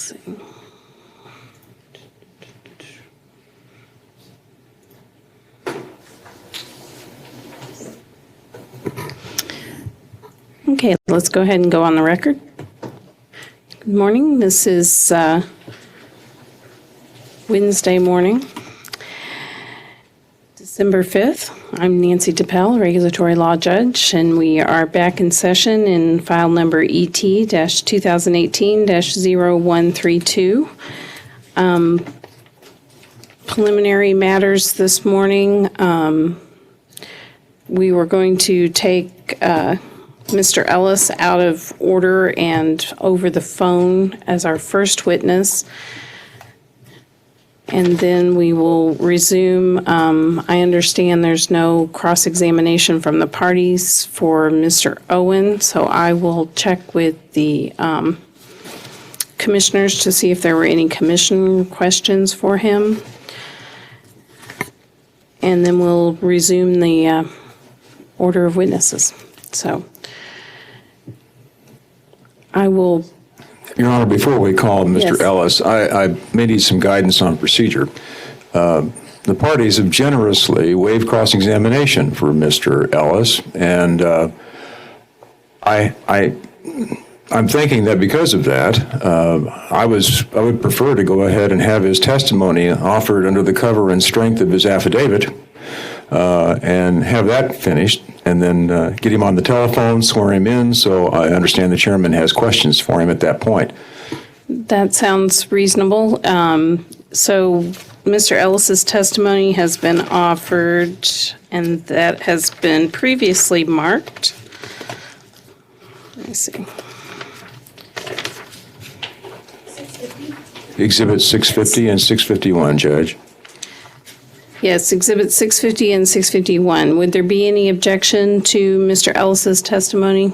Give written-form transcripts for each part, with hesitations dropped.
see. Okay, let's go ahead and go on the record. Good morning. This is Wednesday morning, December 5th. I'm Nancy DePel, Regulatory Law Judge, and we are back in session in file number ET-2018-0132. Preliminary matters this morning. We were going to take Mr. Ellis out of order and over the phone as our first witness. And then we will resume. I understand there's no cross-examination from the parties for Mr. Owen, so I will check with the commissioners to see if there were any commission questions for him. And then we'll resume the order of witnesses. So I will. Your Honor, before we call Mr. Yes. Ellis, I may need some guidance on procedure. The parties have generously waived cross-examination for Mr. Ellis, and I'm thinking that because of that, I would prefer to go ahead and have his testimony offered under the cover and strength of his affidavit, and have that finished, and then get him on the telephone, swear him in, so I understand the chairman has questions for him at that point. That sounds reasonable. So Mr. Ellis's testimony has been offered, and that has been previously marked. Let me see. Exhibit 650 and 651, Judge. Yes, Exhibit 650 and 651. Would there be any objection to Mr. Ellis's testimony?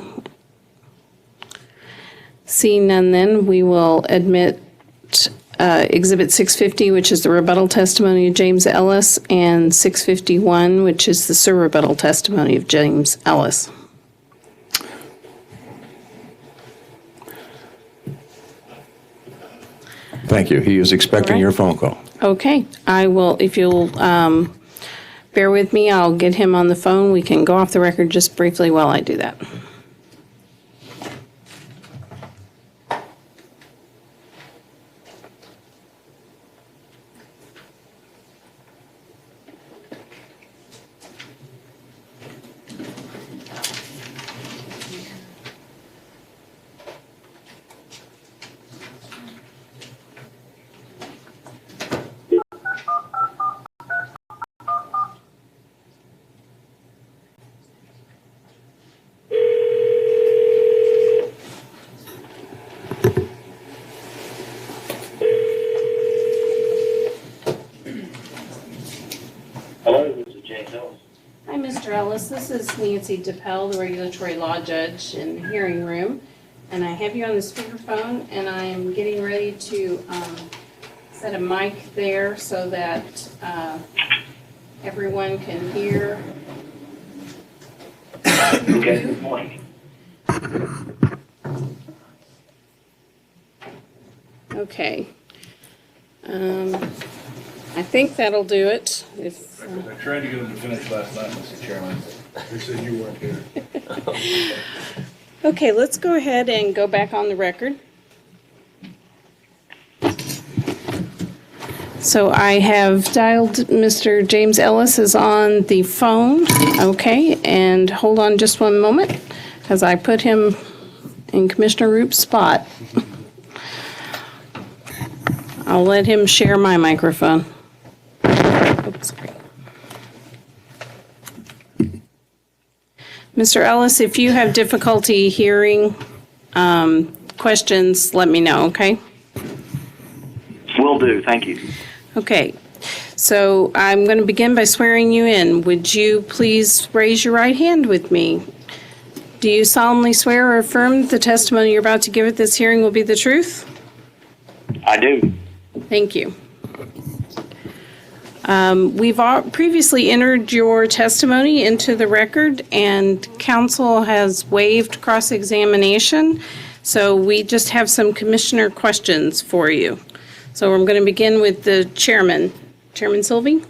Seeing none, then we will admit Exhibit 650, which is the rebuttal testimony of James Ellis, and 651, which is the surrebuttal testimony of James Ellis. Thank you. He is expecting your phone call. Okay, I will, if you'll bear with me, I'll get him on the phone. We can go off the record just briefly while I do that. Hello, this is James Ellis. Hi, Mr. Ellis. This is Nancy DePel, the Regulatory Law Judge in the hearing room. And I have you on the speakerphone, and I'm getting ready to set a mic there so that everyone can hear. Okay, good morning. Okay. I think that'll do it. If I tried to get them to finish last night, Mr. Chairman. They said you weren't here. Okay, let's go ahead and go back on the record. So I have dialed Mr. James Ellis is on the phone. Okay, and hold on just one moment as I put him in Commissioner Roop's spot. I'll let him share my microphone. Oops, sorry. Mr. Ellis, if you have difficulty hearing questions, let me know, okay? Will do, thank you. Okay, so I'm going to begin by swearing you in. Would you please raise your right hand with me? Do you solemnly swear or affirm the testimony you're about to give at this hearing will be the truth? I do. Thank you. We've previously entered your testimony into the record, and counsel has waived cross-examination. So we just have some commissioner questions for you. So I'm going to begin with the chairman. Chairman Sylvie?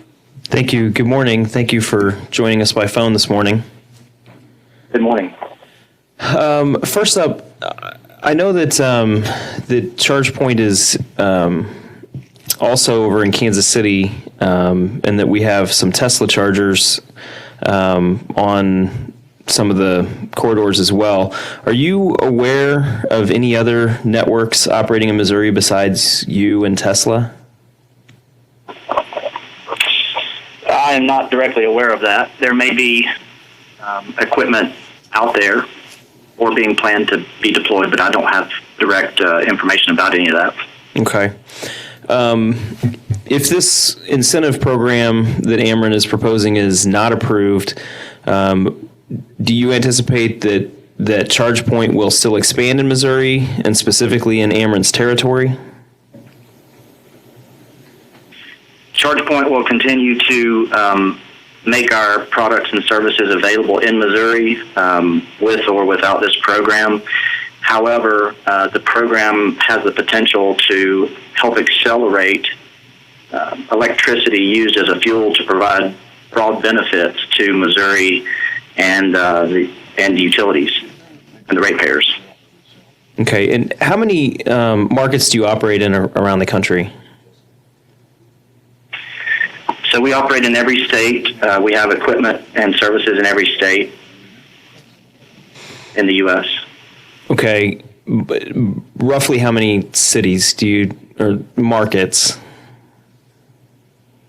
Thank you. Good morning. Thank you for joining us by phone this morning. Good morning. First up, I know that the ChargePoint is also over in Kansas City, and that we have some Tesla chargers on some of the corridors as well. Are you aware of any other networks operating in Missouri besides you and Tesla? I am not directly aware of that. There may be equipment out there or being planned to be deployed, but I don't have direct information about any of that. Okay. If this incentive program that Ameren is proposing is not approved, do you anticipate that ChargePoint will still expand in Missouri and specifically in Ameren's territory? ChargePoint will continue to make our products and services available in Missouri with or without this program. However, the program has the potential to help accelerate electricity used as a fuel to provide broad benefits to Missouri and the utilities and the ratepayers. Okay, and how many markets do you operate in around the country? So we operate in every state. We have equipment and services in every state in the U.S. Okay, but roughly how many cities or markets?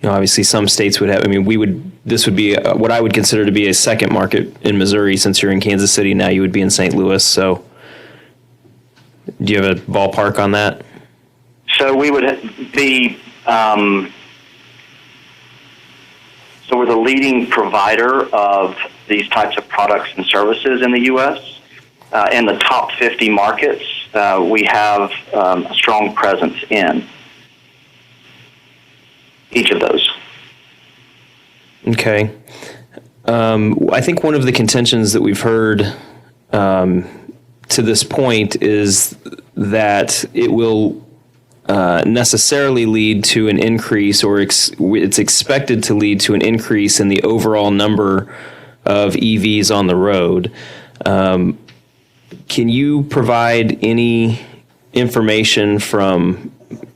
You know, obviously some states would have, this would be what I would consider to be a second market in Missouri. Since you're in Kansas City now, you would be in St. Louis. So do you have a ballpark on that? So we would be, so we're the leading provider of these types of products and services in the U.S. In the top 50 markets, we have a strong presence in each of those. Okay. I think one of the contentions that we've heard to this point is that it will necessarily lead to an increase, or it's expected to lead to an increase in the overall number of EVs on the road. Can you provide any information from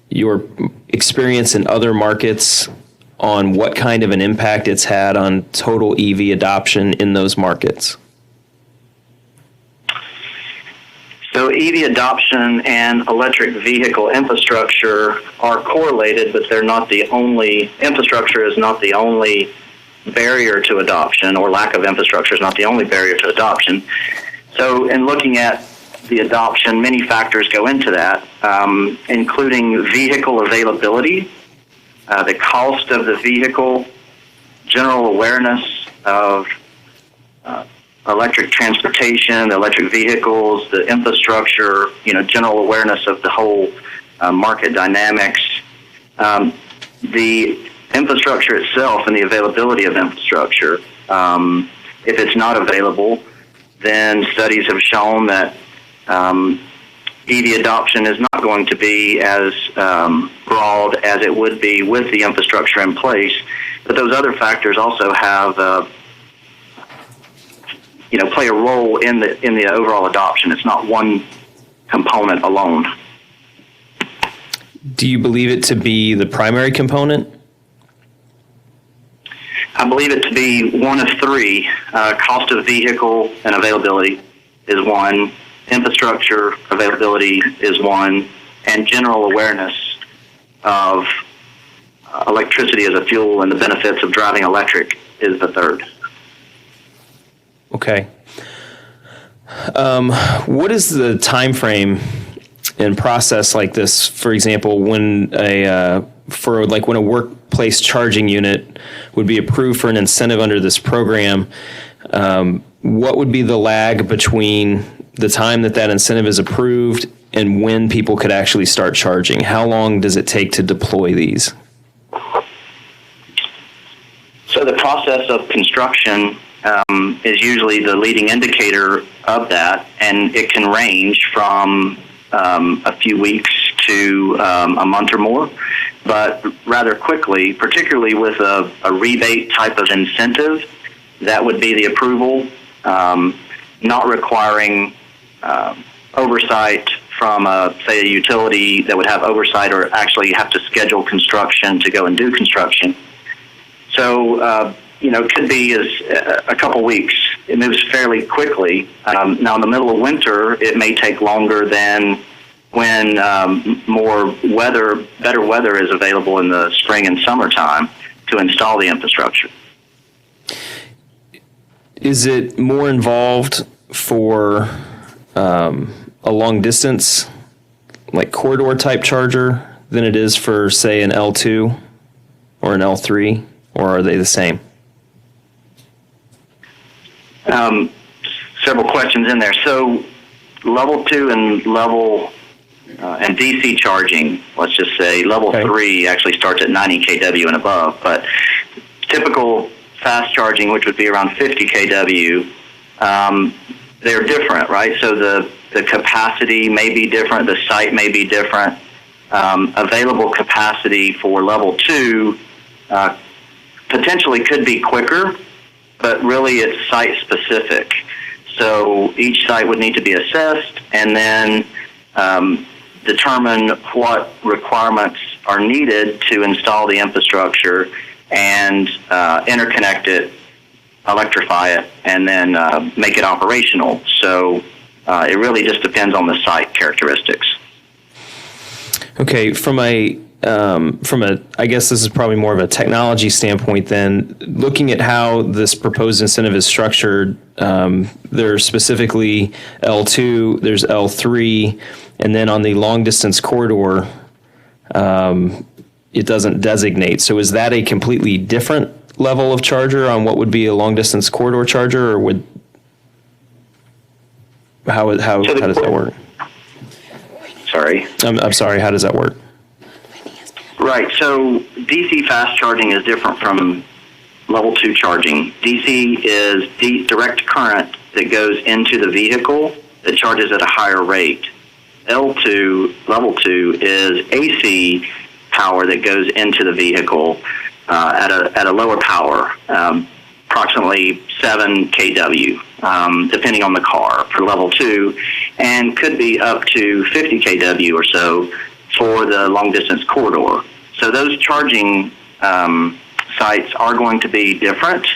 your experience in other markets on what kind of an impact it's had on total EV adoption in those markets? So EV adoption and electric vehicle infrastructure are correlated, but they're not the only, infrastructure is not the only barrier to adoption, or lack of infrastructure is not the only barrier to adoption. So in looking at the adoption, many factors go into that, including vehicle availability, the cost of the vehicle, general awareness of electric transportation, electric vehicles, the infrastructure, general awareness of the whole market dynamics, the infrastructure itself and the availability of infrastructure. If it's not available, then studies have shown that EV adoption is not going to be as broad as it would be with the infrastructure in place. But those other factors also have, play a role in the overall adoption. It's not one component alone. Do you believe it to be the primary component? I believe it to be one of three. Cost of vehicle and availability is one. Infrastructure availability is one. And general awareness of electricity as a fuel and the benefits of driving electric is the third. Okay. What is the time frame and process like this? For example, when when a workplace charging unit would be approved for an incentive under this program, what would be the lag between the time that incentive is approved and when people could actually start charging? How long does it take to deploy these? So the process of construction is usually the leading indicator of that, and it can range from a few weeks to a month or more, but rather quickly, particularly with a rebate type of incentive, that would be the approval, not requiring oversight from, say, a utility that would have oversight or actually have to schedule construction to go and do construction. So, it could be as a couple weeks. It moves fairly quickly. Now, in the middle of winter, it may take longer than when better weather is available in the spring and summertime to install the infrastructure. Is it more involved for a long distance, like corridor type charger, than it is for, say, an L2 or an L3, or are they the same? Several questions in there. So, level 2 and and DC charging, let's just say level 3 actually starts at 90 kW and above, but typical fast charging, which would be around 50 kW, they're different, right? So the capacity may be different, the site may be different. Available capacity for level 2 potentially could be quicker, but really it's site specific. So each site would need to be assessed and then determine what requirements are needed to install the infrastructure and interconnect it, electrify it, and then make it operational. So it really just depends on the site characteristics. Okay, from a, I guess this is probably more of a technology standpoint then, looking at how this proposed incentive is structured, there's specifically L2, there's L3, and then on the long distance corridor, it doesn't designate. So is that a completely different level of charger on what would be a long distance corridor charger, or would, how does that work? Sorry. I'm sorry, how does that work? Right, so DC fast charging is different from level 2 charging. DC is direct current that goes into the vehicle that charges at a higher rate. Level 2 is AC power that goes into the vehicle at a lower power, approximately 7 kW, depending on the car for level 2, and could be up to 50 kW or so for the long distance corridor. So those charging sites are going to be different.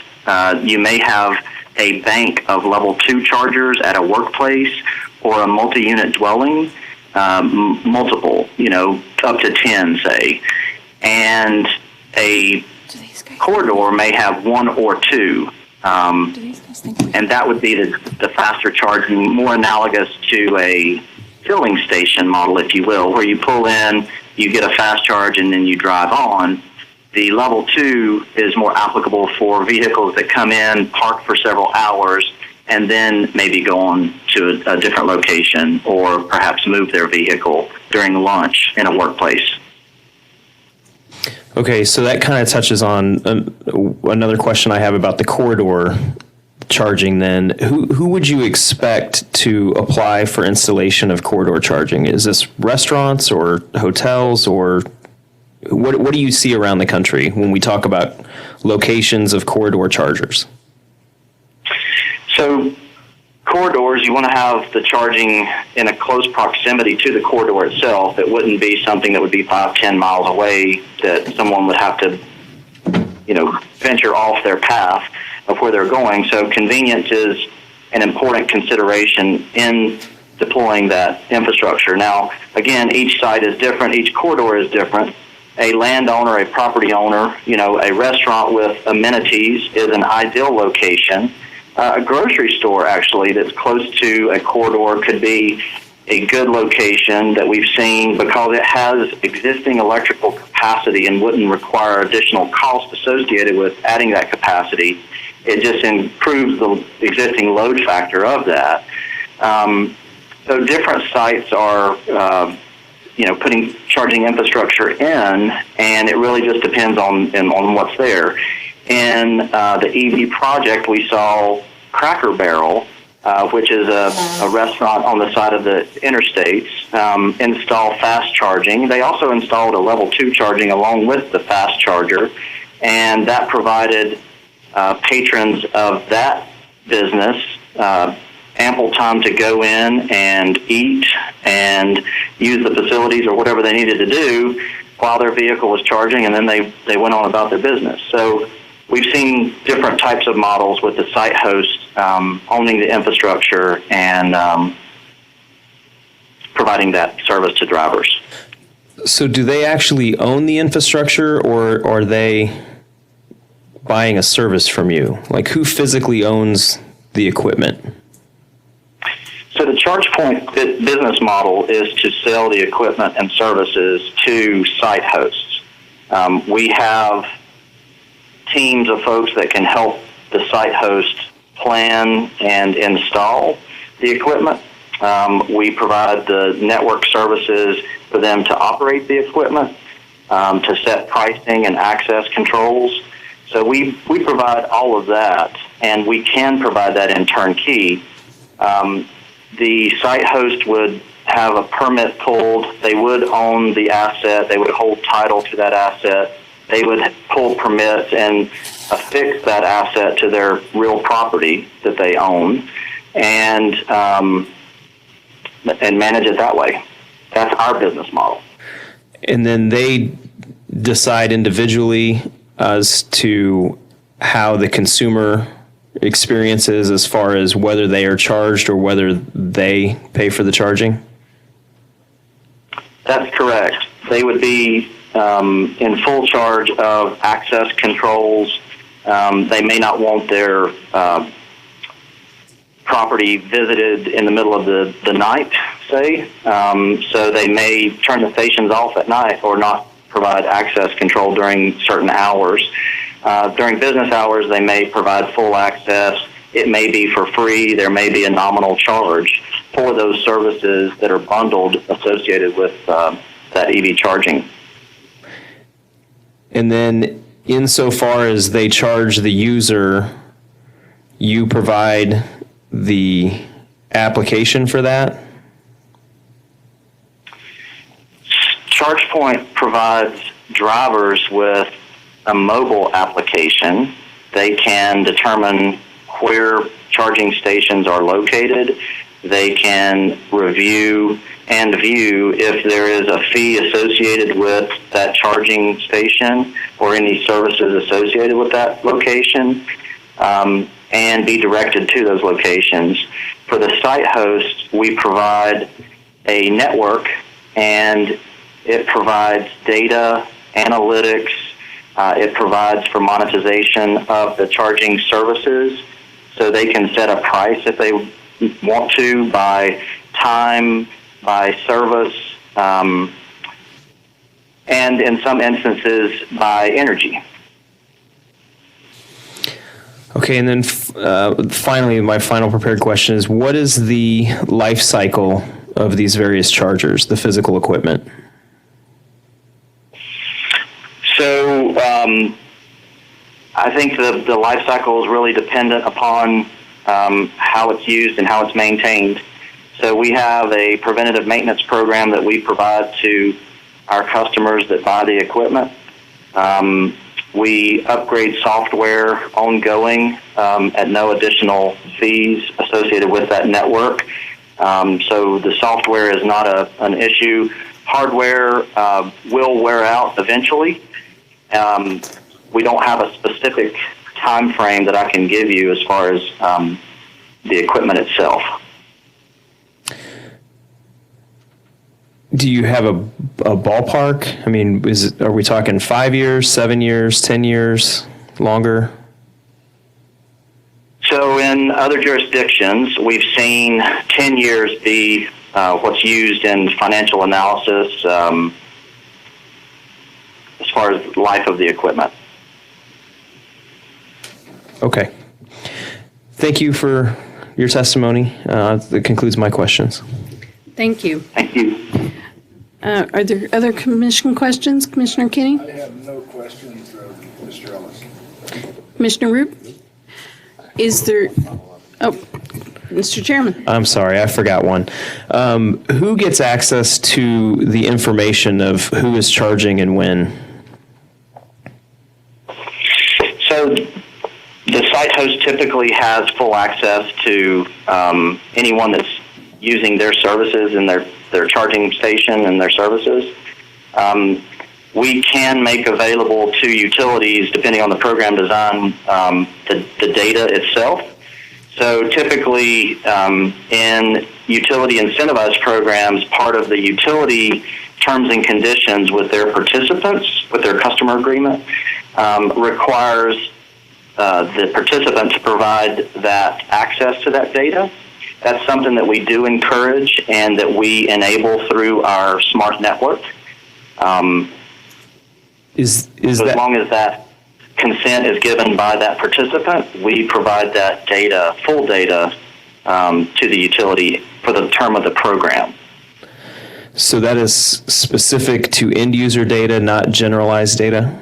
You may have a bank of level 2 chargers at a workplace or a multi-unit dwelling, multiple, up to 10, say, and a corridor may have 1 or 2, and that would be the faster charging, more analogous to a filling station model, if you will, where you pull in, you get a fast charge, and then you drive on. The level 2 is more applicable for vehicles that come in, park for several hours, and then maybe go on to a different location or perhaps move their vehicle during lunch in a workplace. Okay, so that kind of touches on another question I have about the corridor charging then. Who would you expect to apply for installation of corridor charging? Is this restaurants or hotels, or what do you see around the country when we talk about locations of corridor chargers? So corridors, you want to have the charging in a close proximity to the corridor itself. It wouldn't be something that would be 5-10 miles away that someone would have to, venture off their path of where they're going. So convenience is an important consideration in deploying that infrastructure. Now, again, each site is different. Each corridor is different. A landowner, a property owner, a restaurant with amenities is an ideal location. A grocery store, actually, that's close to a corridor could be a good location that we've seen because it has existing electrical capacity and wouldn't require additional cost associated with adding that capacity. It just improves the existing load factor of that. So different sites are, putting charging infrastructure in, and it really just depends on what's there. in the EV project, we saw Cracker Barrel, which is a restaurant on the side of the interstates, install fast charging. They also installed a level 2 charging along with the fast charger, and that provided patrons of that business ample time to go in and eat and use the facilities or whatever they needed to do while their vehicle was charging, and then they went on about their business. So we've seen different types of models with the site host owning the infrastructure and providing that service to drivers. So do they actually own the infrastructure, or are they buying a service from you? Like, who physically owns the equipment? So the ChargePoint business model is to sell the equipment and services to site hosts. We have teams of folks that can help the site host plan and install the equipment. We provide the network services for them to operate the equipment, to set pricing and access controls. So we provide all of that, and we can provide that in turnkey. The site host would have a permit pulled. They would own the asset. They would hold title to that asset. They would pull permits and affix that asset to their real property that they own, and manage it that way. That's our business model. And then they decide individually as to how the consumer experiences as far as whether they are charged or whether they pay for the charging? That's correct. They would be in full charge of access controls. They may not want their property visited in the middle of the night, say. So they may turn the stations off at night or not provide access control during certain hours. During business hours, they may provide full access. It may be for free. There may be a nominal charge for those services that are bundled associated with that EV charging. And then insofar as they charge the user, you provide the application for that? ChargePoint provides drivers with a mobile application. They can determine where charging stations are located. They can review and view if there is a fee associated with that charging station or any services associated with that location, and be directed to those locations. For the site host, we provide a network, and it provides data, analytics, it provides for monetization of the charging services, so they can set a price if they want to by time, by service, and in some instances by energy. Okay, and then finally, my final prepared question is, what is the life cycle of these various chargers, the physical equipment? So I think the life cycle is really dependent upon how it's used and how it's maintained. So we have a preventative maintenance program that we provide to our customers that buy the equipment. We upgrade software ongoing at no additional fees associated with that network. So the software is not an issue. Hardware will wear out eventually. We don't have a specific time frame that I can give you as far as the equipment itself. Do you have a ballpark? I mean, are we talking 5 years, 7 years, 10 years, longer? So in other jurisdictions, we've seen 10 years be what's used in financial analysis as far as life of the equipment. Okay. Thank you for your testimony. That concludes my questions. Thank you. Thank you. Are there other commission questions, Commissioner Kinney? I have no questions of Mr. Ellis. Commissioner Roop? Is there, oh, Mr. Chairman. I'm sorry, I forgot one. Who gets access to the information of who is charging and when? So the site host typically has full access to anyone that's using their services and their charging station and their services. We can make available to utilities, depending on the program design, the data itself. So typically in utility incentivized programs, part of the utility terms and conditions with their participants, with their customer agreement, requires the participant to provide that access to that data. That's something that we do encourage and that we enable through our smart network. Is So that as long as that consent is given by that participant, we provide that data, full data, to the utility for the term of the program. so? That is specific to end user data, not generalized data.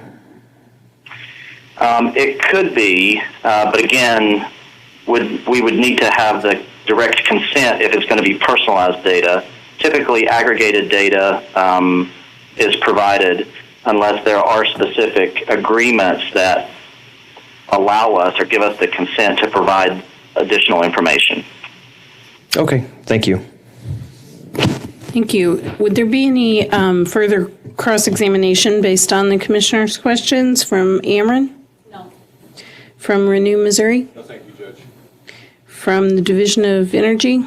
It could be, but again, we would need to have the direct consent if it's going to be personalized data. Typically, aggregated data is provided unless there are specific agreements that allow us or give us the consent to provide additional information. Okay, thank you. Thank you. Would there be any further cross-examination based on the commissioner's questions from Ameren? No. From Renew Missouri? No, thank you, Judge. From the Division of Energy?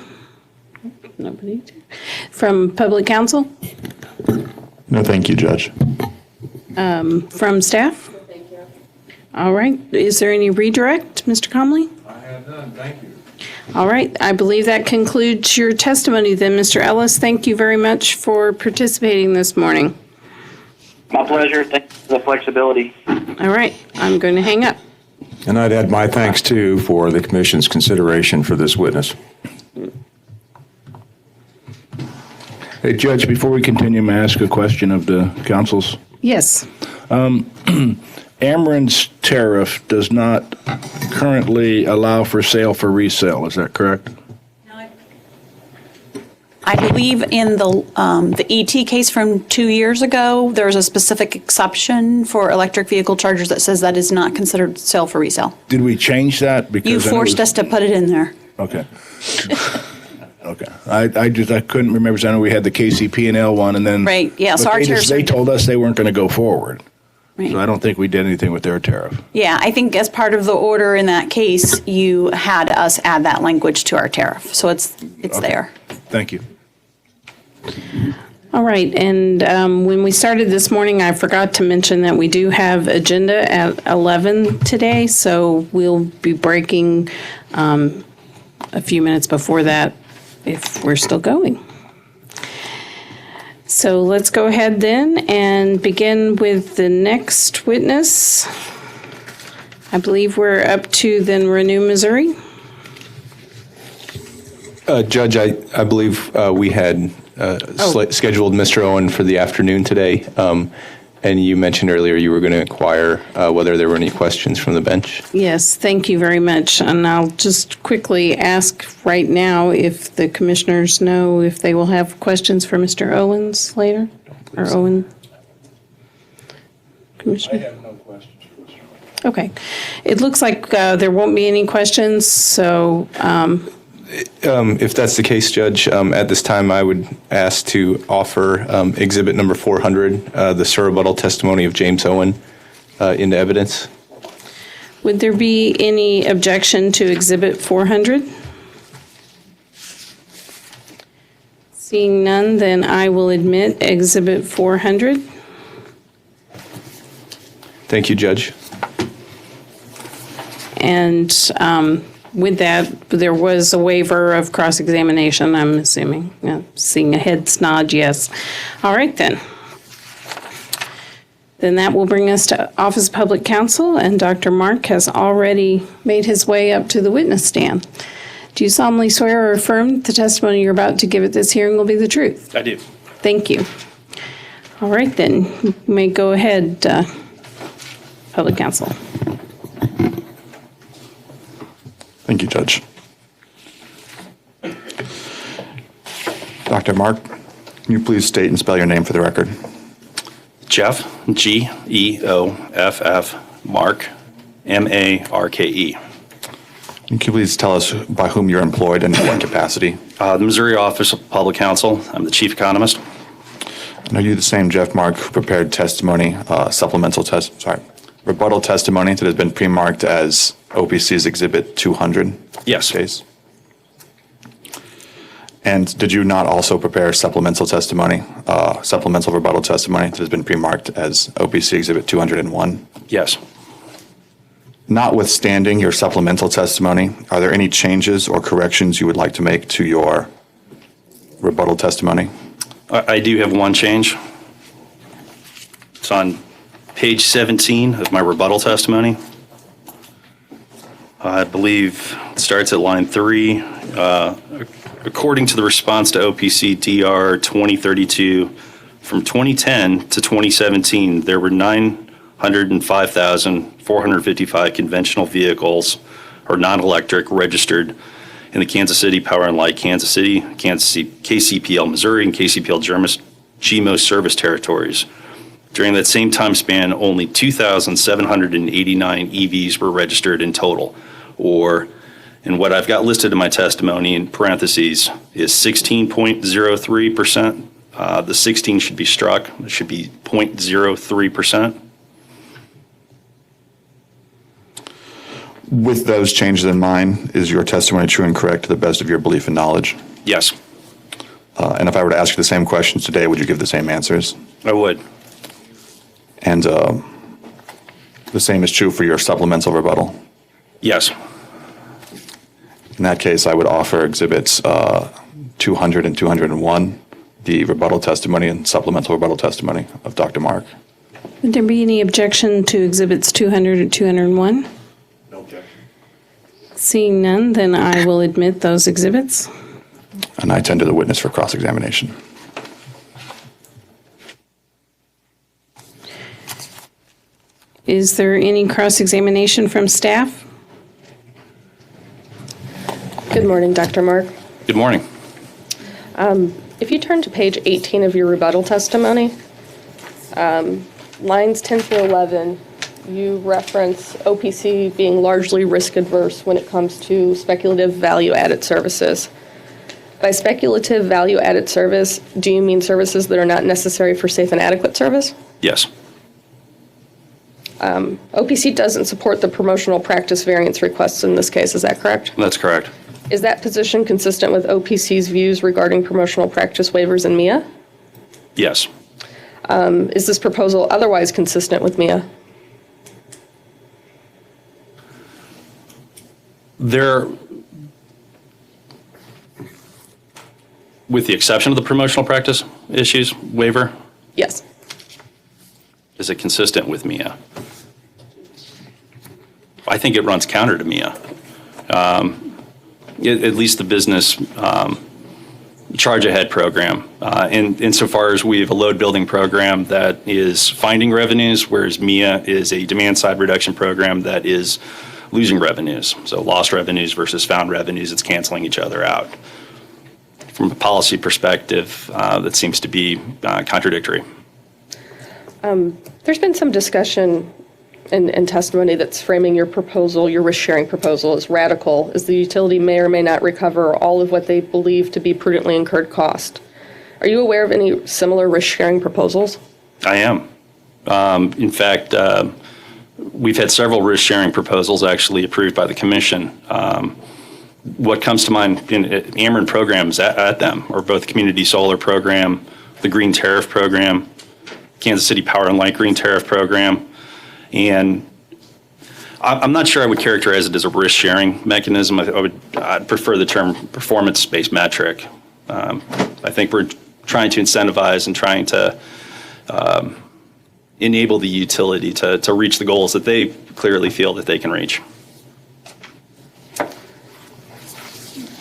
Nobody? From Public Counsel? No, thank you, Judge. From staff? Thank you. All right. Is there any redirect, Mr. Comley? I have none, thank you. All right. I believe that concludes your testimony then, Mr. Ellis. Thank you very much for participating this morning. My pleasure. Thanks for the flexibility. All right. I'm going to hang up. And I'd add my thanks, too, for the commission's consideration for this witness. Hey, Judge, before we continue, may I ask a question of the councils? Yes. Ameren's tariff does not currently allow for sale for resale, is that correct? I believe in the ET case from 2 years ago, there's a specific exception for electric vehicle chargers that says that is not considered sale for resale. Did we change that? Because You I know it forced was- us to put it in there. Okay. Okay. I couldn't remember, 'cause I know we had the KCP&L one, and then. Right, yeah, so but our they just- tariffs are They told us they weren't going to go forward. Right. So I don't think we did anything with their tariff. Yeah, I think as part of the order in that case, you had us add that language to our tariff. So it's there. Thank you. All right. And when we started this morning, I forgot to mention that we do have agenda at 11 today. So we'll be breaking a few minutes before that if we're still going. So let's go ahead then and begin with the next witness. I believe we're up to then Renew Missouri. Judge, I believe we had scheduled Mr. Owen for the afternoon today, and you mentioned earlier you were going to inquire whether there were any questions from the bench. Yes, thank you very much. And I'll just quickly ask right now if the commissioners know if they will have questions for Mr. Owens later? Or Owen? I Commissioner? have no questions for Mr. Owen. Okay. It looks like there won't be any questions, so If that's the case, Judge, at this time I would ask to offer exhibit number 400, the surrebuttal testimony of James Owen, into evidence. would there be any objection to Exhibit 400? Seeing none, then I will admit Exhibit 400. Thank you, Judge. And with that, there was a waiver of cross-examination, I'm assuming. Yeah, seeing a head nod, yes. All right, then. Then that will bring us to Office of Public Counsel, and Dr. Mark has already made his way up to the witness stand. Do you solemnly swear or affirm that the testimony you're about to give at this hearing will be the truth? I do. Thank you. All right, then. You may go ahead, Public Counsel. Thank you, Judge. Dr. Mark, can you please state and spell your name for the record? Jeff, Geoff, Mark, Marke. And can you please tell us by whom you're employed and in what capacity? The Missouri Office of Public Counsel. I'm the chief economist. And are you the same Jeff Mark who prepared testimony, rebuttal testimony that has been pre-marked as OPC's Exhibit 200? Yes. Case? And did you not also prepare supplemental testimony, supplemental rebuttal testimony that has been pre-marked as OPC Exhibit 201? Yes. Notwithstanding your supplemental testimony, are there any changes or corrections you would like to make to your rebuttal testimony? I do have one change. It's on page 17 of my rebuttal testimony. I believe it starts at line 3. According to the response to OPC DR 2032, from 2010 to 2017, there were 905,455 conventional vehicles or non-electric registered in the Kansas City Power and Light, Kansas City, KCPL Missouri, and KCPL GMO service territories. During that same time span, only 2,789 EVs were registered in total, or and what I've got listed in my testimony in parentheses is 16.03%. The 16 should be struck. It should be 0.03%. With those changes in mind, is your testimony true and correct to the best of your belief and knowledge? Yes, And if I were to ask you the same questions today, would you give the same answers? I would. And the same is true for your supplemental rebuttal? Yes. In that case, I would offer Exhibits 200 and 201, the rebuttal testimony and supplemental rebuttal testimony of Dr. Mark. Would there be any objection to Exhibits 200 and 201? No objection. Seeing none, then I will admit those exhibits. And I tender the witness for cross-examination. Is there any cross-examination from staff? Good morning, Dr. Mark. Good morning. If you turn to page 18 of your rebuttal testimony, lines 10 through 11, you reference OPC being largely risk adverse when it comes to speculative value-added services. By speculative value-added service, do you mean services that are not necessary for safe and adequate service? Yes. OPC doesn't support the promotional practice variance requests in this case, is that correct? That's correct. Is that position consistent with OPC's views regarding promotional practice waivers in MIA? Yes. Is this proposal otherwise consistent with MIA? There, with the exception of the promotional practice issues waiver, Yes. is it consistent with MIA? I think it runs counter to MIA. At least the business charge ahead program. Insofar as we have a load building program that is finding revenues, whereas MIA is a demand side reduction program that is losing revenues. So lost revenues versus found revenues, it's canceling each other out. From a policy perspective, that seems to be contradictory. There's been some discussion and testimony that's framing your proposal, your risk-sharing proposal, as radical, as the utility may or may not recover all of what they believe to be prudently incurred cost. Are you aware of any similar risk-sharing proposals? I am. In fact, we've had several risk-sharing proposals actually approved by the commission. What comes to mind in Ameren programs at them are both Community Solar Program, the Green Tariff Program, Kansas City Power and Light Green Tariff Program. And I'm not sure I would characterize it as a risk-sharing mechanism. I'd prefer the term performance-based metric. I think we're trying to incentivize and trying to enable the utility to reach the goals that they clearly feel that they can reach.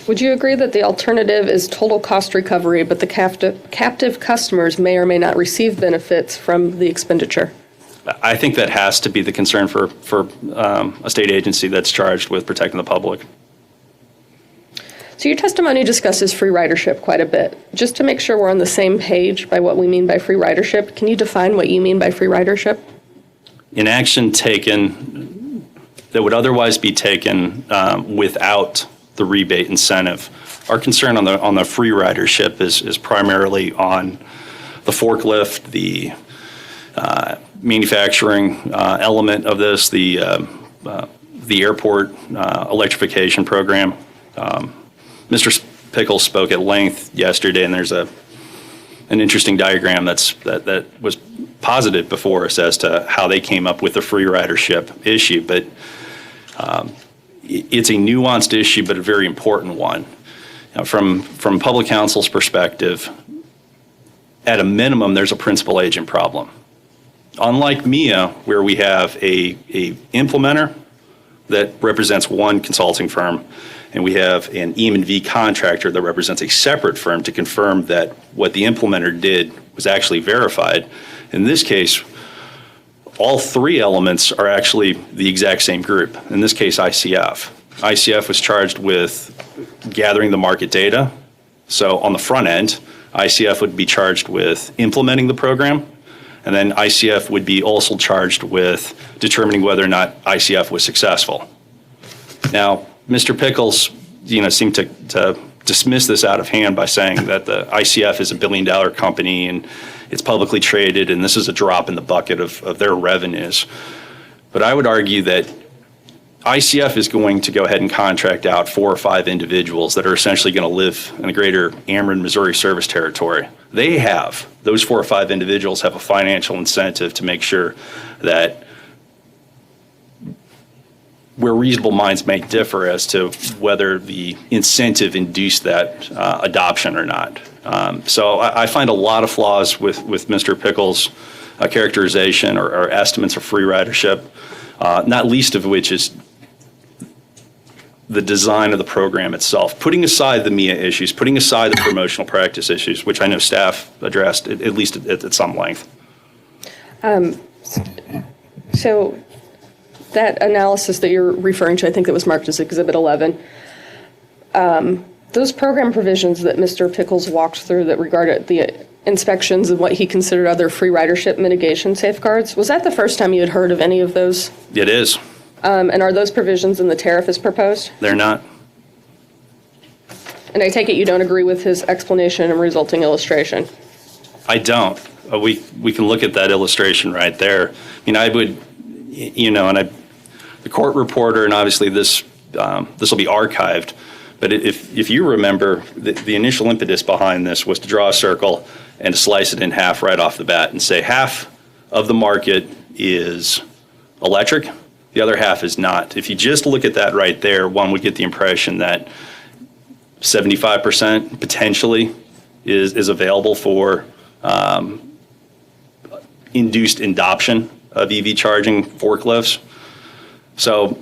Would you agree that the alternative is total cost recovery, but the captive customers may or may not receive benefits from the expenditure? I think that has to be the concern for a state agency that's charged with protecting the public. So your testimony discusses free ridership quite a bit. Just to make sure we're on the same page by what we mean by free ridership, can you define what you mean by free ridership? An action taken that would otherwise be taken without the rebate incentive. Our concern on the free ridership is primarily on the forklift, the manufacturing element of this, the airport electrification program. Mr. Pickles spoke at length yesterday, and there's an interesting diagram that was posited before us as to how they came up with the free ridership issue. But it's a nuanced issue, but a very important one. From public counsel's perspective, at a minimum, there's a principal agent problem. Unlike MIA, where we have a implementer that represents one consulting firm, and we have an E&V contractor that represents a separate firm to confirm that what the implementer did was actually verified. In this case, all three elements are actually the exact same group. In this case, ICF. ICF was charged with gathering the market data. So on the front end, ICF would be charged with implementing the program, and then ICF would be also charged with determining whether or not ICF was successful. Now, Mr. Pickles, seemed to dismiss this out of hand by saying that the ICF is a billion-dollar company and it's publicly traded, and this is a drop in the bucket of their revenues. But I would argue that ICF is going to go ahead and contract out 4 or 5 individuals that are essentially going to live in the greater Ameren, Missouri service territory. Those 4 or 5 individuals have a financial incentive to make sure that where reasonable minds may differ as to whether the incentive induced that adoption or not. So I find a lot of flaws with Mr. Pickles' characterization or estimates of free ridership, not least of which is the design of the program itself. Putting aside the MIA issues, putting aside the promotional practice issues, which I know staff addressed at least at some length. So that analysis that you're referring to, I think that was marked as Exhibit 11, those program provisions that Mr. Pickles walked through that regarded the inspections and what he considered other free ridership mitigation safeguards, was that the first time you had heard of any of those? It is. And are those provisions in the tariff as proposed? They're not. And I take it you don't agree with his explanation and resulting illustration? I don't. We can look at that illustration right there. I mean, I would, the court reporter, and obviously this will be archived, but if you remember, the initial impetus behind this was to draw a circle and to slice it in half right off the bat and say half of the market is electric, the other half is not. If you just look at that right there, one would get the impression that 75% potentially is available for induced adoption of EV charging forklifts. So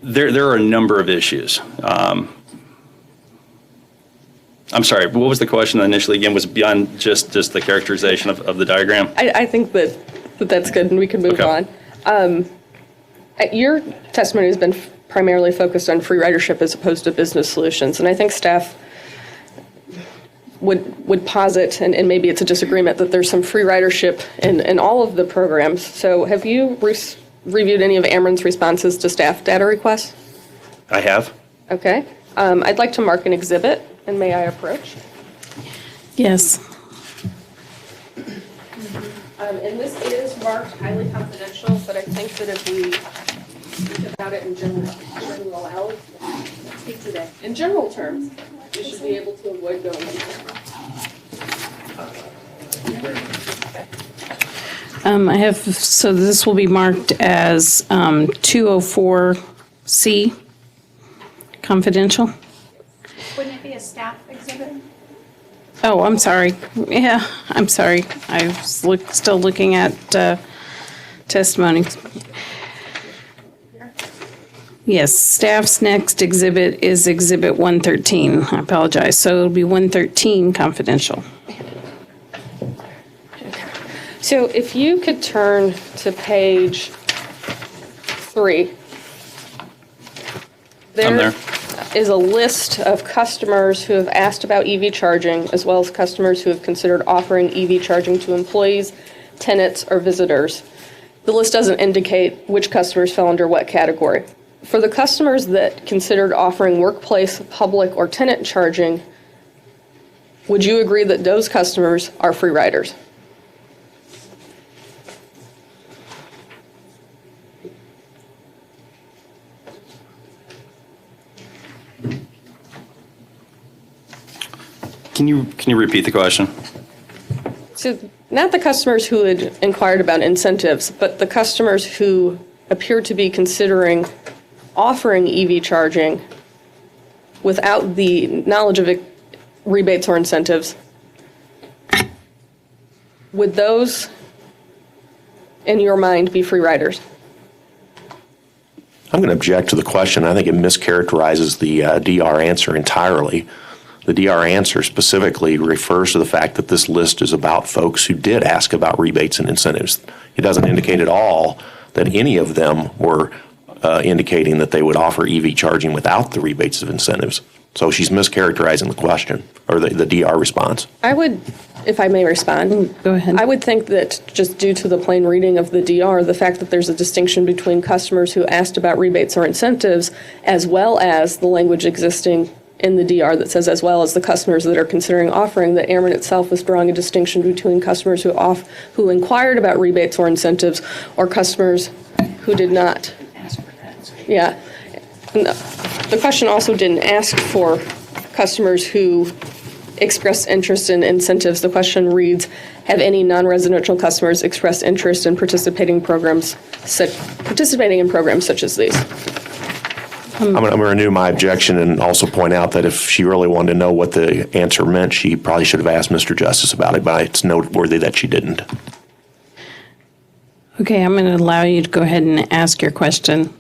there are a number of issues. I'm sorry, what was the question initially again? Was beyond just the characterization of the diagram? I think that's good and we can move on. Your testimony has been primarily focused on free ridership as opposed to business solutions, and I think staff would posit, and maybe it's a disagreement, that there's some free ridership in all of the programs. So have you reviewed any of Ameren's responses to staff data requests? I have. Okay. I'd like to mark an exhibit, and may I approach? Yes. And this is marked highly confidential, but I think that if we speak about it in general terms, you should be able to avoid going into I have, so this will be marked as 204C, confidential. Wouldn't it be a staff exhibit? Oh, I'm sorry. Yeah, I'm sorry. I was still looking at testimony. Yes, staff's next exhibit is Exhibit 113. I apologize. So it'll be 113 confidential. So if you could turn to page 3. There is a list of customers who have asked about EV charging, as well as customers who have considered offering EV charging to employees, tenants, or visitors. The list doesn't indicate which customers fell under what category. For the customers that considered offering workplace, public, or tenant charging, would you agree that those customers are free riders? Can you repeat the question? So not the customers who had inquired about incentives, but the customers who appear to be considering offering EV charging without the knowledge of rebates or incentives. Would those, in your mind, be free riders? I'm going to object to the question. I think it mischaracterizes the DR answer entirely. The DR answer specifically refers to the fact that this list is about folks who did ask about rebates and incentives. It doesn't indicate at all that any of them were indicating that they would offer EV charging without the rebates of incentives. So she's mischaracterizing the question, or the DR response. I would, if I may respond. Go ahead. I would think that just due to the plain reading of the DR, the fact that there's a distinction between customers who asked about rebates or incentives, as well as the language existing in the DR that says as well as the customers that are considering offering, that Ameren itself is drawing a distinction between customers who inquired about rebates or incentives or customers who did not. Yeah. The question also didn't ask for customers who expressed interest in incentives. The question reads, have any non-residential customers expressed interest in participating in programs such as these? I'm going to renew my objection and also point out that if she really wanted to know what the answer meant, she probably should have asked Mr. Justice about it, but it's noteworthy that she didn't. Okay, I'm going to allow you to go ahead and ask your question.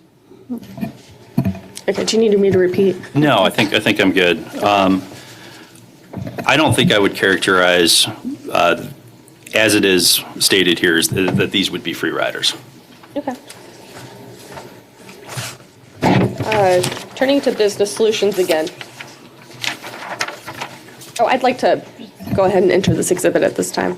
Okay, do you need me to repeat? No, I think I'm good. I don't think I would characterize, as it is stated here, is that these would be free riders. Okay. Turning to business solutions again. Oh, I'd like to go ahead and enter this exhibit at this time.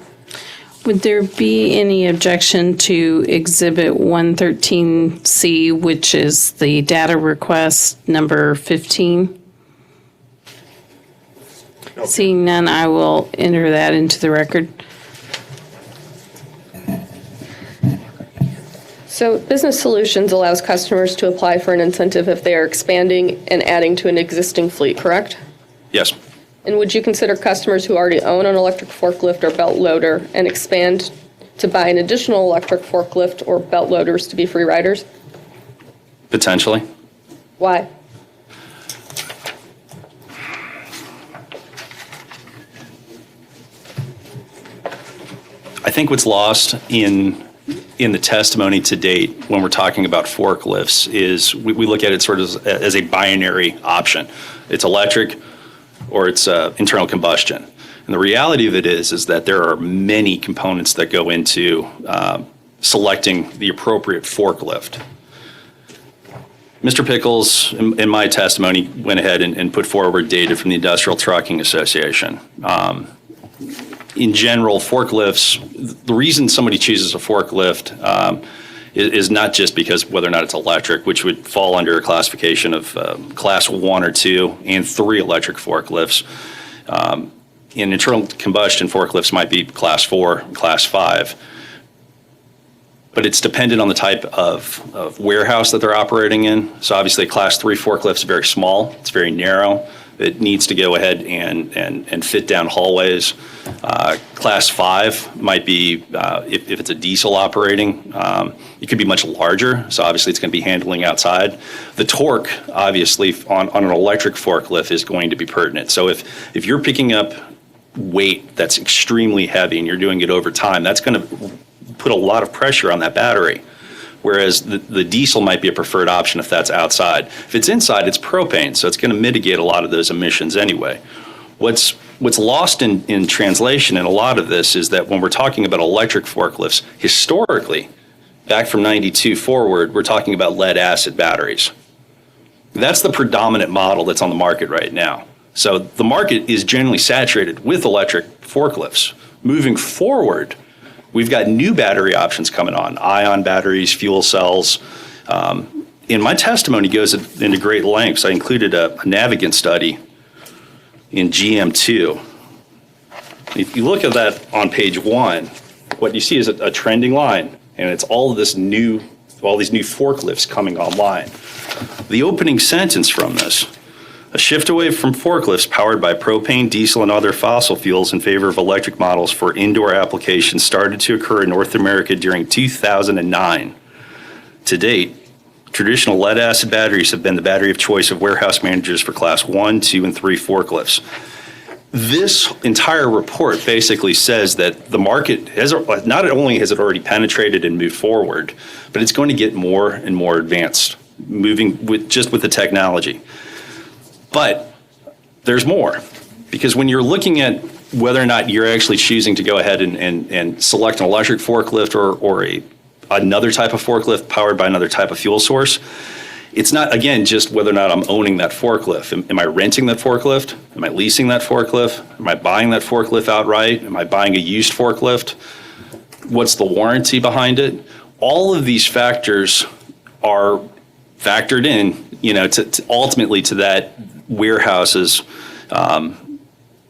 Would there be any objection to Exhibit 113C, which is the data request number 15? No. Seeing none, I will enter that into the record. So Business Solutions allows customers to apply for an incentive if they are expanding and adding to an existing fleet, correct? Yes. And would you consider customers who already own an electric forklift or belt loader and expand to buy an additional electric forklift or belt loaders to be free riders? Potentially. Why? I think what's lost in the testimony to date when we're talking about forklifts is we look at it sort of as a binary option. It's electric or it's internal combustion. And the reality of it is that there are many components that go into selecting the appropriate forklift. Mr. Pickles, in my testimony, went ahead and put forward data from the Industrial Trucking Association. In general, forklifts, the reason somebody chooses a forklift is not just because whether or not it's electric, which would fall under a classification of class 1 or 2 and 3 electric forklifts. In internal combustion, forklifts might be class 4, class 5. But it's dependent on the type of warehouse that they're operating in. So obviously, a class 3 forklift is very small, it's very narrow. It needs to go ahead and fit down hallways. Class 5 might be, if it's a diesel operating, it could be much larger. So obviously it's going to be handling outside. The torque, obviously, on an electric forklift is going to be pertinent. So if you're picking up weight that's extremely heavy and you're doing it over time, that's going to put a lot of pressure on that battery. Whereas the diesel might be a preferred option if that's outside. If it's inside, it's propane, so it's going to mitigate a lot of those emissions anyway. What's lost in translation in a lot of this is that when we're talking about electric forklifts, historically, back from 92 forward, we're talking about lead acid batteries. That's the predominant model that's on the market right now. So the market is generally saturated with electric forklifts. Moving forward, we've got new battery options coming on, ion batteries, fuel cells. And my testimony goes into great lengths. I included a Navigant study in GM2. If you look at that on page 1, what you see is a trending line, and it's all these new forklifts coming online. The opening sentence from this: a shift away from forklifts powered by propane, diesel, and other fossil fuels in favor of electric models for indoor applications started to occur in North America during 2009. To date, traditional lead-acid batteries have been the battery of choice of warehouse managers for class 1, 2, and 3 forklifts. This entire report basically says that the market has, not only has it already penetrated and moved forward, but it's going to get more and more advanced, moving with the technology. But there's more, because when you're looking at whether or not you're actually choosing to go ahead and select an electric forklift or another type of forklift powered by another type of fuel source, it's not, again, just whether or not I'm owning that forklift. Am I renting that forklift? Am I leasing that forklift? Am I buying that forklift outright? Am I buying a used forklift? What's the warranty behind it? All of these factors are factored in, to ultimately to that warehouse's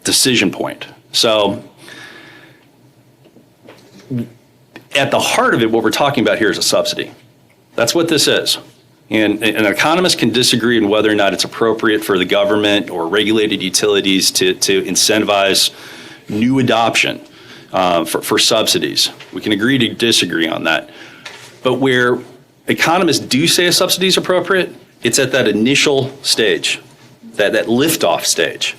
decision point. So at the heart of it, what we're talking about here is a subsidy. That's what this is. And an economist can disagree on whether or not it's appropriate for the government or regulated utilities to incentivize new adoption for subsidies. We can agree to disagree on that. But where economists do say a subsidy is appropriate, it's at that initial stage, that liftoff stage,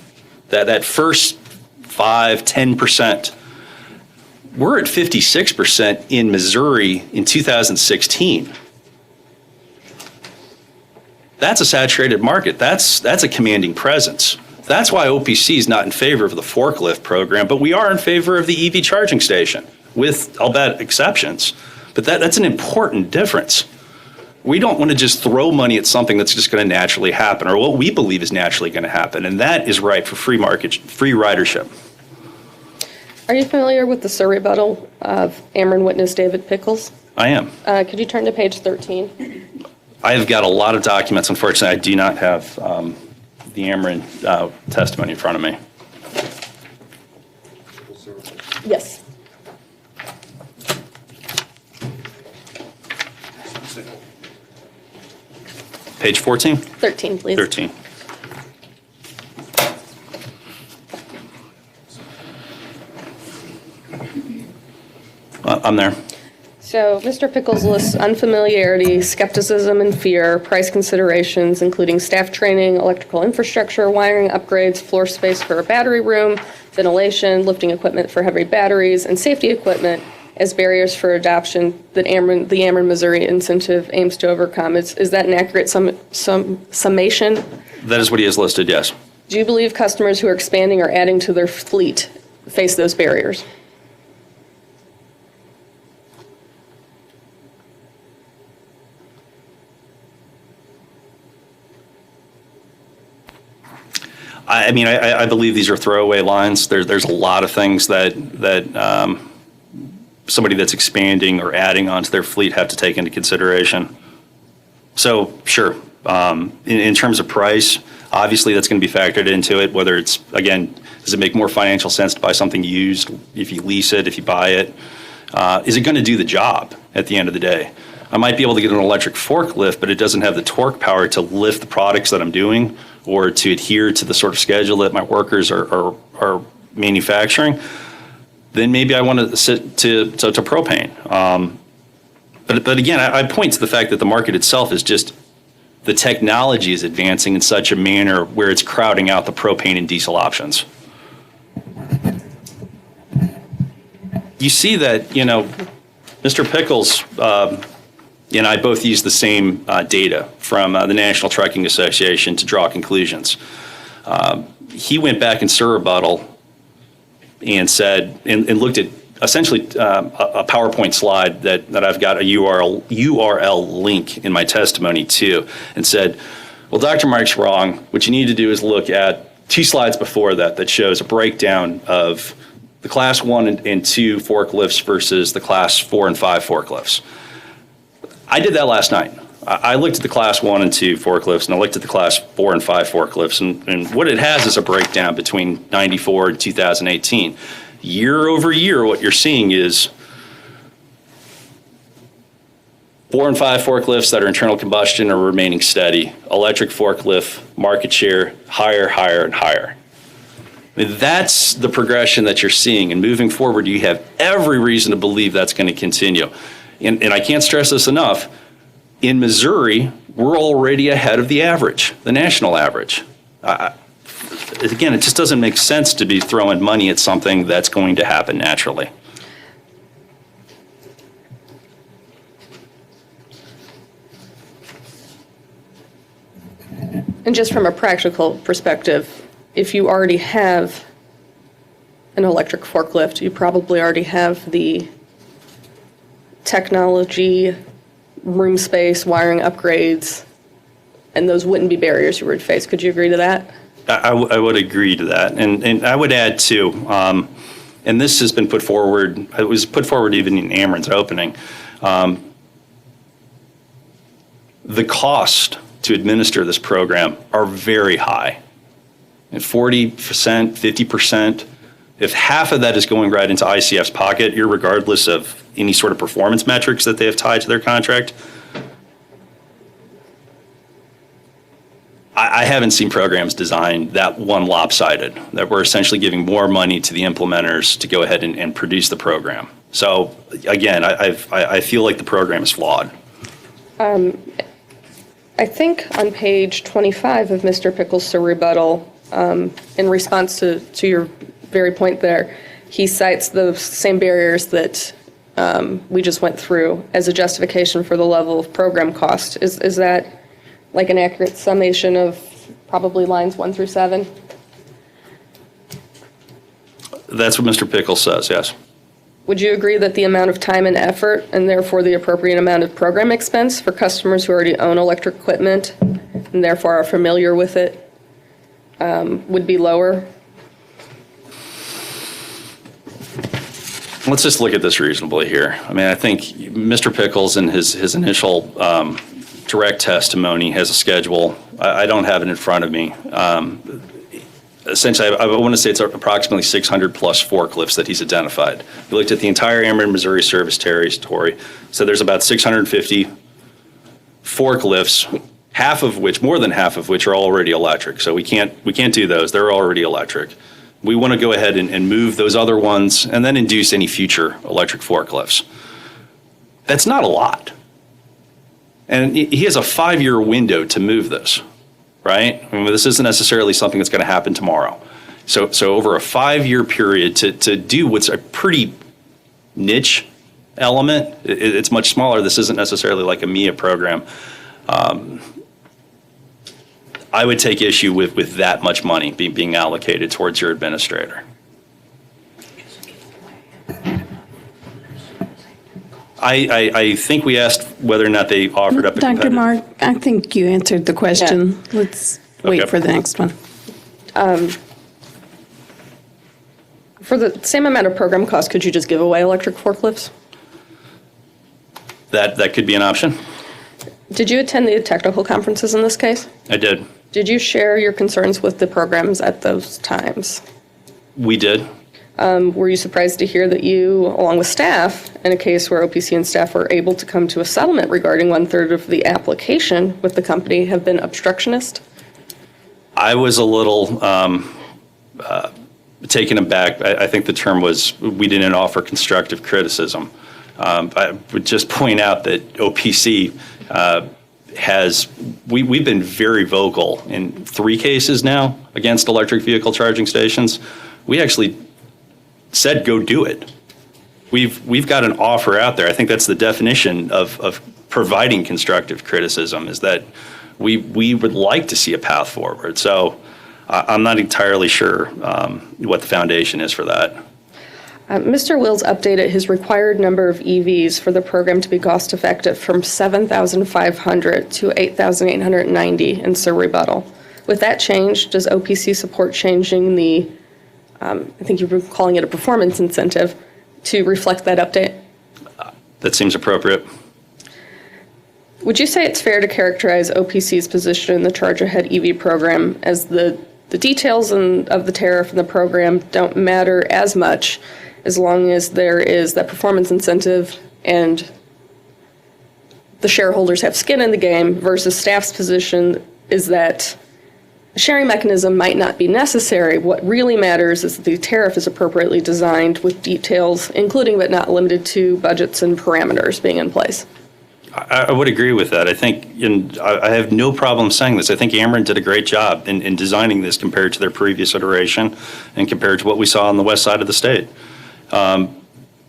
that first 5-10%. We're at 56% in Missouri in 2016. That's a saturated market. That's a commanding presence. That's why OPC is not in favor of the forklift program, but we are in favor of the EV charging station, with, I'll bet, exceptions. But that's an important difference. We don't want to just throw money at something that's just going to naturally happen, or what we believe is naturally going to happen, and that is right for free ridership. Are you familiar with the surrebuttal of Ameren witness David Pickles? I am. Could you turn to page 13? I have got a lot of documents. Unfortunately, I do not have the Ameren testimony in front of me. Yes. Page 14? 13, please. 13. I'm there. So Mr. Pickles lists unfamiliarity, skepticism, and fear, price considerations, including staff training, electrical infrastructure, wiring upgrades, floor space for a battery room, ventilation, lifting equipment for heavy batteries, and safety equipment as barriers for adoption that the Ameren Missouri incentive aims to overcome. Is that an accurate summation? That is what he has listed, yes. Do you believe customers who are expanding or adding to their fleet face those barriers? I believe these are throwaway lines. There's a lot of things that somebody that's expanding or adding onto their fleet have to take into consideration. So, sure, in terms of price, obviously that's going to be factored into it, whether it's, again, does it make more financial sense to buy something used, if you lease it, if you buy it? Is it going to do the job at the end of the day? I might be able to get an electric forklift, but it doesn't have the torque power to lift the products that I'm doing or to adhere to the sort of schedule that my workers are manufacturing. Then maybe I want to sit to propane. But again, I point to the fact that the market itself is just, the technology is advancing in such a manner where it's crowding out the propane and diesel options. You see that, Mr. Pickles and I both use the same data from the National Trucking Association to draw conclusions. He went back in surrebuttal and said, and looked at essentially a PowerPoint slide that I've got a URL link in my testimony to, and said, Well, Dr. Mike's wrong. What you need to do is look at 2 slides before that shows a breakdown of the Class 1 and 2 forklifts versus the Class 4 and 5 forklifts. I did that last night. I looked at the Class 1 and 2 forklifts, and I looked at the Class 4 and 5 forklifts, and what it has is a breakdown between 94 and 2018. Year over year, what you're seeing is 4 and 5 forklifts that are internal combustion are remaining steady. Electric forklift market share higher, higher, and higher. I mean, that's the progression that you're seeing, and moving forward, you have every reason to believe that's going to continue. And I can't stress this enough. In Missouri, we're already ahead of the average, the national average. Again, it just doesn't make sense to be throwing money at something that's going to happen naturally. And just from a practical perspective, if you already have an electric forklift, you probably already have the technology, room space, wiring upgrades, and those wouldn't be barriers you would face. Could you agree to that? I would agree to that. And I would add too, and this has been put forward, it was put forward even in Ameren's opening, the cost to administer this program are very high. And 40%, 50%, if half of that is going right into ICF's pocket, irregardless of any sort of performance metrics that they have tied to their contract, I haven't seen programs designed that one lopsided, that we're essentially giving more money to the implementers to go ahead and produce the program. So again, I feel like the program is flawed. I think on page 25 of Mr. Pickles' rebuttal, in response to your very point there, he cites the same barriers that we just went through as a justification for the level of program cost. Is that like an accurate summation of probably lines 1 through 7? That's what Mr. Pickles says, yes. Would you agree that the amount of time and effort, and therefore the appropriate amount of program expense for customers who already own electric equipment and therefore are familiar with it, would be lower? Let's just look at this reasonably here. I mean, I think Mr. Pickles in his initial direct testimony has a schedule. I don't have it in front of me. Essentially, I want to say it's approximately 600 plus forklifts that he's identified. He looked at the entire Ameren, Missouri service territory. So there's about 650 forklifts, half of which, more than half of which are already electric. So we can't do those. They're already electric. We want to go ahead and move those other ones and then induce any future electric forklifts. That's not a lot. And he has a 5-year window to move this, right? I mean, this isn't necessarily something that's going to happen tomorrow. So over a 5-year period to do what's a pretty niche element, it's much smaller. This isn't necessarily like a MIA program. I would take issue with that much money being allocated towards your administrator. I think we asked whether or not they offered up a Dr. competitive. Mark, I think you answered the question. Let's wait Okay. for the next one. For the same amount of program cost, could you just give away electric forklifts? That could be an option. Did you attend the technical conferences in this case? I did. Did you share your concerns with the programs at those times? We did. Were you surprised to hear that you, along with staff, in a case where OPC and staff were able to come to a settlement regarding 1/3 of the application with the company, have been obstructionist? I was a little taken aback. I think the term was, we didn't offer constructive criticism. I would just point out that OPC we've been very vocal in 3 cases now against electric vehicle charging stations. We actually said, go do it. We've got an offer out there. I think that's the definition of providing constructive criticism, is that we would like to see a path forward. So I'm not entirely sure what the foundation is for that. Mr. Wills updated his required number of EVs for the program to be cost effective from 7,500 to 8,890 in Sir rebuttal. With that change, does OPC support changing the, I think you were calling it a performance incentive, to reflect that update? That seems appropriate. Would you say it's fair to characterize OPC's position in the Charge Ahead EV program as the details of the tariff and the program don't matter as much as long as there is that performance incentive and the shareholders have skin in the game, versus staff's position is that a sharing mechanism might not be necessary. What really matters is that the tariff is appropriately designed with details, including but not limited to budgets and parameters being in place? I would agree with that. I think, and I have no problem saying this, I think Ameren did a great job in designing this compared to their previous iteration and compared to what we saw on the west side of the state. When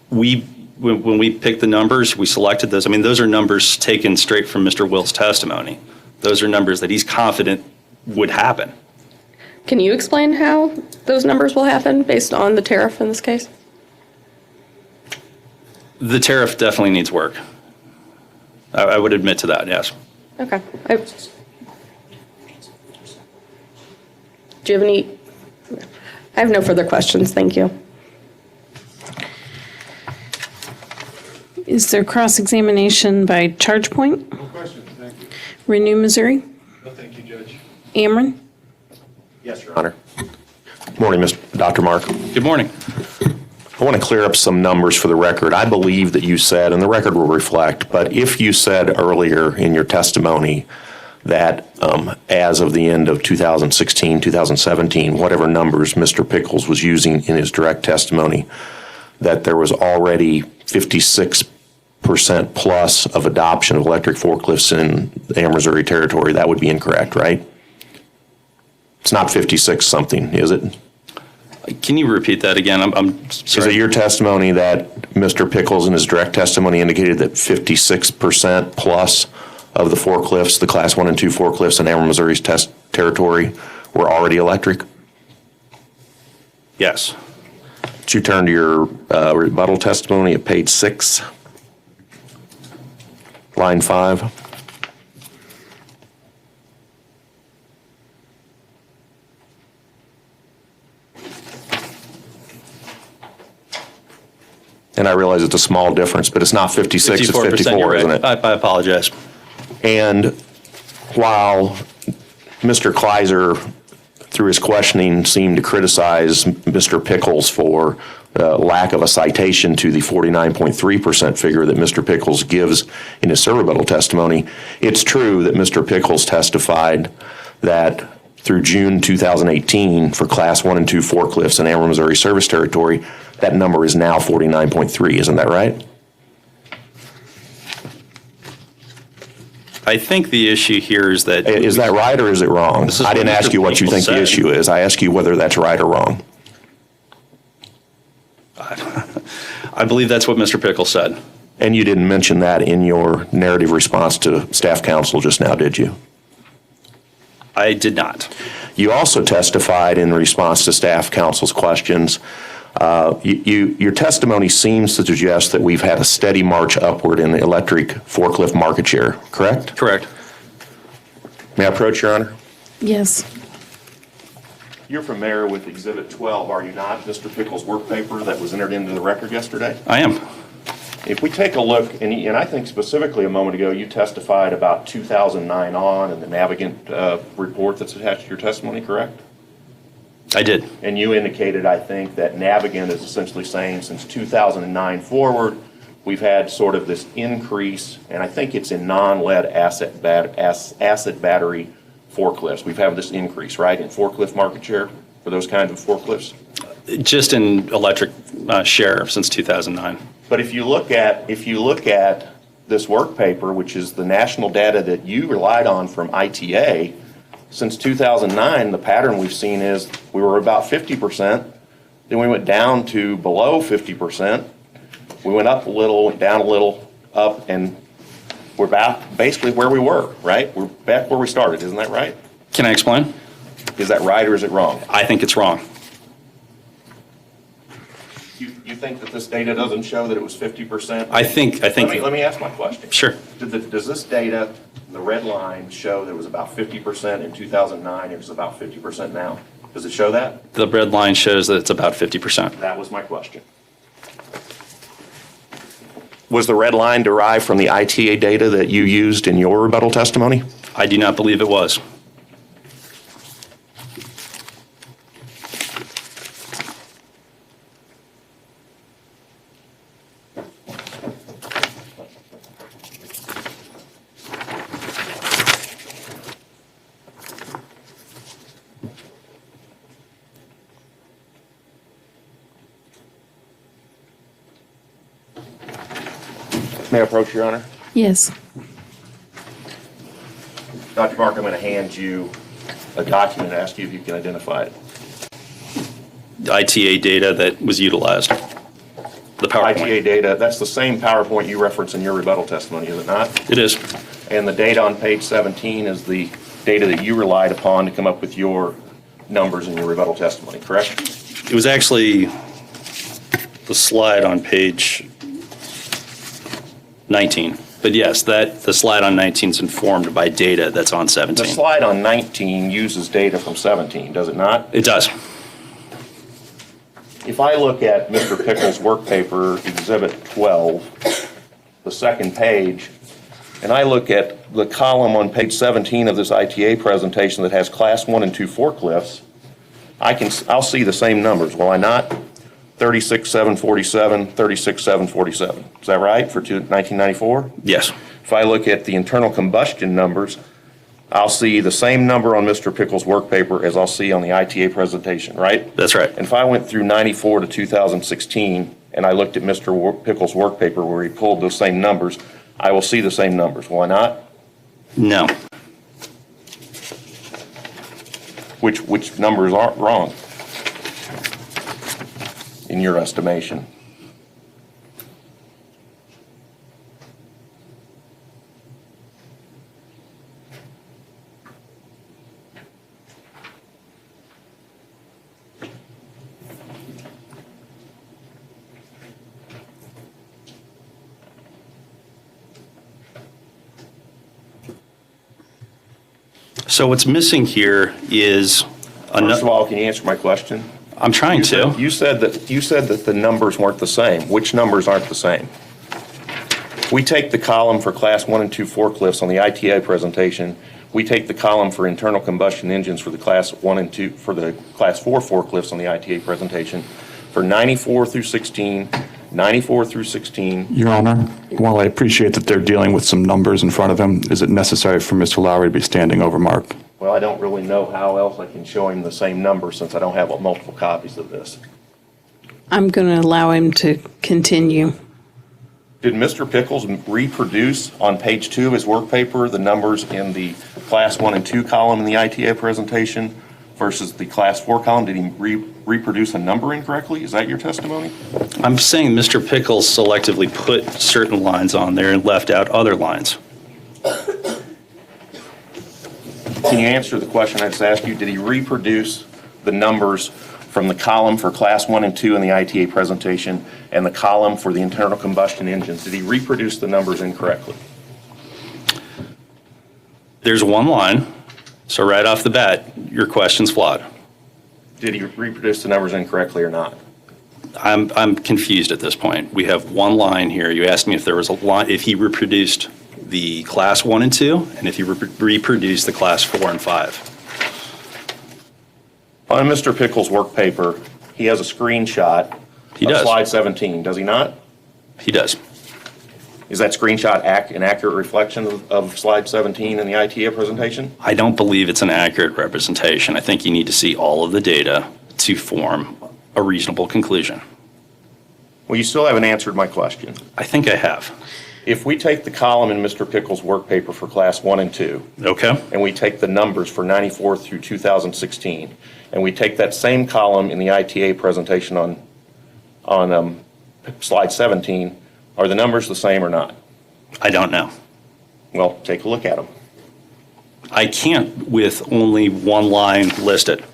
we picked the numbers, we selected those. I mean, those are numbers taken straight from Mr. Will's testimony. Those are numbers that he's confident would happen. Can you explain how those numbers will happen based on the tariff in this case? The tariff definitely needs work. I would admit to that, yes. Okay. Do you have any? I have no further questions. Thank you. Is there cross-examination by ChargePoint? No questions, thank you. Renew Missouri? No, thank you, Judge. Ameren? Yes, Your Honor. Morning, Dr. Mark. Good morning. I want to clear up some numbers for the record. I believe that you said, and the record will reflect, but if you said earlier in your testimony that as of the end of 2016, 2017, whatever numbers Mr. Pickles was using in his direct testimony, that there was already 56% plus of adoption of electric forklifts in the Ameren, Missouri territory, that would be incorrect, right? It's not 56 something, is it? Can you repeat that again? I'm sorry. Is it your testimony that Mr. Pickles in his direct testimony indicated that 56% plus of the forklifts, the Class 1 and 2 forklifts in Ameren, Missouri's test territory were already electric? Yes. Would you turn to your rebuttal testimony at page 6, line 5? And I realize it's a small difference, but it's not 56, it's 54%, 54, you're right. isn't it? I apologize. And while Mr. Kleiser, through his questioning, seemed to criticize Mr. Pickles for lack of a citation to the 49.3% figure that Mr. Pickles gives in his rebuttal testimony, it's true that Mr. Pickles testified that through June 2018 for Class 1 and 2 forklifts in Ameren, Missouri service territory, that number is now 49.3, isn't that right? I think the issue here is that... Is that right or is it wrong? I didn't ask you what you think the issue is. I asked you whether that's right or wrong. I believe that's what Mr. Pickles said. And you didn't mention that in your narrative response to staff counsel just now, did you? I did not. You also testified in response to staff counsel's questions. Your testimony seems to suggest that we've had a steady march upward in the electric forklift market share, correct? Correct. May I approach, Your Honor? Yes. You're familiar with Exhibit 12, are you not? Mr. Pickles' work paper that was entered into the record yesterday? I am. If we take a look, and I think specifically a moment ago, you testified about 2009 on and the Navigant report that's attached to your testimony, correct? I did. And you indicated, I think, that Navigant is essentially saying since 2009 forward, we've had sort of this increase, and I think it's in non-lead acid battery forklifts. We've had this increase, right, in forklift market share for those kinds of forklifts? Just in electric share since 2009. But if you look at this work paper, which is the national data that you relied on from ITA, since 2009, the pattern we've seen is we were about 50%, then we went down to below 50%, we went up a little, went down a little, up, and we're back basically where we were, right? We're back where we started, isn't that right? Can I explain? Is that right or is it wrong? I think it's wrong. You think that this data doesn't show that it was 50%? I think. Let me ask my question. Sure. Does this data, the red line, show that it was about 50% in 2009, it was about 50% now? Does it show that? The red line shows that it's about 50%. That was my question. Was the red line derived from the ITA data that you used in your rebuttal testimony? I do not believe it was. May I approach, Your Honor? Yes. Dr. Mark, I'm going to hand you a document and ask you if you can identify it. The ITA data that was utilized. The PowerPoint. ITA data, that's the same PowerPoint you referenced in your rebuttal testimony, is it not? It is. And the data on page 17 is the data that you relied upon to come up with your numbers in your rebuttal testimony, correct? It was actually the slide on page 19. But yes, the slide on 19 is informed by data that's on 17. The slide on 19 uses data from 17, does it not? It does. If I look at Mr. Pickles' work paper, Exhibit 12, the second page, and I look at the column on page 17 of this ITA presentation that has Class 1 and 2 forklifts, I'll see the same numbers, will I not? 36,747, 36,747. Is that right for 1994? Yes. If I look at the internal combustion numbers, I'll see the same number on Mr. Pickles' work paper as I'll see on the ITA presentation, right? That's right. And if I went through 94 to 2016 and I looked at Mr. Pickles' work paper where he pulled those same numbers, I will see the same numbers, will I not? No. Which numbers aren't wrong in your estimation? So what's missing here is First of all, can you answer my question? I'm trying to. You said that the numbers weren't the same. Which numbers aren't the same? We take the column for Class 1 and 2 forklifts on the ITA presentation. We take the column for internal combustion engines for the Class 1 and 2 for the Class 4 forklifts on the ITA presentation for 94 through 16, 94 through 16. Your Honor, while I appreciate that they're dealing with some numbers in front of him, is it necessary for Mr. Lowry to be standing over Mark? Well, I don't really know how else I can show him the same number since I don't have multiple copies of this. I'm going to allow him to continue. Did Mr. Pickles reproduce on page 2 of his work paper the numbers in the Class 1 and 2 column in the ITA presentation versus the Class 4 column? Did he reproduce a number incorrectly? Is that your testimony? I'm saying Mr. Pickles selectively put certain lines on there and left out other lines. Can you answer the question I just asked you? Did he reproduce the numbers from the column for Class 1 and 2 in the ITA presentation and the column for the internal combustion engines? Did he reproduce the numbers incorrectly? There's one line, so right off the bat, your question's flawed. Did he reproduce the numbers incorrectly or not? I'm confused at this point. We have one line here. You asked me if there was a line, if he reproduced the Class 1 and 2, and if he reproduced the Class 4 and 5. On Mr. Pickles' work paper, he has a screenshot of slide 17, does he not? He does. Is that screenshot an accurate reflection of slide 17 in the ITA presentation? I don't believe it's an accurate representation. I think you need to see all of the data to form a reasonable conclusion. Well, you still haven't answered my question. I think I have. If we take the column in Mr. Pickles' work paper for Class 1 and 2, okay, and we take the numbers for 94 through 2016, and we take that same column in the ITA presentation on slide 17, are the numbers the same or not? I don't know. Well, take a look at them. I can't with only one line listed.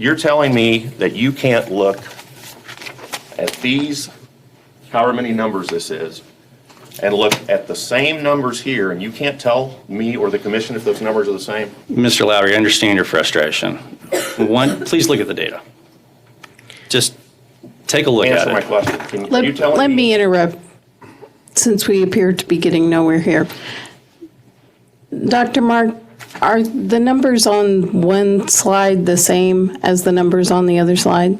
You're telling me that you can't look at these, however many numbers this is, and look at the same numbers here, and you can't tell me or the commission if those numbers are the same? Mr. Lowry, I understand your frustration. One, please look at the data. Just take a look at Answer my it. question. Can you tell Let me interrupt, since we appear to be getting nowhere here. Dr. Mark, are the numbers on one slide the same as the numbers on the other slide?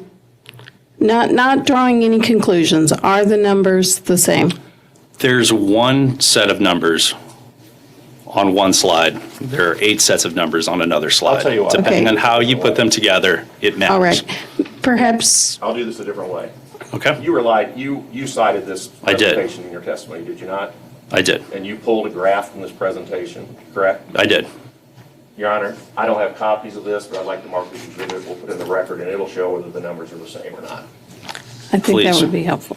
Not drawing any conclusions. Are the numbers the same? There's one set of numbers on one slide. There are 8 sets of numbers on another slide. tell you what. Depending Okay. on how you put them together, it matters. All right. Perhaps, I'll do this a different way. Okay? You cited this I did. presentation in your testimony, did you not? I did. And you pulled a graph from this presentation, correct? I did. Your Honor, I don't have copies of this, but I'd like to mark this exhibit. We'll put it in the record, and it'll show whether the numbers are the same or not. I think that Please. would be helpful.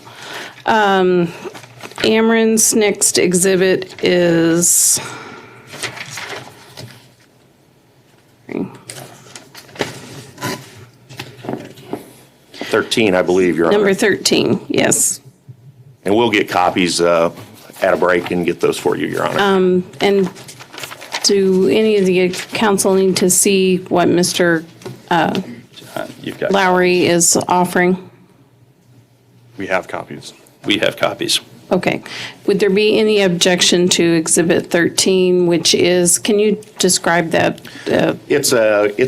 Ameren's next exhibit is 13, I believe, Your Honor. number 13, yes. And we'll get copies at a break and get those for you, Your Honor. And do any of the council need to see what Mr. You've got. Lowry is offering? We have copies. We have copies. Okay. Would there be any objection to Exhibit 13, which is, can you describe that? It's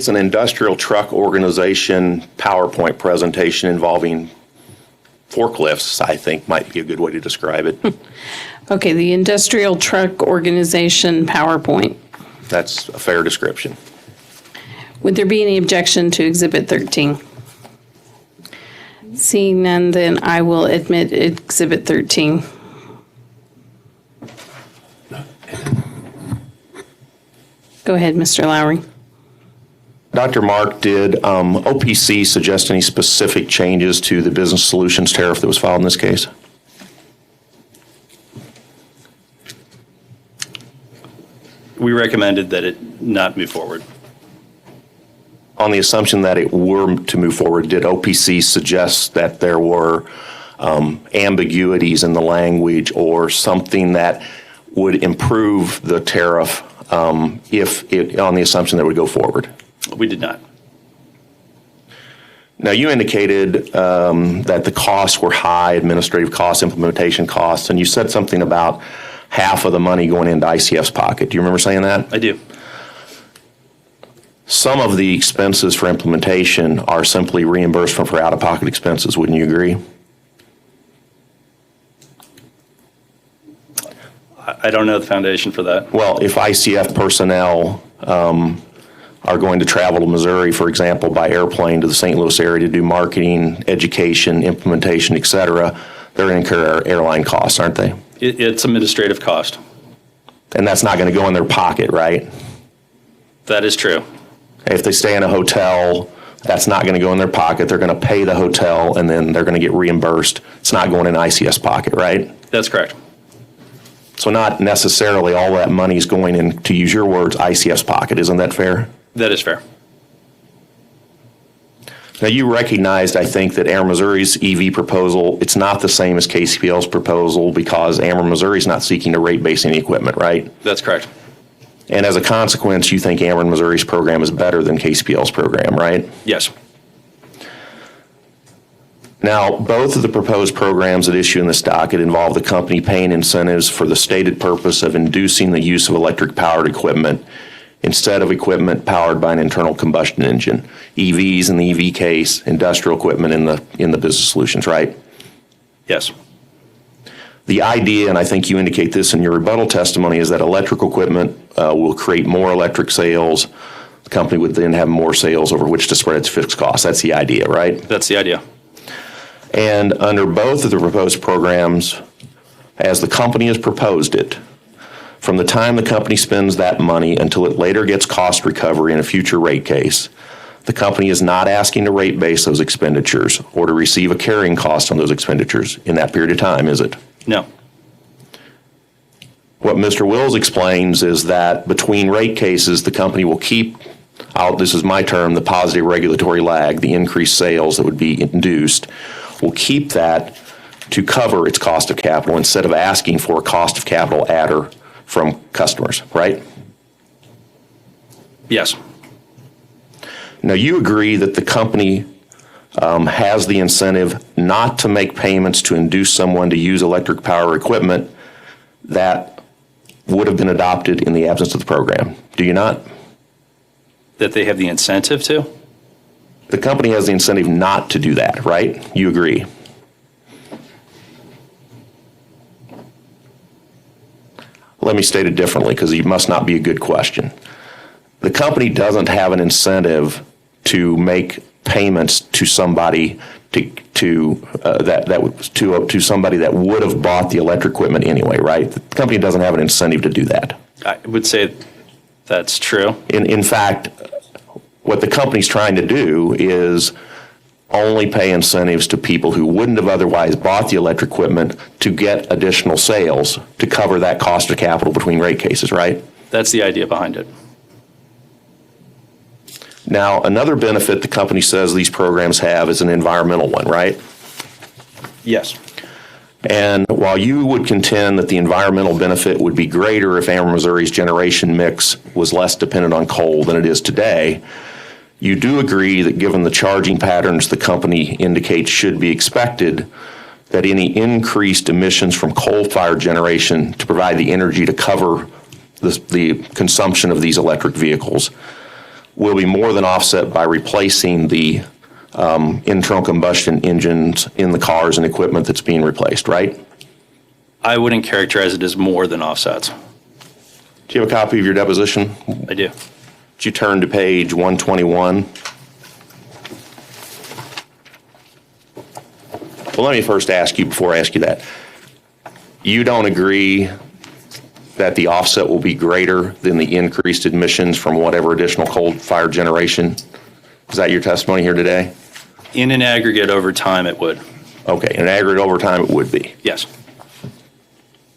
an industrial truck organization PowerPoint presentation involving forklifts, I think might be a good way to describe it. Okay, the Industrial Truck Organization PowerPoint. That's a fair description. Would there be any objection to Exhibit 13? Seeing none, then I will admit Exhibit 13. Go ahead, Mr. Lowry. Dr. Mark, did OPC suggest any specific changes to the business solutions tariff that was filed in this case? We recommended that it not move forward. On the assumption that it were to move forward, did OPC suggest that there were ambiguities in the language or something that would improve the tariff on the assumption that it would go forward? We did not. Now, you indicated that the costs were high, administrative costs, implementation costs, and you said something about half of the money going into ICF's pocket. Do you remember saying that? I do. Some of the expenses for implementation are simply reimbursement for out-of-pocket expenses. Wouldn't you agree? I don't know the foundation for that. Well, if ICF personnel are going to travel to Missouri, for example, by airplane to the St. Louis area to do marketing, education, implementation, et cetera, they're going to incur airline costs, aren't they? It's administrative cost. And that's not going to go in their pocket, right? That is true. If they stay in a hotel, that's not going to go in their pocket. They're going to pay the hotel, and then they're going to get reimbursed. It's not going in ICS pocket, right? That's correct. So not necessarily all that money is going in, to use your words, ICF's pocket. Isn't that fair? That is fair. Now, you recognized, I think, that Ameren Missouri's EV proposal, it's not the same as KCPL's proposal because Ameren Missouri is not seeking to rate base any equipment, right? That's correct. And as a consequence, you think Ameren Missouri's program is better than KCPL's program, right? Yes. Now, both of the proposed programs at issue in this docket involve the company paying incentives for the stated purpose of inducing the use of electric-powered equipment instead of equipment powered by an internal combustion engine. EVs in the EV case, industrial equipment in the business solutions, right? Yes. The idea, and I think you indicate this in your rebuttal testimony, is that electrical equipment will create more electric sales. The company would then have more sales over which to spread its fixed costs. That's the idea, right? That's the idea. And under both of the proposed programs, as the company has proposed it, from the time the company spends that money until it later gets cost recovery in a future rate case, the company is not asking to rate base those expenditures or to receive a carrying cost on those expenditures in that period of time, is it? No. What Mr. Wills explains is that between rate cases, the company will keep this is my term, the positive regulatory lag, the increased sales that would be induced, will keep that to cover its cost of capital instead of asking for a cost of capital adder from customers, right? Yes. Now, you agree that the company has the incentive not to make payments to induce someone to use electric power equipment that would have been adopted in the absence of the program. Do you not? That they have the incentive to? The company has the incentive not to do that, right? You agree? Let me state it differently because it must not be a good question. The company doesn't have an incentive to make payments to somebody to somebody that would have bought the electric equipment anyway, right? The company doesn't have an incentive to do that. I would say that's true. In fact, what the company's trying to do is only pay incentives to people who wouldn't have otherwise bought the electric equipment to get additional sales to cover that cost of capital between rate cases, right? That's the idea behind it. Now, another benefit the company says these programs have is an environmental one, right? Yes. And while you would contend that the environmental benefit would be greater if Ameren Missouri's generation mix was less dependent on coal than it is today, you do agree that given the charging patterns the company indicates should be expected, that any increased emissions from coal-fired generation to provide the energy to cover the consumption of these electric vehicles will be more than offset by replacing the internal combustion engines in the cars and equipment that's being replaced, right? I wouldn't characterize it as more than offsets. Do you have a copy of your deposition? I do. Would you turn to page 121? Well, let me first ask you, before I ask you that, you don't agree that the offset will be greater than the increased emissions from whatever additional coal-fired generation? Is that your testimony here today? In an aggregate over time, it would. Okay, in an aggregate over time, it would be. Yes.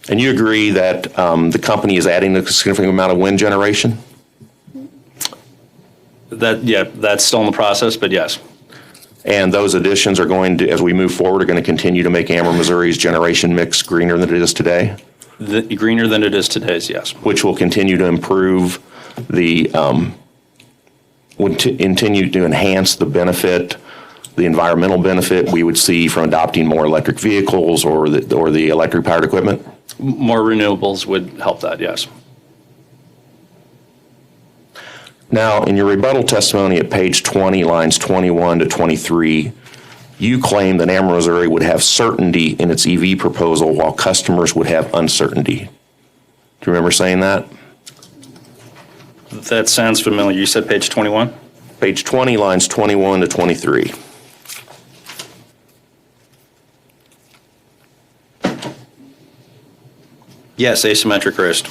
And you agree that the company is adding a significant amount of wind generation? That's still in the process, but yes. And those additions are going to, as we move forward, are going to continue to make Ameren Missouri's generation mix greener than it is today? Greener than it is today's, yes. Which will continue to improve continue to enhance the benefit, the environmental benefit we would see from adopting more electric vehicles or the electric powered equipment? More renewables would help that, yes. Now, in your rebuttal testimony at page 20, lines 21 to 23, you claim that Ameren Missouri would have certainty in its EV proposal while customers would have uncertainty. Do you remember saying that? That sounds familiar. You said page 21? Page 20, lines 21 to 23. Yes, asymmetric risk.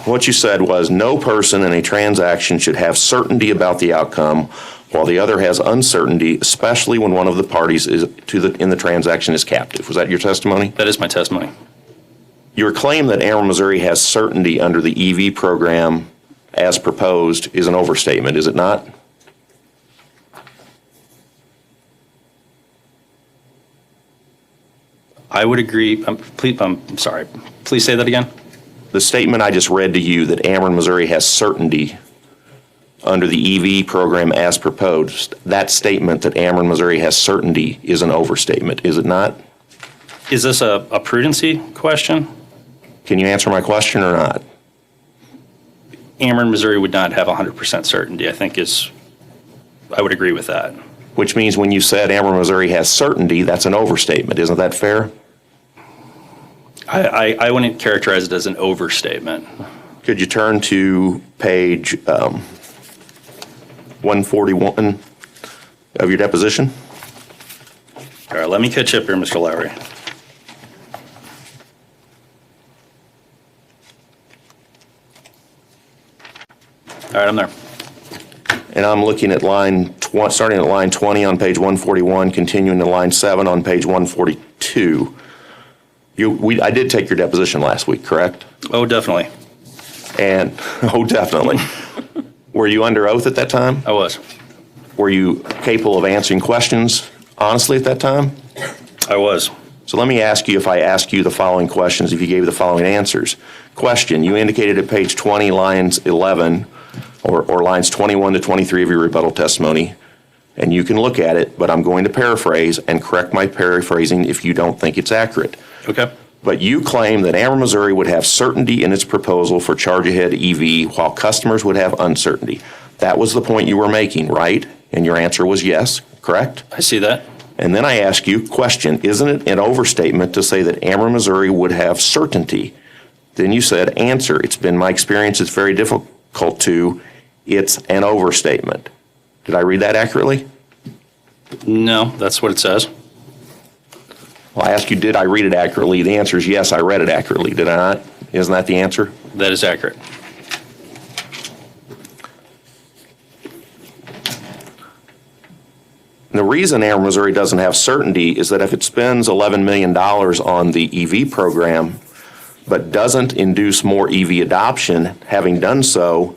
What you said was no person in a transaction should have certainty about the outcome while the other has uncertainty, especially when one of the parties in the transaction is captive. Was that your testimony? That is my testimony. Your claim that Ameren Missouri has certainty under the EV program as proposed is an overstatement, is it not? I would agree. I'm sorry. Please say that again. The statement I just read to you that Ameren Missouri has certainty under the EV program as proposed, that statement that Ameren Missouri has certainty is an overstatement, is it not? Is this a prudency question? Can you answer my question or not? Ameren, Missouri would not have 100% certainty, I would agree with that. Which means when you said Ameren, Missouri has certainty, that's an overstatement. Isn't that fair? I wouldn't characterize it as an overstatement. Could you turn to page 141 of your deposition? All right, let me catch up here, Mr. Lowry. All right, I'm there. And I'm looking at starting at line 20 on page 141, continuing to line 7 on page 142. I did take your deposition last week, correct? Oh, definitely. And, oh, definitely. Were you under oath at that time? I was. Were you capable of answering questions honestly at that time? I was. So let me ask you, if I ask you the following questions, if you gave the following answers. Question, you indicated at page 20, lines 11, or lines 21 to 23 of your rebuttal testimony, and you can look at it, but I'm going to paraphrase and correct my paraphrasing if you don't think it's accurate. Okay. But you claim that Ameren, Missouri would have certainty in its proposal for Charge Ahead EV while customers would have uncertainty. That was the point you were making, right? And your answer was yes, correct? I see that. And then I ask you, question, isn't it an overstatement to say that Ameren, Missouri would have certainty? Then you said, answer, it's been my experience, it's very difficult to, it's an overstatement. Did I read that accurately? No, that's what it says. Well, I asked you, did I read it accurately? The answer is yes, I read it accurately, did I not? Isn't that the answer? That is accurate. And the reason Ameren, Missouri doesn't have certainty is that if it spends $11 million on the EV program, but doesn't induce more EV adoption, having done so,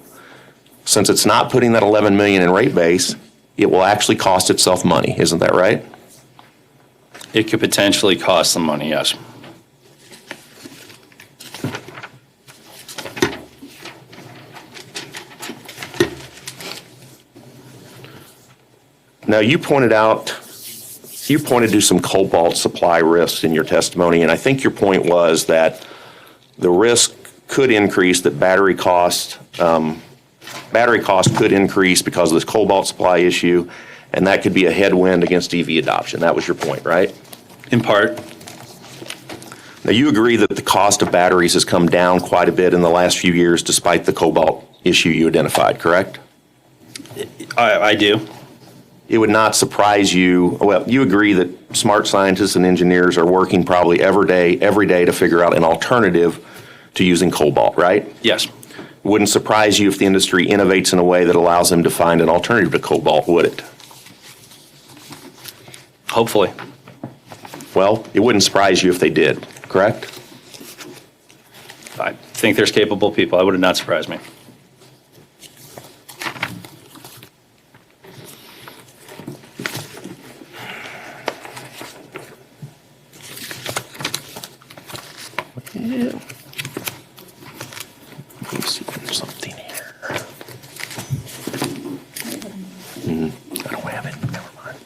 since it's not putting that $11 million in rate base, it will actually cost itself money. Isn't that right? It could potentially cost some money, yes. Now, you pointed to some cobalt supply risks in your testimony, and I think your point was that the risk could increase, that battery cost could increase because of this cobalt supply issue, and that could be a headwind against EV adoption. That was your point, right? In part. Now, you agree that the cost of batteries has come down quite a bit in the last few years despite the cobalt issue you identified, correct? I do. It would not surprise you, well, you agree that smart scientists and engineers are working probably every day to figure out an alternative to using cobalt, right? Yes. Wouldn't surprise you if the industry innovates in a way that allows them to find an alternative to cobalt, would it? Hopefully. Well, it wouldn't surprise you if they did, correct? I think there's capable people. I would not surprise me. Let me see if there's something here. I don't have it. Never mind.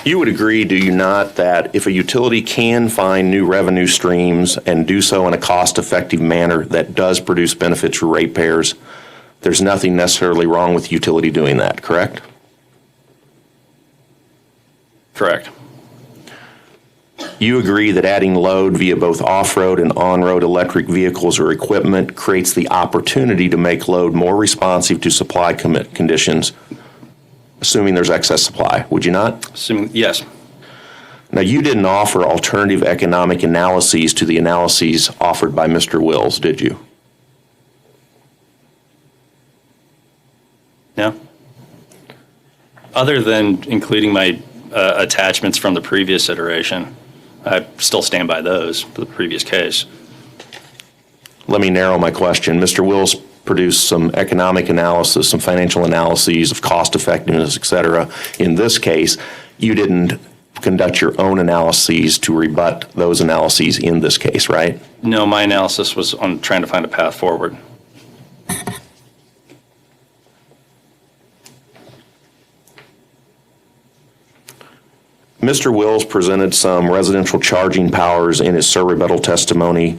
You would agree, do you not, that if a utility can find new revenue streams and do so in a cost-effective manner that does produce benefits for ratepayers, there's nothing necessarily wrong with utility doing that, correct? Correct. You agree that adding load via both off-road and on-road electric vehicles or equipment creates the opportunity to make load more responsive to supply conditions, assuming there's excess supply, would you not? Yes. Now, you didn't offer alternative economic analyses to the analyses offered by Mr. Wills, did you? No. Other than including my attachments from the previous iteration, I still stand by those for the previous case. Let me narrow my question. Mr. Wills produced some economic analysis, some financial analyses of cost effectiveness, et cetera. In this case, you didn't conduct your own analyses to rebut those analyses in this case, right? No, my analysis was on trying to find a path forward. Mr. Wills presented some residential charging powers in his rebuttal testimony,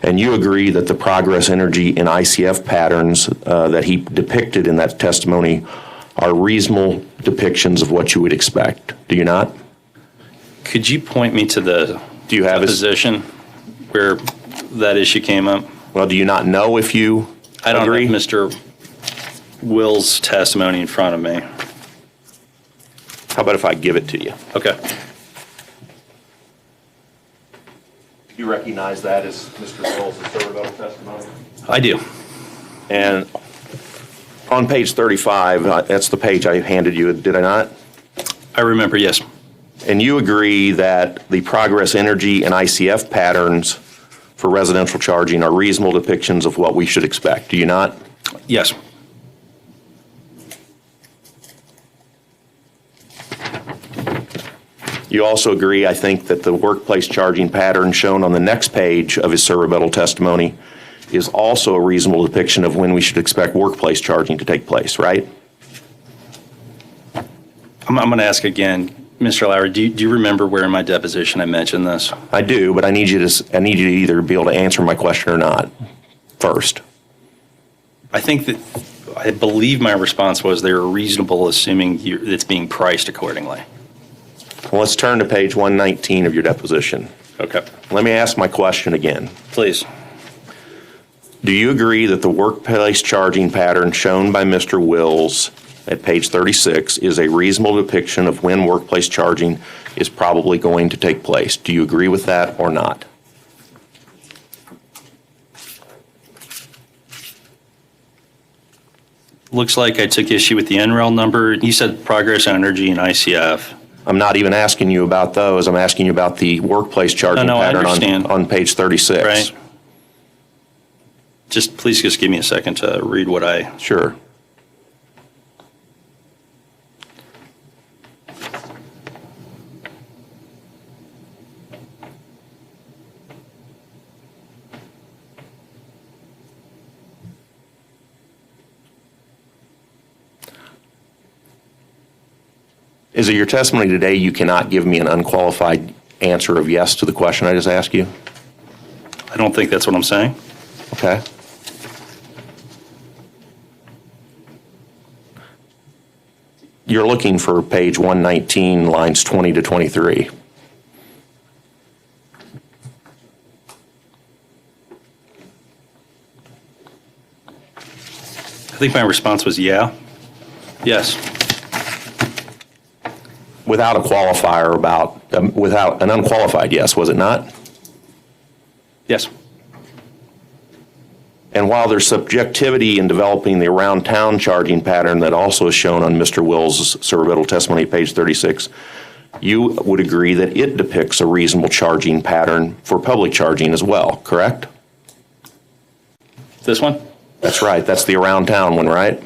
and you agree that the Progress Energy and ICF patterns that he depicted in that testimony are reasonable depictions of what you would expect. Do you not? Could you point me to the position where that issue came up? Well, do you not know if you I don't agree? have Mr. Will's testimony in front of me. How about if I give it to you? Okay. You recognize that as Mr. Wills' rebuttal testimony? I do. And on page 35, that's the page I handed you, did I not? I remember, yes. And you agree that the Progress Energy and ICF patterns for residential charging are reasonable depictions of what we should expect, do you not? Yes. You also agree, I think, that the workplace charging pattern shown on the next page of his serve rebuttal testimony is also a reasonable depiction of when we should expect workplace charging to take place, right? I'm going to ask again, Mr. Lowry, do you remember where in my deposition I mentioned this? I do, but I need you to either be able to answer my question or not first. I think that, I believe my response was they're reasonable, assuming it's being priced accordingly. Well, let's turn to page 119 of your deposition. Okay. Let me ask my question again. Please. Do you agree that the workplace charging pattern shown by Mr. Wills at page 36 is a reasonable depiction of when workplace charging is probably going to take place? Do you agree with that or not? Looks like I took issue with the NREL number. You said Progress Energy and ICF. I'm not even asking you about those. I'm asking you about the workplace charging No, I pattern understand. on page 36. Right. Please give me a second to read what I... Sure. Is it your testimony today you cannot give me an unqualified answer of yes to the question I just asked you? I don't think that's what I'm saying. Okay. You're looking for page 119, lines 20 to 23. I think my response was yeah. Yes. Without a qualifier without an unqualified yes, was it not? Yes. And while there's subjectivity in developing the around town charging pattern that also is shown on Mr. Wills' serve testimony, page 36, you would agree that it depicts a reasonable charging pattern for public charging as well, correct? This one? That's right. That's the around town one, right?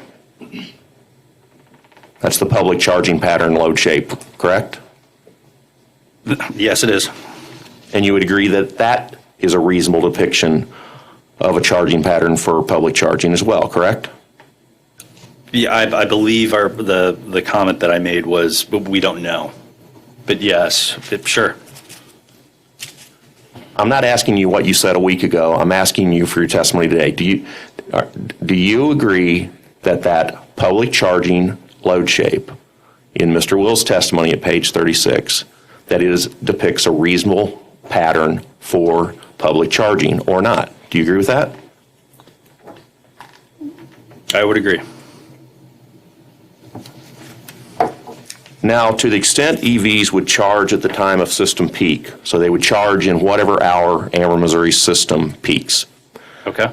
That's the public charging pattern load shape, correct? Yes, it is. And you would agree that that is a reasonable depiction of a charging pattern for public charging as well, correct? Yeah, I believe the comment that I made was we don't know. But yes, sure. I'm not asking you what you said a week ago. I'm asking you for your testimony today. Do you agree that that public charging load shape in Mr. Wills' testimony at page 36, that it depicts a reasonable pattern for public charging or not? Do you agree with that? I would agree. Now, to the extent EVs would charge at the time of system peak, so they would charge in whatever hour Ameren, Missouri's system peaks, Okay.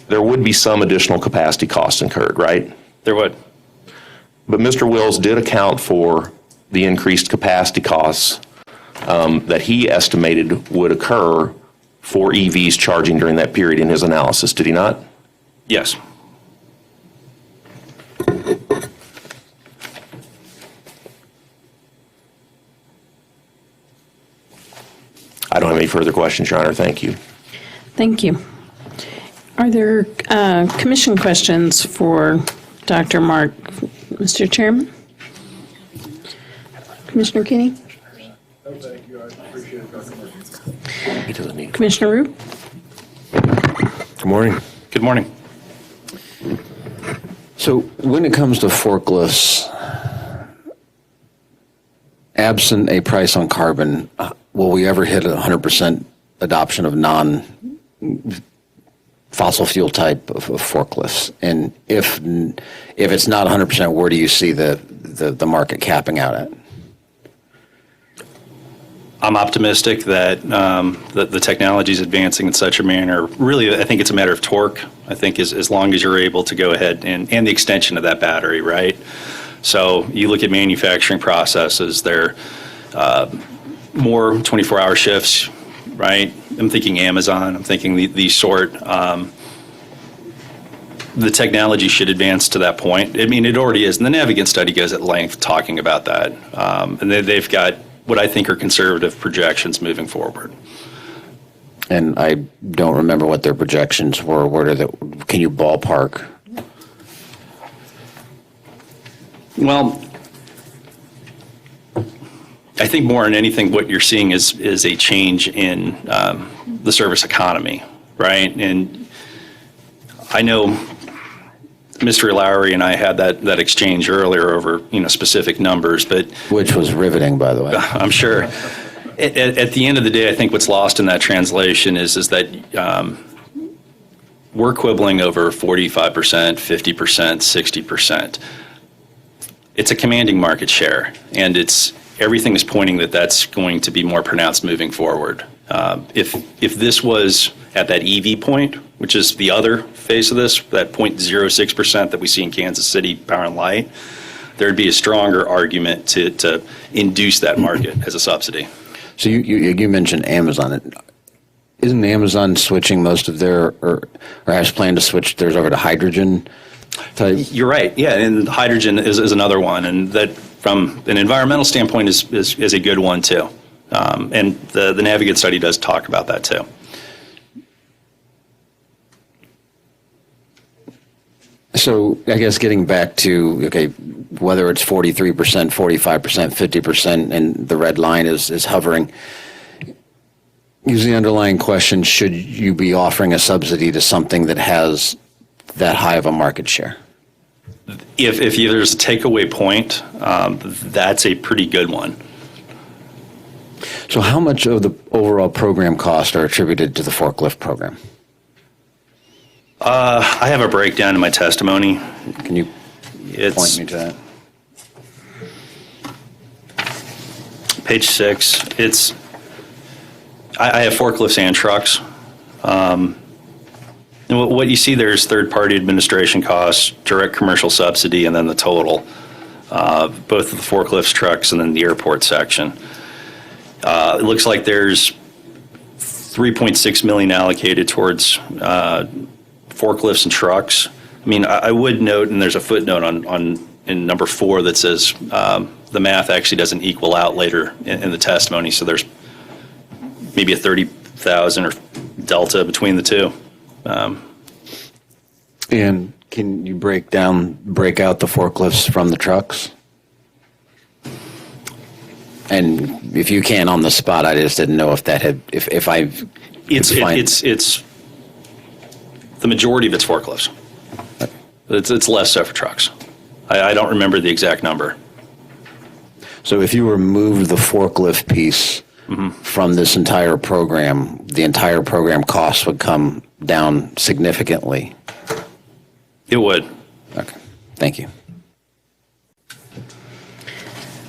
there would be some additional capacity costs incurred, right? There would. But Mr. Wills did account for the increased capacity costs that he estimated would occur for EVs charging during that period in his analysis, did he not? Yes. I don't have any further questions, Your Honor. Thank you. Thank you. Are there commission questions for Dr. Mark, Mr. Chairman? Commissioner Kinney? No, thank you. I appreciate it, Dr. Murphy. He doesn't need. Commissioner Roop? Good morning. Good morning. So when it comes to forklifts, absent a price on carbon, will we ever hit 100% adoption of non-fossil fuel type of forklifts? And if it's not 100%, where do you see the market capping out at? I'm optimistic that the technology is advancing in such a manner. Really, I think it's a matter of torque. I think as long as you're able to go ahead and the extension of that battery, right? So you look at manufacturing processes, they're more 24-hour shifts, right? I'm thinking Amazon, I'm thinking these sort. The technology should advance to that point. I mean, it already is. And the Navigant study goes at length talking about that. And they've got what I think are conservative projections moving forward. And I don't remember what their projections were. Can you ballpark? Well, I think more than anything, what you're seeing is a change in the service economy, right? And I know Mr. Lowry and I had that exchange earlier over specific numbers, but Which was riveting, by the way. I'm sure. At the end of the day, I think what's lost in that translation is that we're quibbling over 45%, 50%, 60%. It's a commanding market share, and everything is pointing that that's going to be more pronounced moving forward. If this was at that EV point, which is the other phase of this, that 0.06% that we see in Kansas City Power and Light, there'd be a stronger argument to induce that market as a subsidy. So you mentioned Amazon. Isn't Amazon switching most of or has planned to switch theirs over to hydrogen type? You're right. Yeah, and hydrogen is another one, and that from an environmental standpoint is a good one too. And the Navigant study does talk about that too. So I guess getting back to, okay, whether it's 43%, 45%, 50%, and the red line is hovering, use the underlying question, should you be offering a subsidy to something that has that high of a market share? If there's a takeaway point, that's a pretty good one. So how much of the overall program costs are attributed to the forklift program? I have a breakdown in my testimony. Can you point me to that? Page 6. I have forklifts and trucks. And what you see there is third-party administration costs, direct commercial subsidy, and then the total, both of the forklifts, trucks, and then the airport section. It looks like there's $3.6 million allocated towards forklifts and trucks. I mean, I would note, and there's a footnote in number 4 that says the math actually doesn't equal out later in the testimony, so there's maybe a 30,000 or delta between the two. And can you break out the forklifts from the trucks? And if you can on the spot, I just didn't know if that had, if I. It's the majority of it's forklifts. It's less so for trucks. I don't remember the exact number. So if you removed the forklift piece from this entire program, the entire program cost would come down significantly. It would. Okay, thank you.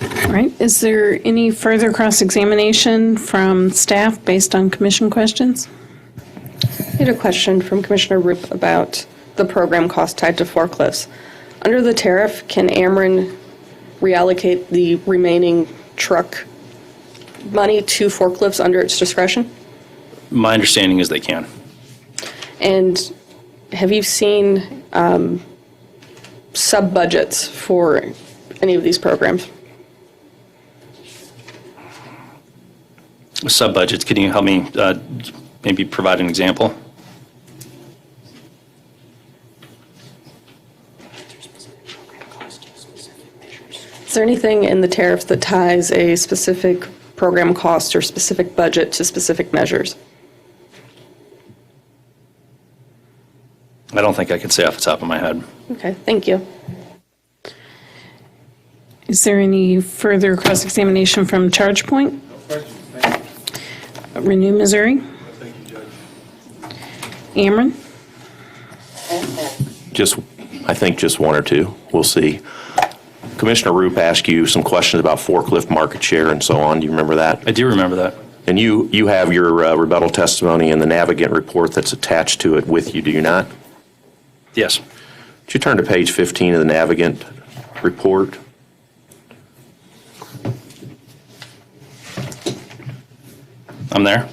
All right, is there any further cross-examination from staff based on commission questions? I had a question from Commissioner Roop about the program cost tied to forklifts. Under the tariff, can Ameren reallocate the remaining truck money to forklifts under its discretion? My understanding is they can. And have you seen sub-budgets for any of these programs? Sub-budgets, can you help me maybe provide an example? Is there anything in the tariff that ties a specific program cost or specific budget to specific measures? I don't think I could say off the top of my head. Okay, thank you. Is there any further cross-examination from ChargePoint? Renew Missouri? Ameren? I think just one or two. We'll see. Commissioner Roop asked you some questions about forklift market share and so on. Do you remember that? I do remember that. And you have your rebuttal testimony and the Navigant report that's attached to it with you, do you not? Yes. Would you turn to page 15 of the Navigant report? I'm there.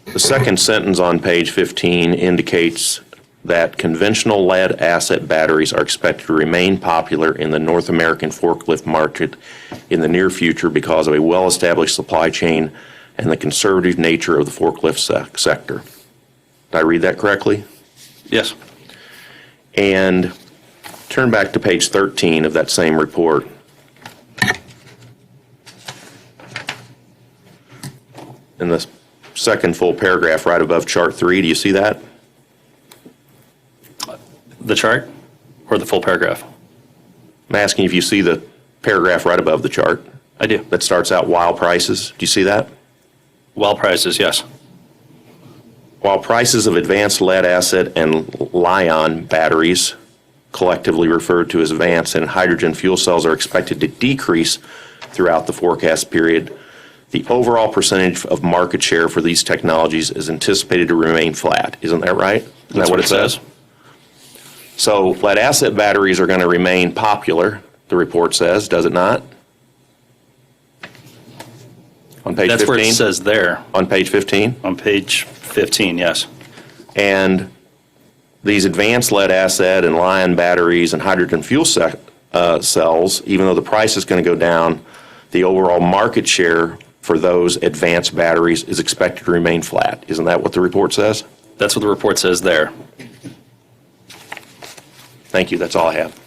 The second sentence on page 15 indicates that conventional lead-acid batteries are expected to remain popular in the North American forklift market in the near future because of a well-established supply chain and the conservative nature of the forklift sector. Did I read that correctly? Yes. And turn back to page 13 of that same report. In the second full paragraph right above chart 3, do you see that? The chart or the full paragraph? I'm asking if you see the paragraph right above the chart. I do. That starts out while prices. Do you see that? While prices, yes. While prices of advanced lead acid and lithium batteries, collectively referred to as advanced, and hydrogen fuel cells are expected to decrease throughout the forecast period, the overall percentage of market share for these technologies is anticipated to remain flat. Isn't that right? Isn't that what it says? So lead acid batteries are going to remain popular, the report says, does it not? On page 15? That's where it says there. On page 15? On page 15, yes. And these advanced lead acid and lithium batteries and hydrogen fuel cells, even though the price is going to go down, the overall market share for those advanced batteries is expected to remain flat. Isn't that what the report says? That's what the report says there. Thank you. That's all I have.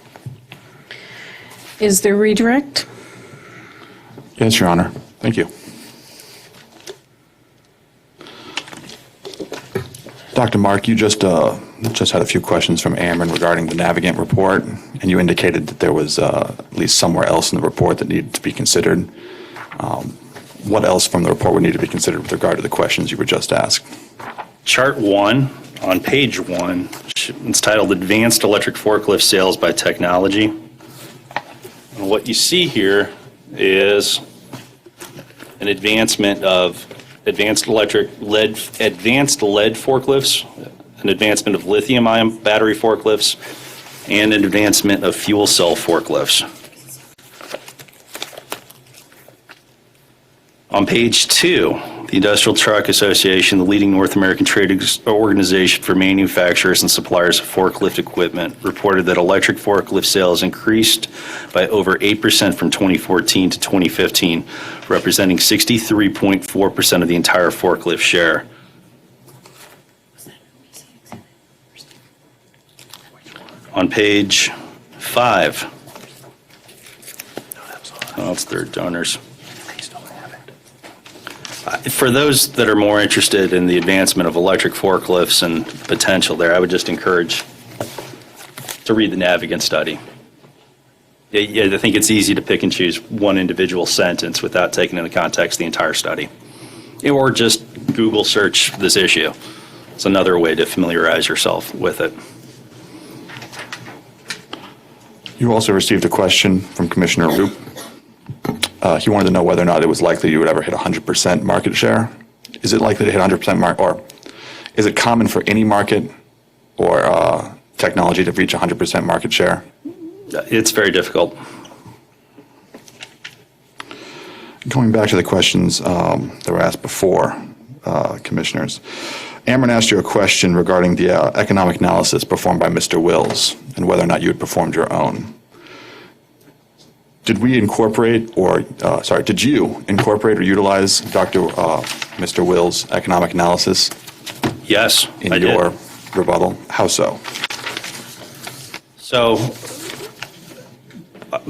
Is there redirect? Yes, Your Honor. Thank you. Dr. Mark, you just had a few questions from Ameren regarding the Navigant report, and you indicated that there was at least somewhere else in the report that needed to be considered. What else from the report would need to be considered with regard to the questions you were just asked? Chart 1 on page 1, it's titled Advanced Electric Forklift Sales by Technology. And what you see here is an advancement of advanced lead forklifts, an advancement of lithium-ion battery forklifts, and an advancement of fuel cell forklifts. On page 2, the Industrial Truck Association, the leading North American trade organization for manufacturers and suppliers of forklift equipment, reported that electric forklift sales increased by over 8% from 2014 to 2015, representing 63.4% of the entire forklift share. On page 5, oh, it's their donors. For those that are more interested in the advancement of electric forklifts and potential there, I would just encourage to read the Navigant study. I think it's easy to pick and choose one individual sentence without taking into context the entire study. Or just Google search this issue. It's another way to familiarize yourself with it. You also received a question from Commissioner Roop. He wanted to know whether or not it was likely you would ever hit 100% market share. Is it likely to hit 100% or is it common for any market or technology to reach 100% market share? It's very difficult. Going back to the questions that were asked before, Commissioners, Ameren asked you a question regarding the economic analysis performed by Mr. Wills and whether or not you had performed your own. Did you incorporate or utilize Mr. Wills' economic analysis? Yes, in I your did. rebuttal? How so? So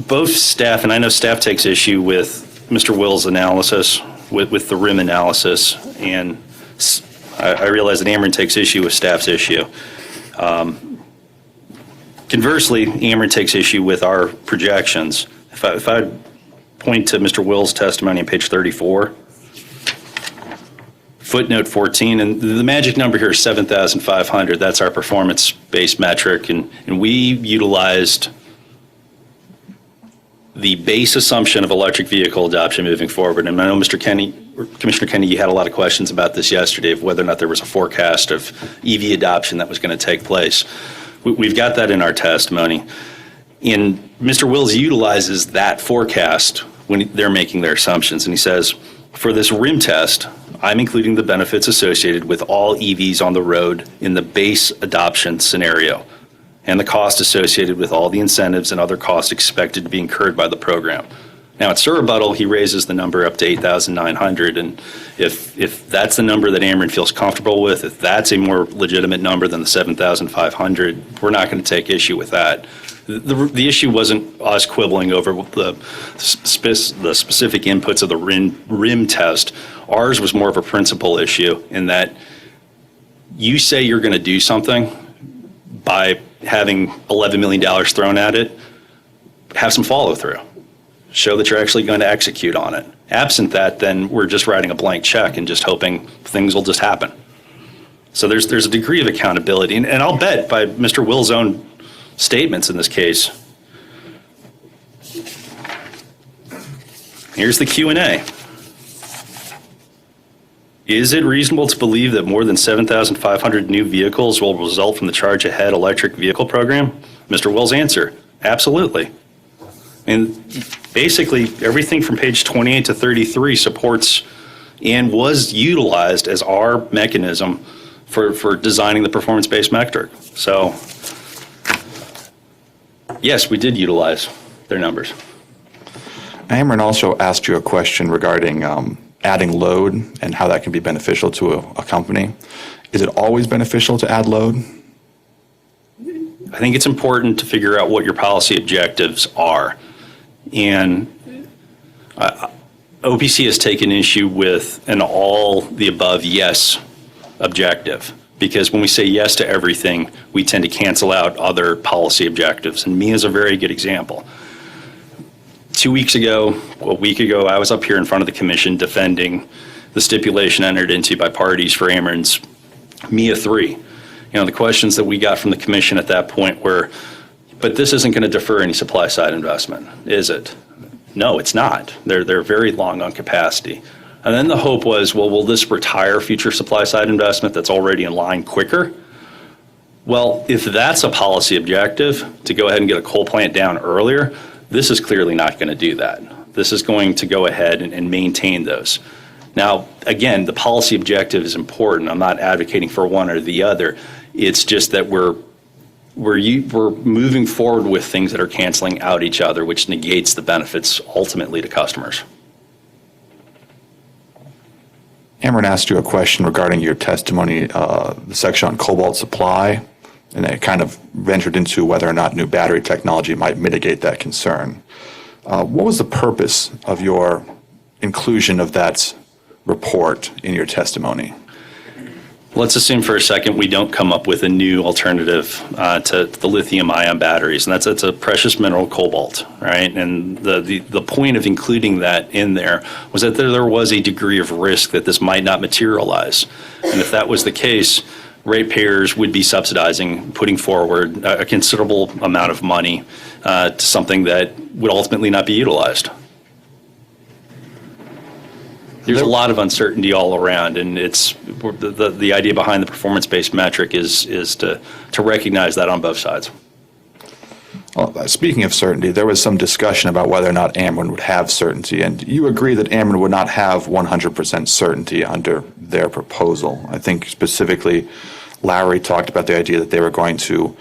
both staff, and I know staff takes issue with Mr. Will's analysis, with the RIM analysis, and I realize that Ameren takes issue with staff's issue. Conversely, Ameren takes issue with our projections. If I point to Mr. Will's testimony on page 34, footnote 14, and the magic number here is 7,500. That's our performance-based metric, and we utilized the base assumption of electric vehicle adoption moving forward. And I know Commissioner Kenny, you had a lot of questions about this yesterday of whether or not there was a forecast of EV adoption that was going to take place. We've got that in our testimony. And Mr. Wills utilizes that forecast when they're making their assumptions. And he says, For this rim test, I'm including the benefits associated with all EVs on the road in the base adoption scenario and the cost associated with all the incentives and other costs expected to be incurred by the program. Now, at Sir rebuttal, he raises the number up to 8,900, and if that's the number that Ameren feels comfortable with, if that's a more legitimate number than the 7,500, we're not going to take issue with that. The issue wasn't us quibbling over the specific inputs of the rim test. Ours was more of a principle issue in that you say you're going to do something by having $11 million thrown at it, have some follow through. Show that you're actually going to execute on it. Absent that, then we're just writing a blank check and just hoping things will just happen. So there's a degree of accountability. And I'll bet by Mr. Will's own statements in this case. Here's the Q&A. Is it reasonable to believe that more than 7,500 new vehicles will result from the Charge Ahead electric vehicle program? Mr. Will's answer, absolutely. And basically, everything from page 28 to 33 supports and was utilized as our mechanism for designing the performance-based metric. So, yes, we did utilize their numbers. Ameren also asked you a question regarding adding load and how that can be beneficial to a company. Is it always beneficial to add load? I think it's important to figure out what your policy objectives are. And OPC has taken issue with an all the above yes objective, because when we say yes to everything, we tend to cancel out other policy objectives. And me is a very good example. 2 weeks ago, a week ago, I was up here in front of the commission defending the stipulation entered into by parties for Ameren's MIA 3. You know, the questions that we got from the commission at that point were, but this isn't going to defer any supply side investment, is it? No, it's not. They're very long on capacity. And then the hope was, well, will this retire future supply side investment that's already in line quicker? Well, if that's a policy objective, to go ahead and get a coal plant down earlier, this is clearly not going to do that. This is going to go ahead and maintain those. Now, again, the policy objective is important. I'm not advocating for one or the other. It's just that we're moving forward with things that are canceling out each other, which negates the benefits ultimately to customers. Ameren asked you a question regarding your testimony, the section on cobalt supply, and it kind of ventured into whether or not new battery technology might mitigate that concern. What was the purpose of your inclusion of that report in your testimony? Let's assume for a second we don't come up with a new alternative to the lithium-ion batteries, and that's a precious mineral, cobalt, right? And the point of including that in there was that there was a degree of risk that this might not materialize. And if that was the case, ratepayers would be subsidizing, putting forward a considerable amount of money to something that would ultimately not be utilized. There's a lot of uncertainty all around, and it's the idea behind the performance-based metric is to recognize that on both sides. Well, speaking of certainty, there was some discussion about whether or not Ameren would have certainty, and you agree that Ameren would not have 100% certainty under their proposal. I think specifically Larry talked about the idea that they were going to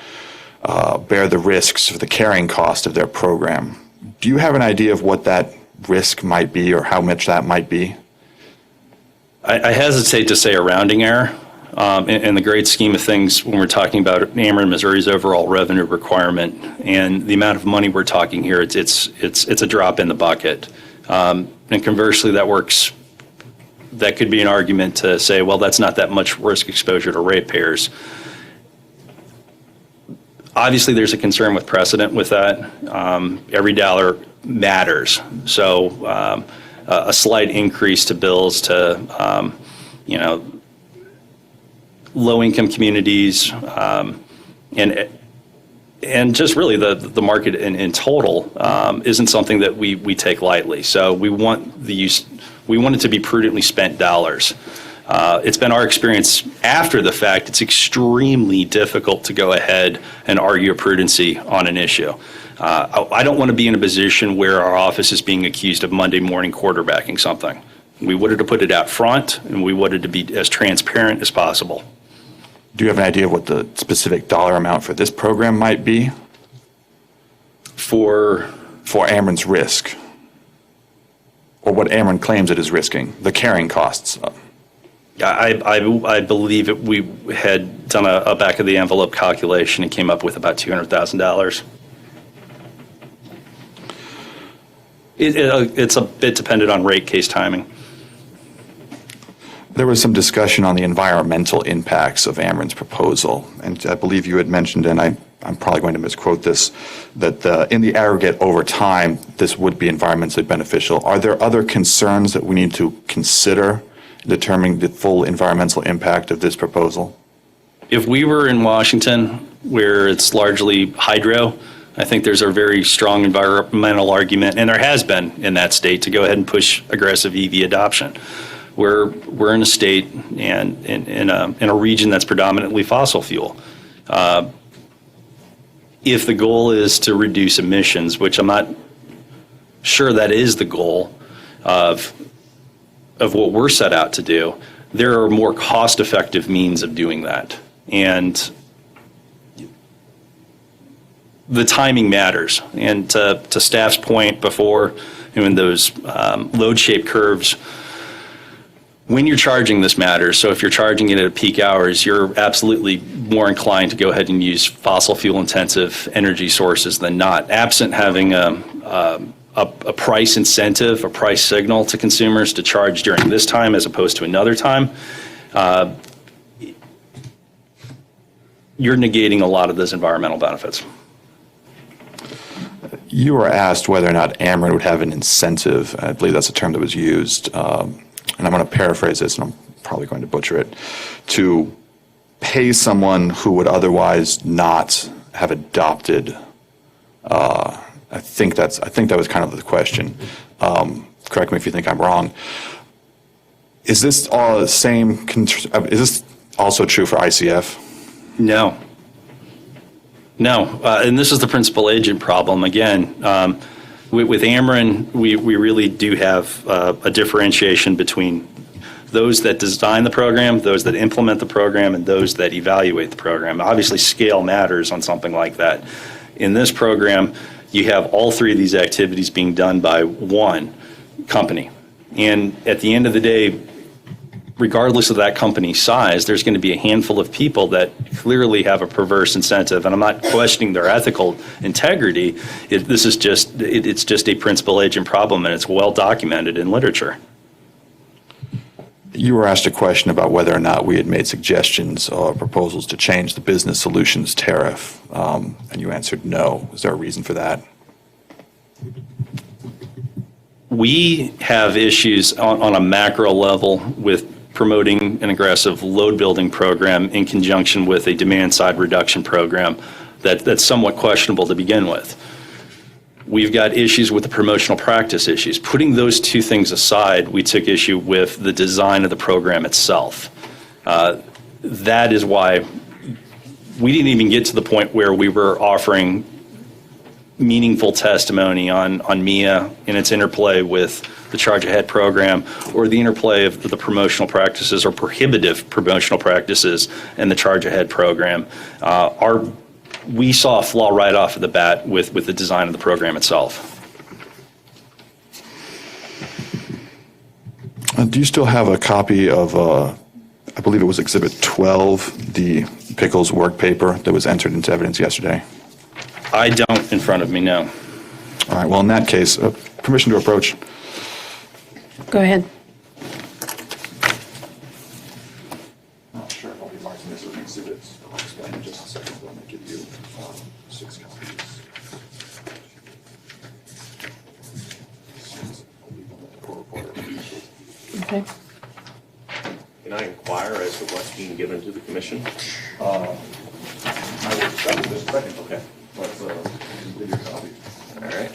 bear the risks for the carrying cost of their program. Do you have an idea of what that risk might be or how much that might be? I hesitate to say a rounding error. In the great scheme of things, when we're talking about Ameren, Missouri's overall revenue requirement and the amount of money we're talking here, it's a drop in the bucket. And conversely, that could be an argument to say, well, that's not that much risk exposure to ratepayers. Obviously, there's a concern with precedent with that. Every dollar matters. So a slight increase to bills to, low-income communities, and just really the market in total isn't something that we take lightly. So we want it to be prudently spent dollars. It's been our experience after the fact, it's extremely difficult to go ahead and argue a prudency on an issue. I don't want to be in a position where our office is being accused of Monday morning quarterbacking something. We wanted to put it out front, and we wanted to be as transparent as possible. Do you have an idea of what the specific dollar amount for this program might be? For Ameren's risk? Or what Ameren claims it is risking, the carrying costs? I believe we had done a back-of-the-envelope calculation and came up with about $200,000. It's a bit dependent on rate case timing. There was some discussion on the environmental impacts of Ameren's proposal, and I believe you had mentioned, and I'm probably going to misquote this, that in the aggregate over time, this would be environmentally beneficial. Are there other concerns that we need to consider in determining the full environmental impact of this proposal? If we were in Washington, where it's largely hydro, I think there's a very strong environmental argument, and there has been in that state, to go ahead and push aggressive EV adoption. We're in a state and in a region that's predominantly fossil fuel. If the goal is to reduce emissions, which I'm not sure that is the goal of what we're set out to do, there are more cost-effective means of doing that. And the timing matters. And to staff's point before, in those load-shaped curves, when you're charging, this matters. So if you're charging it at peak hours, you're absolutely more inclined to go ahead and use fossil fuel intensive energy sources than not. Absent having a price incentive, a price signal to consumers to charge during this time as opposed to another time, you're negating a lot of those environmental benefits. You were asked whether or not Ameren would have an incentive, I believe that's a term that was used, and I'm going to paraphrase this, and I'm probably going to butcher it, to pay someone who would otherwise not have adopted. I think that was kind of the question. Correct me if you think I'm wrong. Is this all the same? Is this also true for ICF? No. And this is the principal agent problem. Again, with Ameren, we really do have a differentiation between those that design the program, those that implement the program, and those that evaluate the program. Obviously, scale matters on something like that. In this program, you have all three of these activities being done by one company. And at the end of the day, regardless of that company's size, there's going to be a handful of people that clearly have a perverse incentive. And I'm not questioning their ethical integrity. It's just a principal agent problem, and it's well documented in literature. You were asked a question about whether or not we had made suggestions or proposals to change the business solutions tariff, and you answered no. Is there a reason for that? We have issues on a macro level with promoting an aggressive load building program in conjunction with a demand side reduction program that's somewhat questionable to begin with. We've got issues with the promotional practice issues. Putting those two things aside, we took issue with the design of the program itself. That is why we didn't even get to the point where we were offering meaningful testimony on MIA and its interplay with the Charge Ahead program, or the interplay of the promotional practices or prohibitive promotional practices and the Charge Ahead program. We saw a flaw right off of the bat with the design of the program itself. Do you still have a copy of, I believe it was Exhibit 12, the Pickles work paper that was entered into evidence yesterday? I don't in front of me, no. All right, well, in that case, permission to approach. Go ahead. Not sure if I'll be marking this with exhibits. I'll explain in just a second. Let me give you 6 copies. Okay. Can I inquire as to what's being given to the commission? I will start with this second. Okay. Let's complete your copy. All right.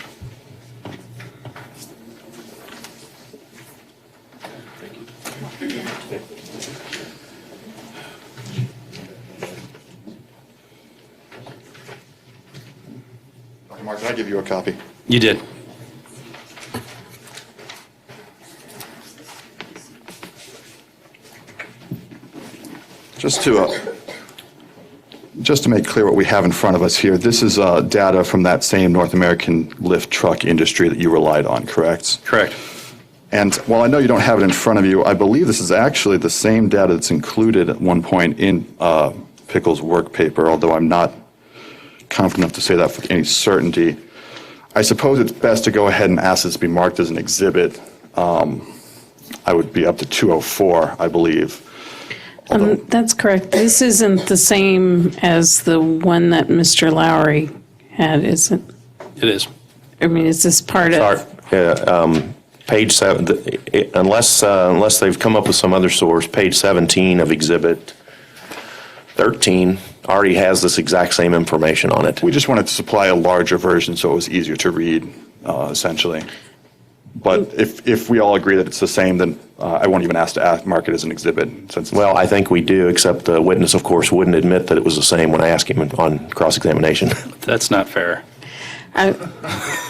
Okay, Mark, can I give you a copy? You did. Just to make clear what we have in front of us here, this is data from that same North American lift truck industry that you relied on, correct? Correct. And while I know you don't have it in front of you, I believe this is actually the same data that's included at one point in Pickles' work paper, although I'm not confident enough to say that with any certainty. I suppose it's best to go ahead and ask this to be marked as an exhibit. I would be up to 204, I believe. That's correct. This isn't the same as the one that Mr. Lowry had, is it? It is. I mean, is this part of? Page 7, unless they've come up with some other source, page 17 of Exhibit 13 already has this exact same information on it. We just wanted to supply a larger version so it was easier to read, essentially. But if we all agree that it's the same, then I won't even ask to mark it as an exhibit. Well, I think we do, except the witness, of course, wouldn't admit that it was the same when I asked him on cross-examination. That's not fair.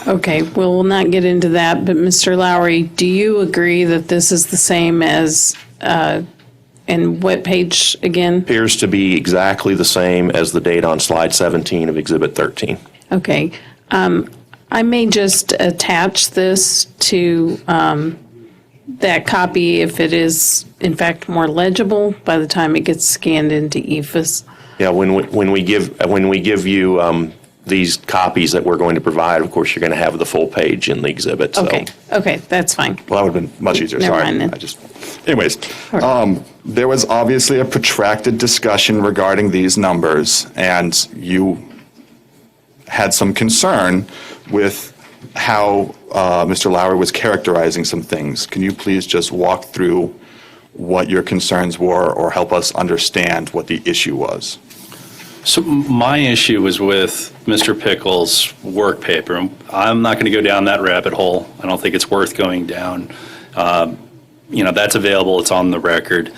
Okay, well, we'll not get into that, but Mr. Lowry, do you agree that this is the same as, and what page again? Appears to be exactly the same as the date on slide 17 of Exhibit 13. Okay, I may just attach this to that copy if it is in fact more legible by the time it gets scanned into EFS. Yeah, when we give you these copies that we're going to provide, of course, you're going to have the full page in the exhibit. So. Okay, that's fine. Well, that would have been much easier. Never Sorry. mind then. Anyways, there was obviously a protracted discussion regarding these numbers, and you had some concern with how Mr. Lowry was characterizing some things. Can you please just walk through what your concerns were or help us understand what the issue was? So my issue was with Mr. Pickles' work paper. I'm not going to go down that rabbit hole. I don't think it's worth going down. That's available. It's on the record.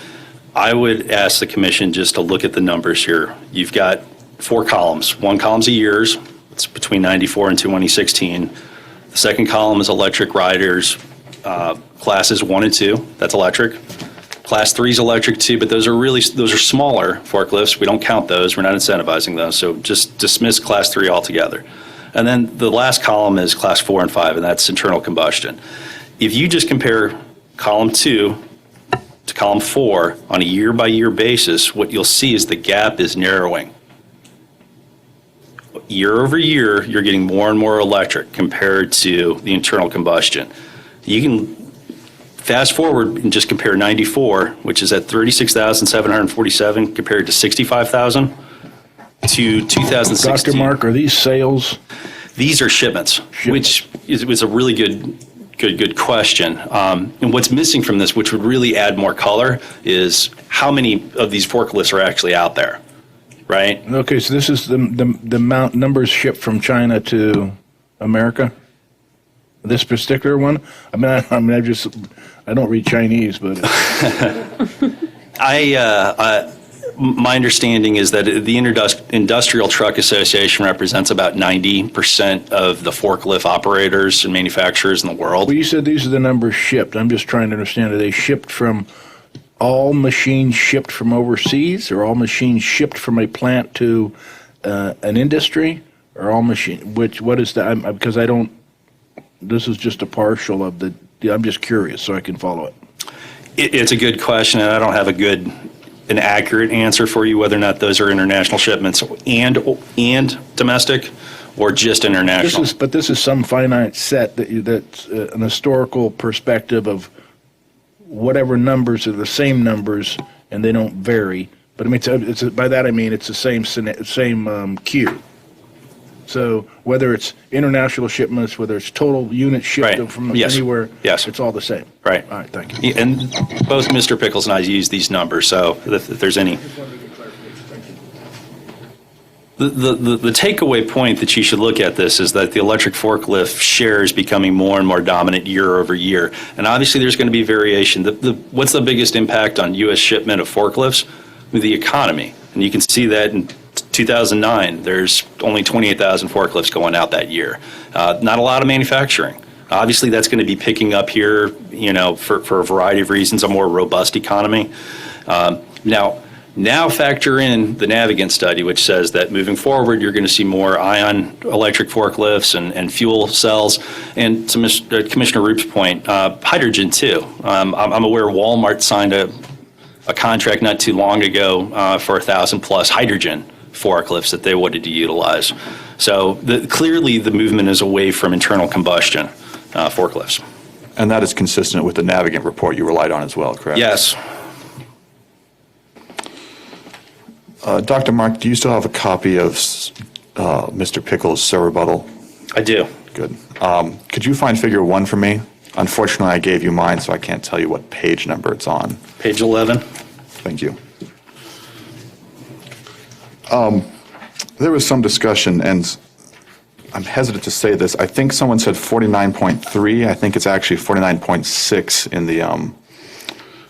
I would ask the commission just to look at the numbers here. You've got 4 columns. One column's a years. It's between 94 and 2016. The second column is electric riders, classes 1 and 2. That's electric. Class 3 is electric too, but those are smaller forklifts. We don't count those. We're not incentivizing those. So just dismiss Class 3 altogether. And then the last column is Class 4 and 5, and that's internal combustion. If you just compare column 2 to column 4 on a year-by-year basis, what you'll see is the gap is narrowing. Year over year, you're getting more and more electric compared to the internal combustion. You can fast forward and just compare 94, which is at 36,747 compared to 65,000 to 2016. Dr. Mark, are these sales? These are shipments. Which was a really good question. And what's missing from this, which would really add more color, is how many of these forklifts are actually out there, right? Okay, so this is the numbers shipped from China to America? This particular one? I don't read Chinese, but my understanding is that the Industrial Truck Association represents about 90% of the forklift operators and manufacturers in the world. Well, you said these are the numbers shipped. I'm just trying to understand. Are they shipped from all machines shipped from overseas, or all machines shipped from a plant to an industry, or all machine? What is that? Because I don't. This is just a partial of the. I'm just curious, so I can follow it. It's a good question, and I don't have an accurate answer for you whether or not those are international shipments and domestic, or just international. This is some finite set that's an historical perspective of whatever numbers are the same numbers and they don't vary. But I mean, by that I mean it's the same queue. So whether it's international shipments, whether it's total units shipped from anywhere, it's all the same. Right. All right, thank you. And both Mr. Pickles and I use these numbers, so if there's any. The takeaway point that you should look at this is that the electric forklift share is becoming more and more dominant year over year. And obviously there's going to be variation. What's the biggest impact on U.S. shipment of forklifts? The economy. And you can see that in 2009, there's only 28,000 forklifts going out that year. Not a lot of manufacturing. Obviously, that's going to be picking up here, for a variety of reasons, a more robust economy. Now, Now factor in the Navigant study, which says that moving forward, you're going to see more ion electric forklifts and fuel cells. And to Commissioner Roop's point, hydrogen too. I'm aware Walmart signed a contract not too long ago for 1,000+ hydrogen forklifts that they wanted to utilize. So clearly the movement is away from internal combustion forklifts. And that is consistent with the Navigant report you relied on as well, correct? Yes. Dr. Mark, do you still have a copy of Mr. Pickles' rebuttal? I do. Good. Could you find figure 1 for me? Unfortunately, I gave you mine, so I can't tell you what page number it's on. Page 11. Thank you. There was some discussion, and I'm hesitant to say this. I think someone said 49.3. I think it's actually 49.6 in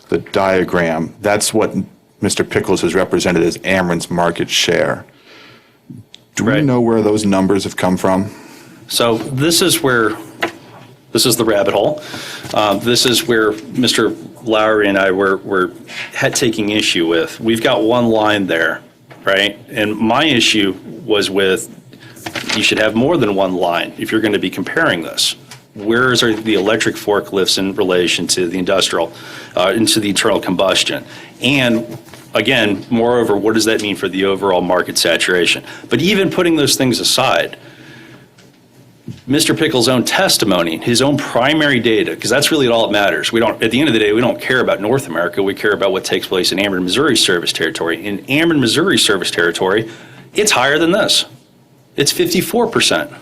the diagram. That's what Mr. Pickles has represented as Ameren's market share. Do we know where those numbers have come from? So this is the rabbit hole. This is where Mr. Lowry and I were taking issue with. We've got one line there, right? And my issue was with, you should have more than one line if you're going to be comparing this. Where are the electric forklifts in relation to the industrial, into the internal combustion? And again, moreover, what does that mean for the overall market saturation? But even putting those things aside, Mr. Pickles' own testimony, his own primary data, because that's really all that matters. At the end of the day, we don't care about North America. We care about what takes place in Ameren, Missouri service territory. In Ameren, Missouri service territory, it's higher than this. It's 54%.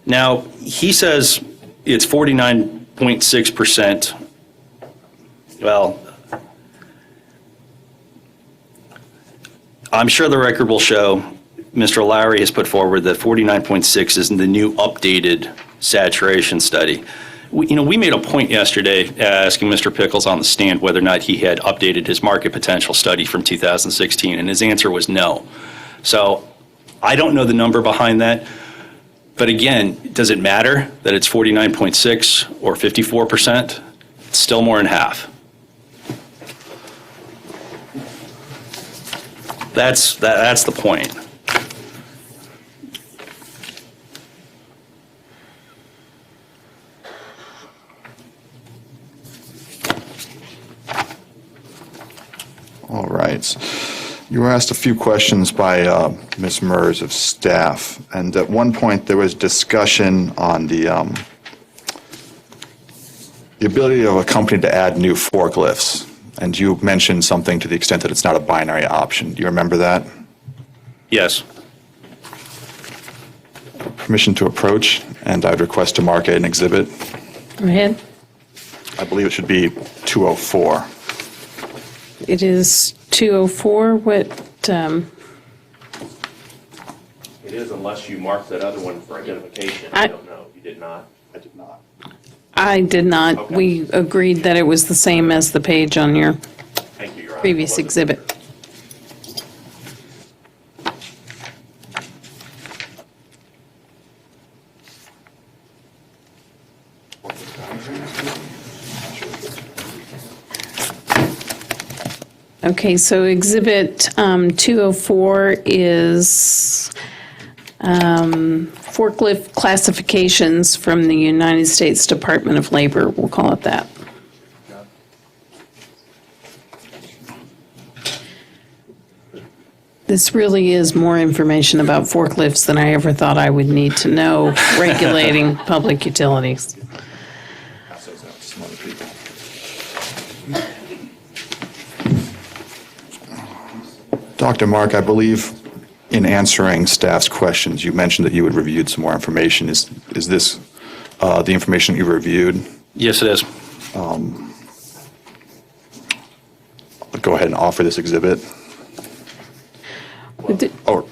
Now, he says it's 49.6%. Well, I'm sure the record will show Mr. Lowry has put forward that 49.6 is the new updated saturation study. We made a point yesterday asking Mr. Pickles on the stand whether or not he had updated his market potential study from 2016, and his answer was no. So I don't know the number behind that. But again, does it matter that it's 49.6 or 54%? It's still more than half. That's the point. All right. You were asked a few questions by Ms. Mers of staff, and at one point there was discussion on the ability of a company to add new forklifts, and you mentioned something to the extent that it's not a binary option. Do you remember that? Yes. Permission to approach, and I'd request to mark it an exhibit. Go ahead. I believe it should be 204. It is 204. What? It is, unless you marked that other one for identification. I don't know. You did not? I did not. I did not. Okay. We agreed that it was the same as the page on your Thank you, Your Honor. previous exhibit. Okay, so exhibit 204 is forklift classifications from the United States Department of Labor, we'll call it that. This really is more information about forklifts than I ever thought I would need to know regulating public utilities. Dr. Mark, I believe in answering staff's questions, you mentioned that you had reviewed some more information. Is this the information you reviewed? Yes, it is. I'll go ahead and offer this exhibit. Or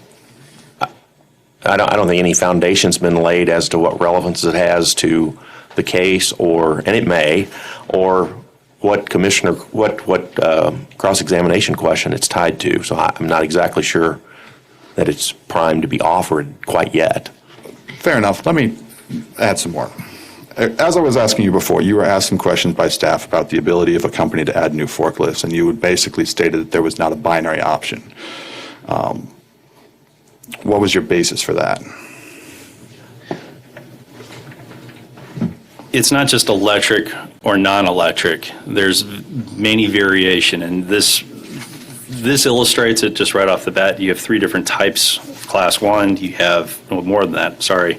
I don't think any foundation's been laid as to what relevance it has to the case, and it may, or what cross-examination question it's tied to. So I'm not exactly sure that it's primed to be offered quite yet. fair enough. Let me add some more. as I was asking you before, you were asking questions by staff about the ability of a company to add new forklifts, and you had basically stated that there was not a binary option. What was your basis for that? It's not just electric or non-electric. There's many variation, and this illustrates it just right off the bat. You have 3 different types of Class 1. You have, well, more than that, sorry.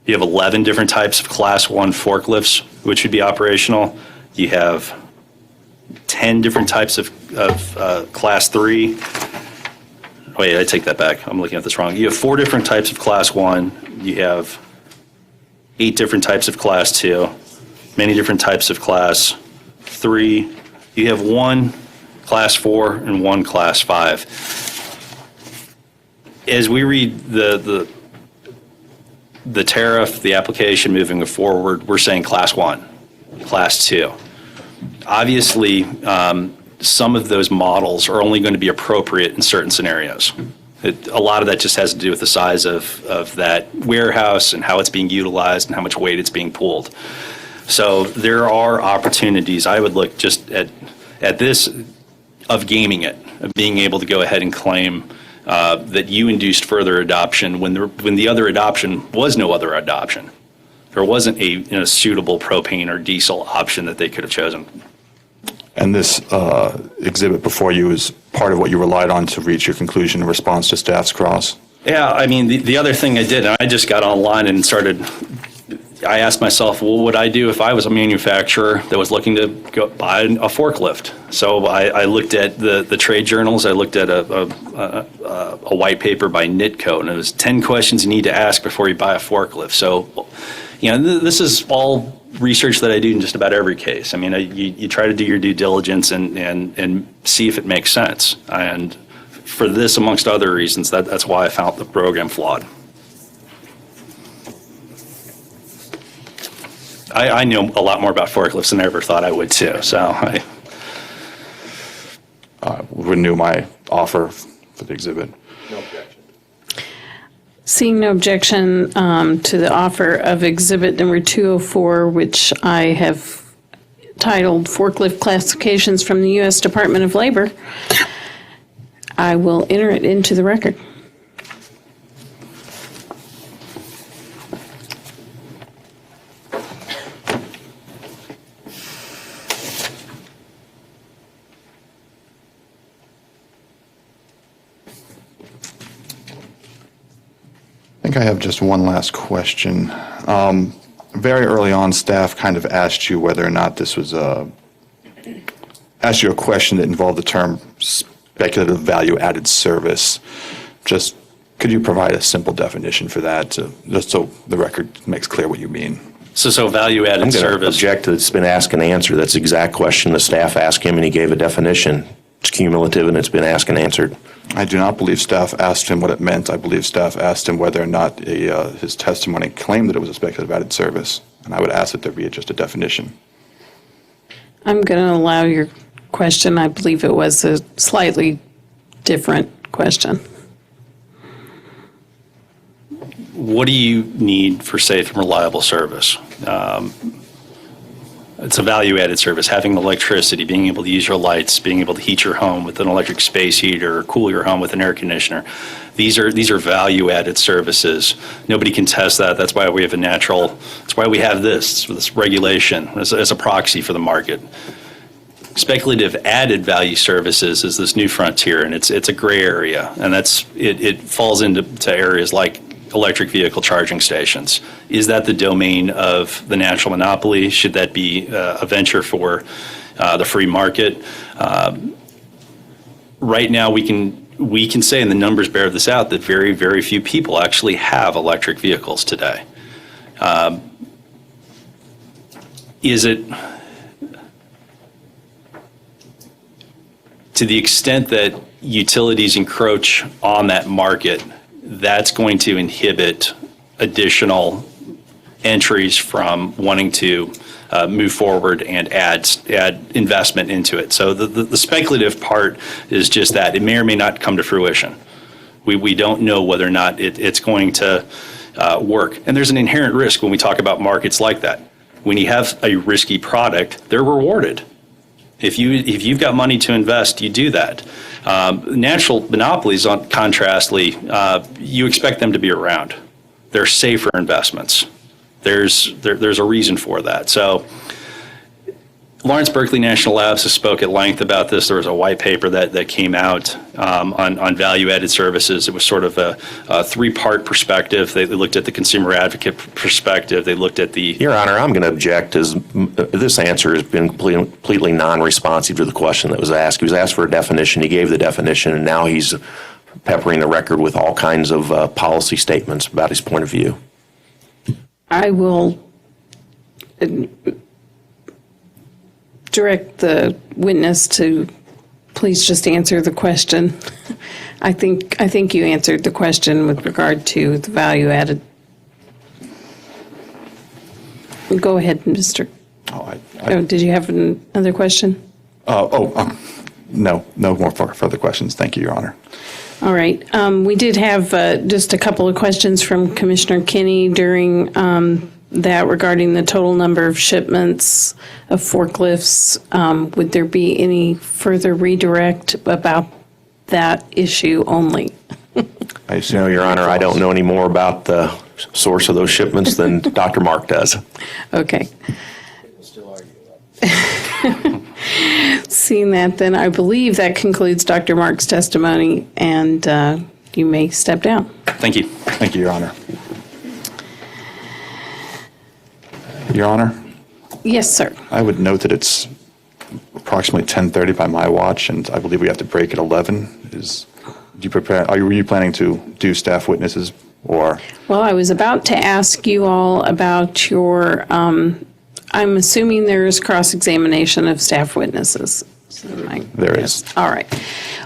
You have 11 different types of Class 1 forklifts, which would be operational. You have 10 different types of Class 3. Wait, I take that back. I'm looking at this wrong. You have 4 different types of Class 1. You have 8 different types of Class 2, many different types of Class 3. You have 1 Class 4 and 1 Class 5. As we read the tariff, the application moving forward, we're saying Class 1, Class 2. Obviously, some of those models are only going to be appropriate in certain scenarios. A lot of that just has to do with the size of that warehouse and how it's being utilized and how much weight it's being pulled. So there are opportunities. I would look just at this of gaming it, of being able to go ahead and claim that you induced further adoption when the other adoption was no other adoption. There wasn't a suitable propane or diesel option that they could have chosen. And this exhibit before you is part of what you relied on to reach your conclusion in response to staff's cross? Yeah, I mean, the other thing I did, I just got online and I asked myself, well, what would I do if I was a manufacturer that was looking to go buy a forklift? So I looked at the trade journals. I looked at a white paper by NITCO, and it was 10 questions you need to ask before you buy a forklift. So, this is all research that I do in just about every case. I mean, you try to do your due diligence and see if it makes sense. And for this, amongst other reasons, that's why I found the program flawed. I know a lot more about forklifts than I ever thought I would too. So I renew my offer for the exhibit. No objection. Seeing no objection to the offer of exhibit number 204, which I have titled Forklift Classifications from the U.S. Department of Labor, I will enter it into the record. I think I have just one last question. Very early on, staff kind of asked you whether or not this was asked you a question that involved the term speculative value-added service. Just could you provide a simple definition for that, just so the record makes clear what you mean? So value-added I'm going to service. object to it's been asked and answered. That's the exact question the staff asked him, and he gave a definition. It's cumulative, and it's been asked and answered. I do not believe staff asked him what it meant. I believe staff asked him whether or not his testimony claimed that it was a speculative added service, and I would ask that there be just a definition. I'm going to allow your question. I believe it was a slightly different question. What do you need for safe and reliable service? It's a value-added service, having electricity, being able to use your lights, being able to heat your home with an electric space heater, or cool your home with an air conditioner. These are value-added services. Nobody can test that. That's why we have that's why we have this regulation as a proxy for the market. Speculative added value services is this new frontier, and it's a gray area, and it falls into areas like electric vehicle charging stations. Is that the domain of the natural monopoly? Should that be a venture for the free market? Right now, we can say, and the numbers bear this out, that very, very few people actually have electric vehicles today. Is it, to the extent that utilities encroach on that market, that's going to inhibit additional entries from wanting to move forward and add investment into it. So the speculative part is just that. It may or may not come to fruition. We don't know whether or not it's going to work. And there's an inherent risk when we talk about markets like that. When you have a risky product, they're rewarded. If you've got money to invest, you do that. Natural monopolies, contrastly, you expect them to be around. They're safer investments. There's a reason for that. So Lawrence Berkeley National Labs has spoke at length about this. There was a white paper that came out on value-added services. It was sort of a three-part perspective. They looked at the consumer advocate perspective. They looked at the... Your Honor, I'm going to object as this answer has been completely non-responsive to the question that was asked. He was asked for a definition. He gave the definition, and now he's peppering the record with all kinds of policy statements about his point of view. I will direct the witness to please just answer the question. I think you answered the question with regard to the value added. Go ahead, Mr. Did you have another question? No more further questions. Thank you, Your Honor. All right. We did have just a couple of questions from Commissioner Kinney during that regarding the total number of shipments of forklifts. Would there be any further redirect about that issue only? I assume, Your Honor, I don't know any more about the source of those shipments than Dr. Mark does. Okay. Seeing that, then I believe that concludes Dr. Mark's testimony, and you may step down. Thank you. Thank you, Your Honor. Your Honor? Yes, sir. I would note that it's approximately 10:30 by my watch, and I believe we have to break at 11. Were you planning to do staff witnesses, or? Well, I was about to ask you all about your, I'm assuming there is cross-examination of staff witnesses. There is. All right.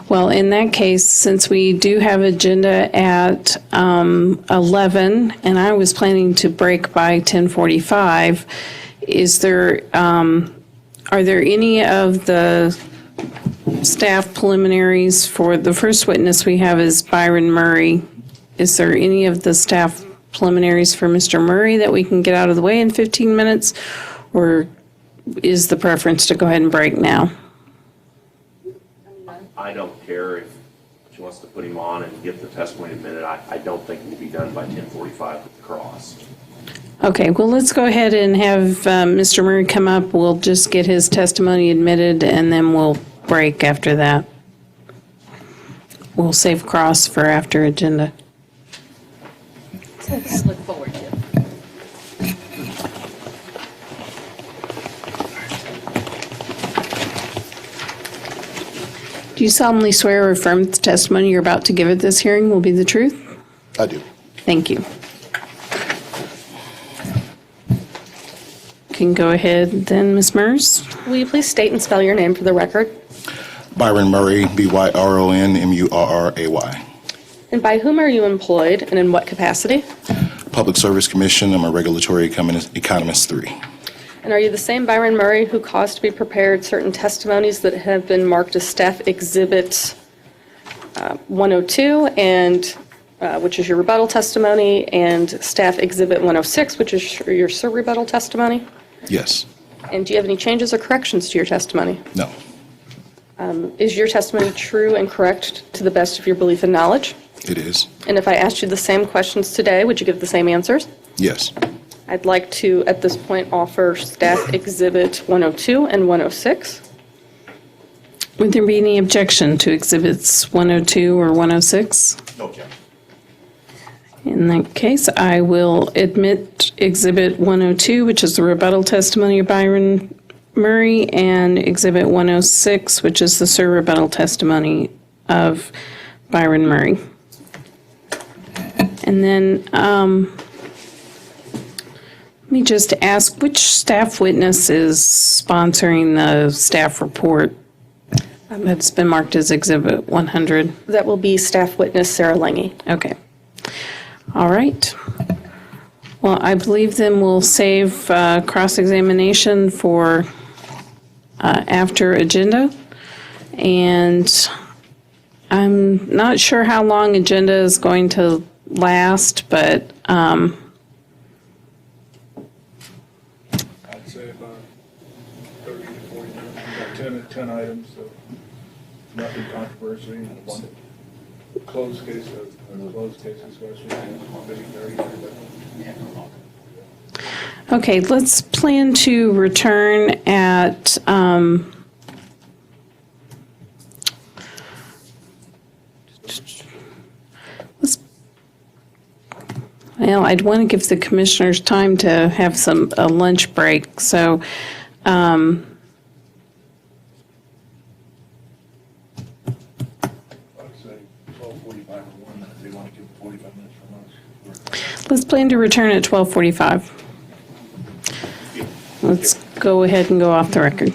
Well, in that case, since we do have agenda at 11, and I was planning to break by 10:45, are there any of the staff preliminaries for the first witness we have is Byron Murray? Is there any of the staff preliminaries for Mr. Murray that we can get out of the way in 15 minutes? Or is the preference to go ahead and break now? I don't care if she wants to put him on and get the testimony admitted. I don't think it will be done by 10:45 with the cross. Okay, well, let's go ahead and have Mr. Murray come up. We'll just get his testimony admitted, and then we'll break after that. We'll save cross for after agenda. Let's look forward to it. Do you solemnly swear or affirm that the testimony you're about to give at this hearing will be the truth? I do. Thank you. You can go ahead then, Ms. Murs. Will you please state and spell your name for the record? Byron Murray, BYRON MURRAY. And by whom are you employed and in what capacity? Public Service Commission. I'm a regulatory economist 3. And are you the same Byron Murray who caused to be prepared certain testimonies that have been marked as Staff Exhibit 102, and which is your rebuttal testimony, and Staff Exhibit 106, which is your rebuttal testimony? Yes. And do you have any changes or corrections to your testimony? No. Is your testimony true and correct to the best of your belief and knowledge? It is. And if I asked you the same questions today, would you give the same answers? Yes. I'd like to, at this point, offer Staff Exhibit 102 and 106. Would there be any objection to Exhibits 102 or 106? No objection. In that case, I will admit Exhibit 102, which is the rebuttal testimony of Byron Murray, and Exhibit 106, which is the rebuttal testimony of Byron Murray. And then let me just ask, which staff witness is sponsoring the staff report that's been marked as Exhibit 100? That will be Staff Witness Sarah Lange. Okay. All right. Well, I believe then we'll save cross-examination for after agenda. And I'm not sure how long agenda is going to last, but I'd say about 30 to 40 minutes. We've got 10 items, so nothing controversial. One closed case, discussion, maybe 30 minutes. okay, let's plan to return at, well, I'd want to give the commissioners time to have a lunch break, so, I'd say 12:45 or 1, if they want to give 45 minutes from us. let's plan to return at 12:45. Let's go ahead and go off the record.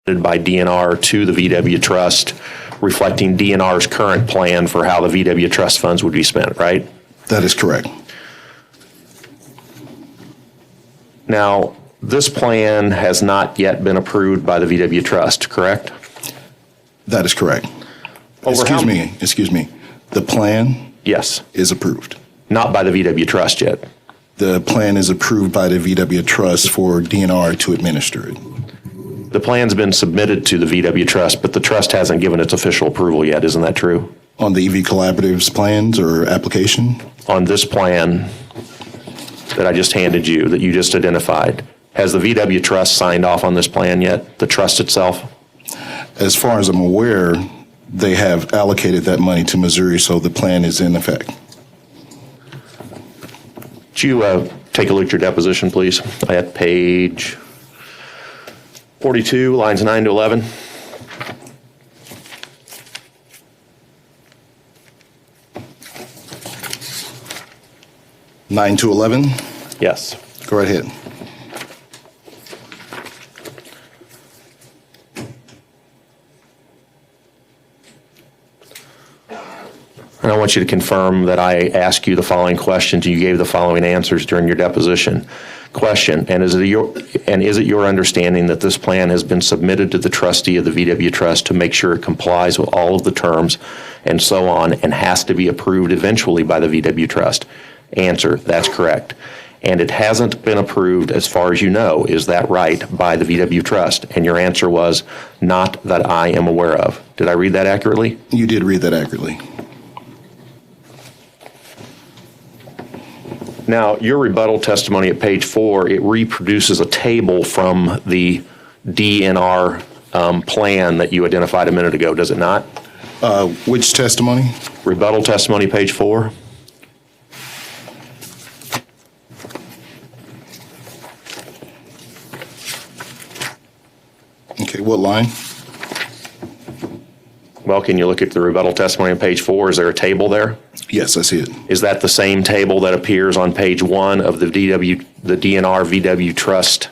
by DNR to the VW Trust, reflecting DNR's current plan for how the VW Trust funds would be spent, right? That is correct. Now, this plan has not yet been approved by the VW Trust, correct? That is correct. Excuse me. The plan Yes, is approved. not by the VW Trust yet. The plan is approved by the VW Trust for DNR to administer it. The plan's been submitted to the VW Trust, but the trust hasn't given its official approval yet, isn't that true? On the EV Collaborative's plans or application? On this plan that I just handed you, that you just identified, has the VW Trust signed off on this plan yet, the trust itself? As far as I'm aware, they have allocated that money to Missouri, so the plan is in effect. Would you take a look at your deposition, please? At page 42, lines 9 to 11. Nine to 11? Yes. Go right ahead. And I want you to confirm that I asked you the following questions. You gave the following answers during your deposition. Question, and is it your understanding that this plan has been submitted to the trustee of the VW Trust to make sure it complies with all of the terms and so on, and has to be approved eventually by the VW Trust? Answer, that's correct. And it hasn't been approved, as far as you know, is that right, by the VW Trust? And your answer was, not that I am aware of. Did I read that accurately? You did read that accurately. Now, your rebuttal testimony at page 4, it reproduces a table from the DNR plan that you identified a minute ago, does it not? Which testimony? Rebuttal testimony, page 4. Okay, what line? Well, can you look at the rebuttal testimony on page 4? Is there a table there? Yes, I see it. Is that the same table that appears on page 1 of the DNR VW Trust,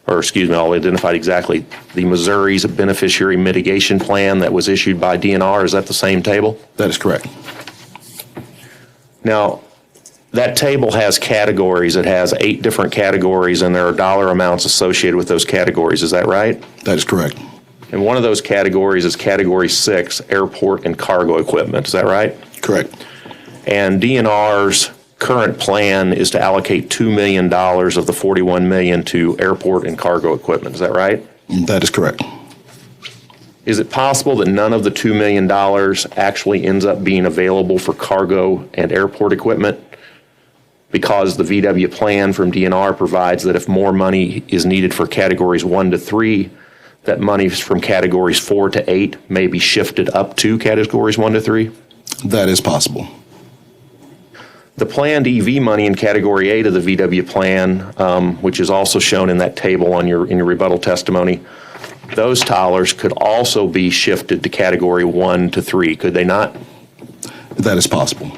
or excuse me, I'll identify it exactly, the Missouri's Beneficiary Mitigation Plan that was issued by DNR? Is that the same table? That is correct. Now, that table has categories. It has 8 different categories, and there are dollar amounts associated with those categories. Is that right? That is correct. And one of those categories is Category 6, Airport and Cargo Equipment. Is that right? Correct. And DNR's current plan is to allocate $2 million of the $41 million to airport and cargo equipment. Is that right? That is correct. Is it possible that none of the $2 million actually ends up being available for cargo and airport equipment? Because the VW plan from DNR provides that if more money is needed for categories 1 to 3, that money from categories 4 to 8 may be shifted up to categories 1 to 3? That is possible. The planned EV money in Category 8 of the VW plan, which is also shown in that table in your rebuttal testimony, those dollars could also be shifted to Category 1 to 3, could they not? That is possible.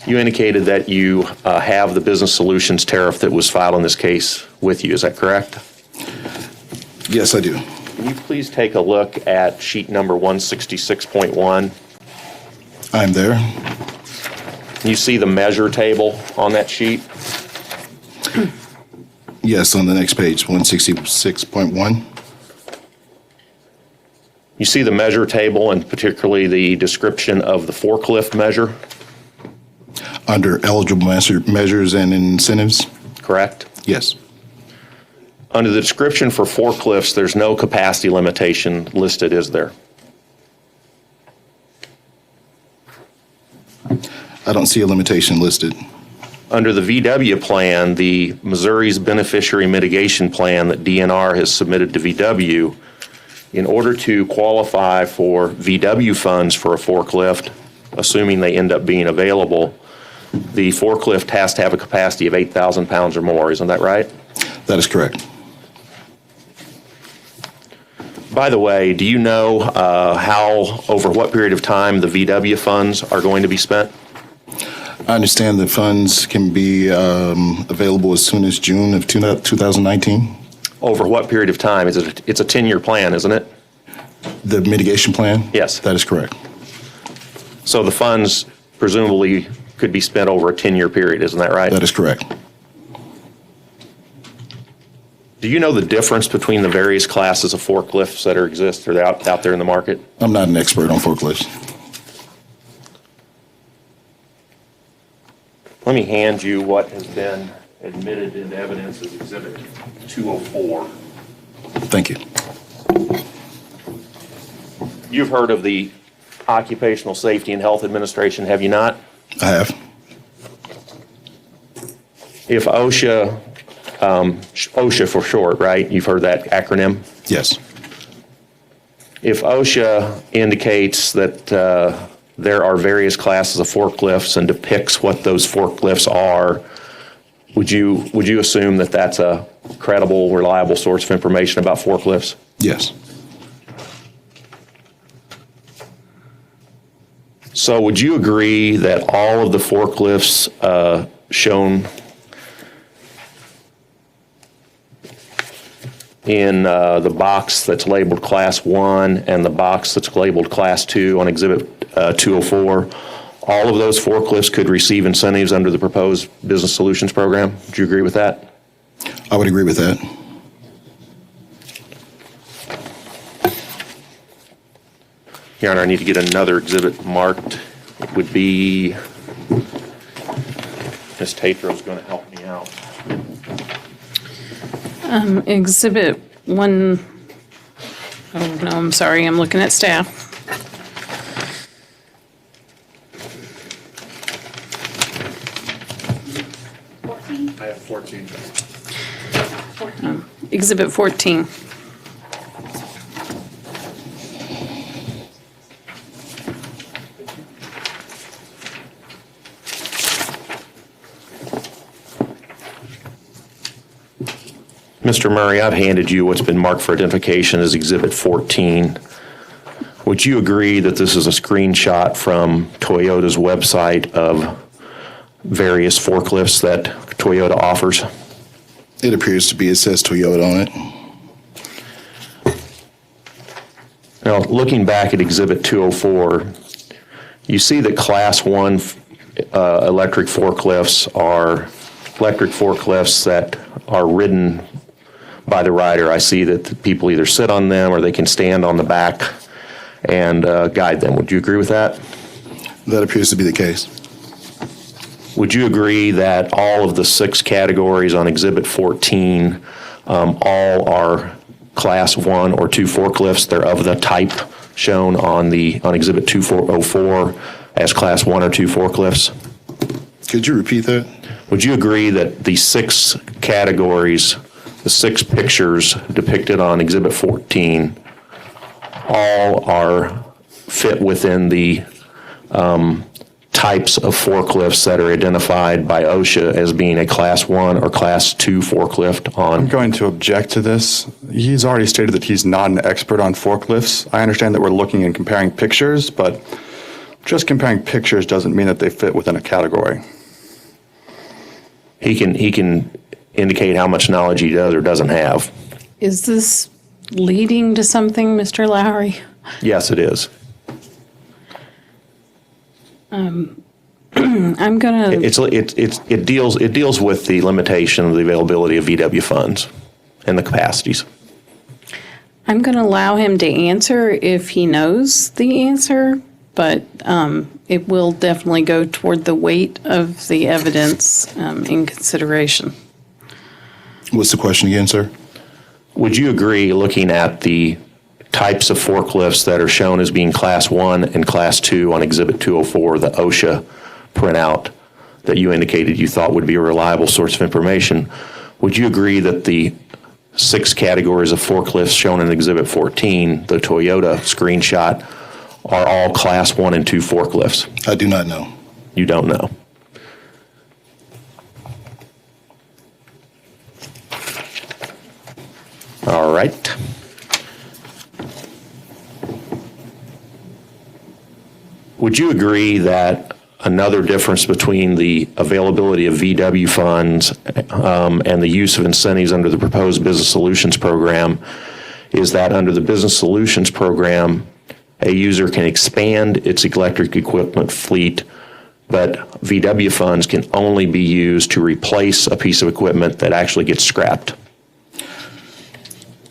You indicated that you have the business solutions tariff that was filed in this case with you, is that correct? Yes, I do. Can you please take a look at sheet number 166.1? I'm there. You see the measure table on that sheet? Yes, on the next page, 166.1. You see the measure table and particularly the description of the forklift measure? Under eligible measures and incentives? Correct? Yes. Under the description for forklifts, there's no capacity limitation listed, is there? I don't see a limitation listed. Under the VW plan, the Missouri's Beneficiary Mitigation Plan that DNR has submitted to VW, in order to qualify for VW funds for a forklift, assuming they end up being available, the forklift has to have a capacity of 8,000 pounds or more. Isn't that right? That is correct. By the way, do you know how, over what period of time the VW funds are going to be spent? I understand the funds can be available as soon as June of 2019. Over what period of time? It's a 10-year plan, isn't it? The mitigation plan? Yes. That is correct. So the funds presumably could be spent over a 10-year period, isn't that right? That is correct. Do you know the difference between the various classes of forklifts that exist or out there in the market? I'm not an expert on forklifts. Let me hand you what has been admitted into evidence as Exhibit 204. Thank you. You've heard of the Occupational Safety and Health Administration, have you not? I have. If OSHA, OSHA for short, right? You've heard that acronym? Yes. If OSHA indicates that there are various classes of forklifts and depicts what those forklifts are, would you assume that that's a credible, reliable source of information about forklifts? Yes. So would you agree that all of the forklifts shown in the box that's labeled Class 1 and the box that's labeled Class 2 on Exhibit 204, all of those forklifts could receive incentives under the proposed Business Solutions Program? Would you agree with that? I would agree with that. Your Honor, I need to get another exhibit marked. It would be, Ms. Tatro's going to help me out. Exhibit 1, oh no, I'm sorry, I'm looking at staff. I have 14. Exhibit 14. Mr. Murray, I've handed you what's been marked for identification as Exhibit 14. Would you agree that this is a screenshot from Toyota's website of various forklifts that Toyota offers? It appears to be. It says Toyota on it. Now, looking back at Exhibit 204, you see that Class 1 electric forklifts are electric forklifts that are ridden by the rider. I see that the people either sit on them or they can stand on the back and guide them. Would you agree with that? That appears to be the case. Would you agree that all of the 6 categories on Exhibit 14 all are Class 1 or 2 forklifts? They're of the type shown on Exhibit 2404 as Class 1 or 2 forklifts? Could you repeat that? Would you agree that the 6 categories, the 6 pictures depicted on Exhibit 14, all fit within the types of forklifts that are identified by OSHA as being a Class 1 or Class 2 forklift I'm going to object to this. He's already stated that he's not an expert on forklifts. I understand that we're looking and comparing pictures, but just comparing pictures doesn't mean that they fit within a category. He can indicate how much knowledge he does or doesn't have. Is this leading to something, Mr. Lowry? Yes, it is. I'm gonna. It deals with the limitation of the availability of VW funds and the capacities. I'm gonna allow him to answer if he knows the answer, but it will definitely go toward the weight of the evidence in consideration. What's the question again, sir? Would you agree, looking at the types of forklifts that are shown as being Class 1 and Class 2 on Exhibit 204, the OSHA printout that you indicated you thought would be a reliable source of information, would you agree that the 6 categories of forklifts shown in Exhibit 14, the Toyota screenshot, are all Class 1 and 2 forklifts? I do not know. You don't know. All right. Would you agree that a another difference between the availability of VW funds and the use of incentives under the proposed Business Solutions Program is that under the Business Solutions Program, a user can expand its electric equipment fleet, but VW funds can only be used to replace a piece of equipment that actually gets scrapped.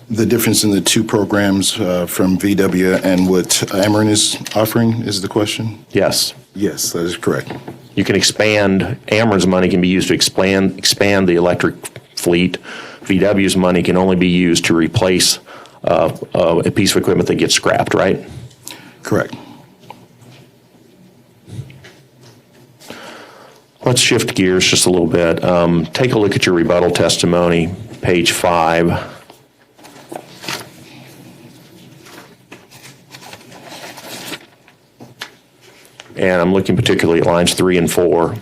The difference in the two programs from VW and what Ameren is offering is the question? Yes. Yes, that is correct. You can expand, Ameren's money can be used to expand the electric fleet. VW's money can only be used to replace a piece of equipment that gets scrapped, right? Correct. Let's shift gears just a little bit. Take a look at your rebuttal testimony, page 5. And I'm looking particularly at lines 3 and 4.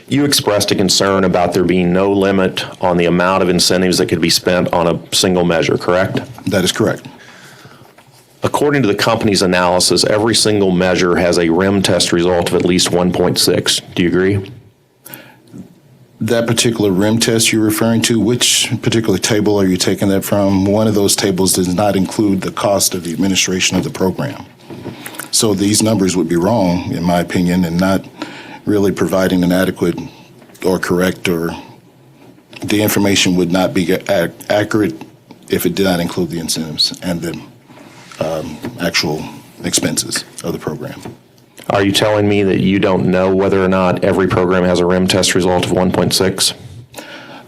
You expressed a concern about there being no limit on the amount of incentives that could be spent on a single measure, correct? That is correct. According to the company's analysis, every single measure has a RIM test result of at least 1.6. Do you agree? That particular RIM test you're referring to, which particular table are you taking that from? One of those tables does not include the cost of the administration of the program. So these numbers would be wrong, in my opinion, and not really providing an adequate or correct, or the information would not be accurate if it did not include the incentives and the actual expenses of the program. Are you telling me that you don't know whether or not every program has a RIM test result of 1.6?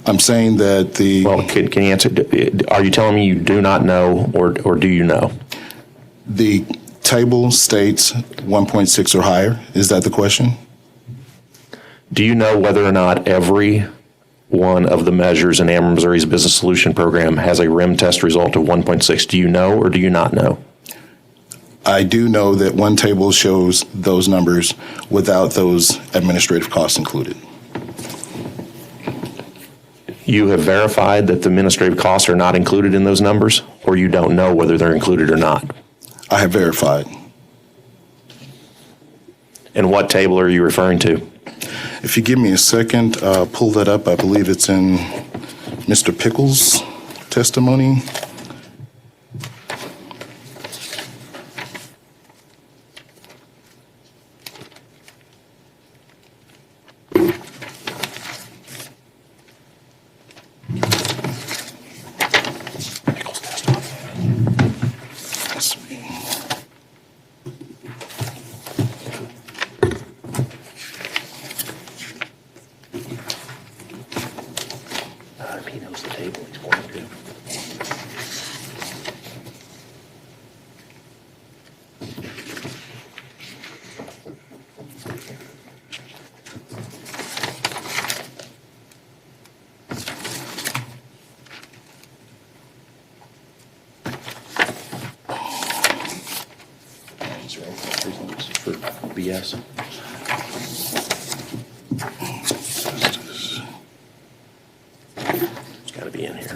I'm saying that the... Well, can you answer? Are you telling me you do not know, or do you know? The table states 1.6 or higher. Is that the question? Do you know whether or not every one of the measures in Ameren Missouri's Business Solution Program has a RIM test result of 1.6? Do you know, or do you not know? I do know that one table shows those numbers without those administrative costs included. You have verified that the administrative costs are not included in those numbers, or you don't know whether they're included or not? I have verified. And what table are you referring to? If you give me a second, pull that up. I believe it's in Mr. Pickles' testimony. He knows the table he's pointing to. For BS. It's got to be in here.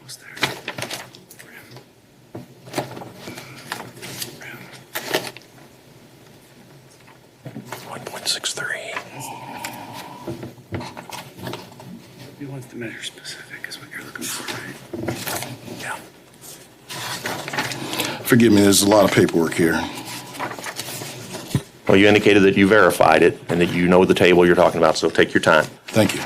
What's there? 1.63. He wants to measure specific is what you're looking for, right? Yeah. Forgive me, there's a lot of paperwork here. Well, you indicated that you verified it and that you know the table you're talking about, so take your time. Thank you.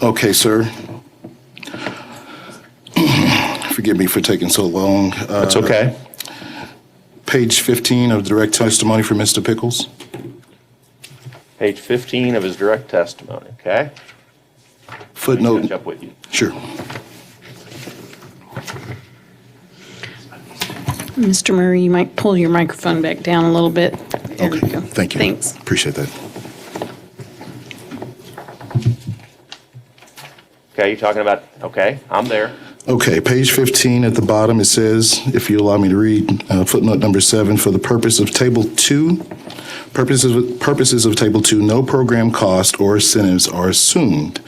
Okay, sir. Forgive me for taking so long. That's okay. Page 15 of the direct testimony for Mr. Pickles. Page 15 of his direct testimony, okay? Footnote. Catch up with you. Sure. Mr. Murray, you might pull your microphone back down a little bit. There Okay, you go. thank you. Thanks. Appreciate that. Okay, you're talking about, okay, I'm there. Okay, page 15 at the bottom, it says, if you allow me to read, footnote number 7, for the purpose of Table 2, purposes of Table 2, no program cost or incentives are assumed,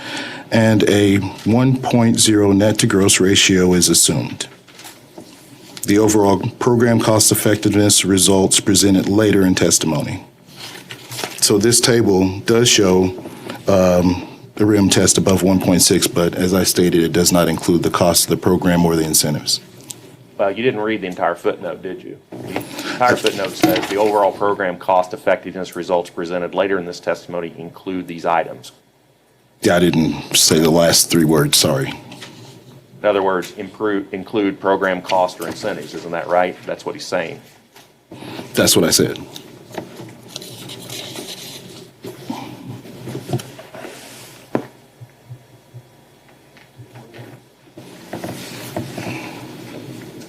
and a 1.0 net to gross ratio is assumed. The overall program cost effectiveness results presented later in testimony. So this table does show the RIM test above 1.6, but as I stated, it does not include the cost of the program or the incentives. Well, you didn't read the entire footnote, did you? The entire footnote says the overall program cost effectiveness results presented later in this testimony include these items. Yeah, I didn't say the last 3 words, sorry. In other words, include program cost or incentives, isn't that right? That's what he's saying. That's what I said.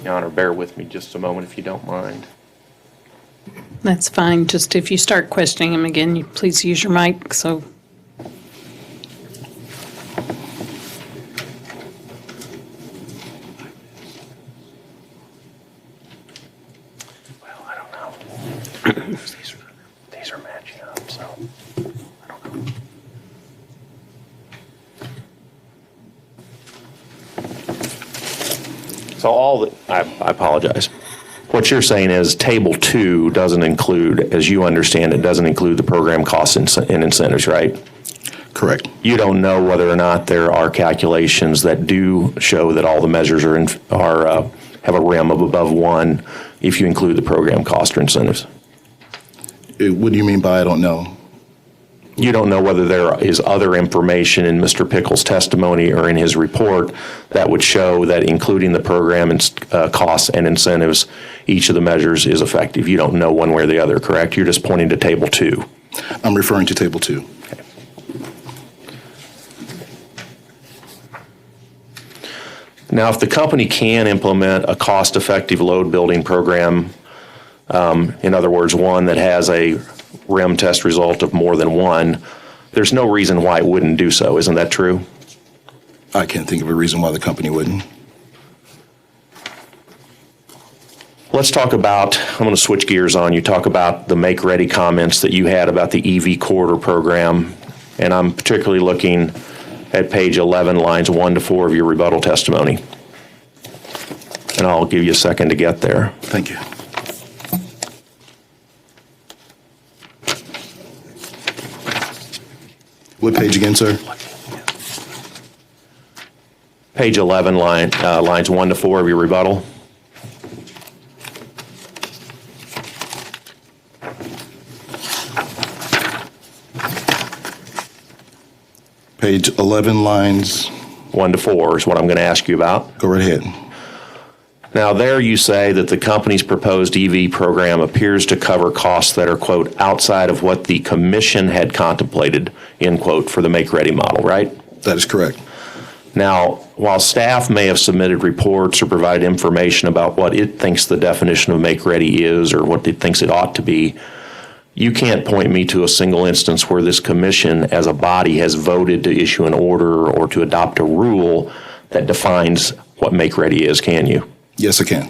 Your Honor, bear with me just a moment if you don't mind. That's fine. Just if you start questioning him again, you please use your mic, so. Well, I don't know. These are matching up, so I don't know. So I apologize. What you're saying is Table 2 doesn't include, as you understand it, doesn't include the program costs and incentives, right? Correct. You don't know whether or not there are calculations that do show that all the measures have a RIM of above 1 if you include the program cost or incentives. What do you mean by I don't know? You don't know whether there is other information in Mr. Pickles' testimony or in his report that would show that including the program and costs and incentives, each of the measures is effective. You don't know one way or the other, correct? You're just pointing to Table 2. I'm referring to Table 2. Okay. Now, if the company can implement a cost-effective load building program, in other words, one that has a RIM test result of more than 1, there's no reason why it wouldn't do so. Isn't that true? I can't think of a reason why the company wouldn't. Let's talk about, I'm going to switch gears on you, talk about the make-ready comments that you had about the EV corridor program, and I'm particularly looking at page 11, lines 1 to 4 of your rebuttal testimony. And I'll give you a second to get there. Thank you. What page again, sir? Page 11, lines 1 to 4 of your rebuttal. Page 11, lines 1 to 4 is what I'm going to ask you about. Go right ahead. Now, there you say that the company's proposed EV program appears to cover costs that are, quote, outside of what the commission had contemplated, end quote, for the make-ready model, right? That is correct. Now, while staff may have submitted reports or provided information about what it thinks the definition of make-ready is or what it thinks it ought to be, you can't point me to a single instance where this commission as a body has voted to issue an order or to adopt a rule that defines what make-ready is, can you? Yes, I can.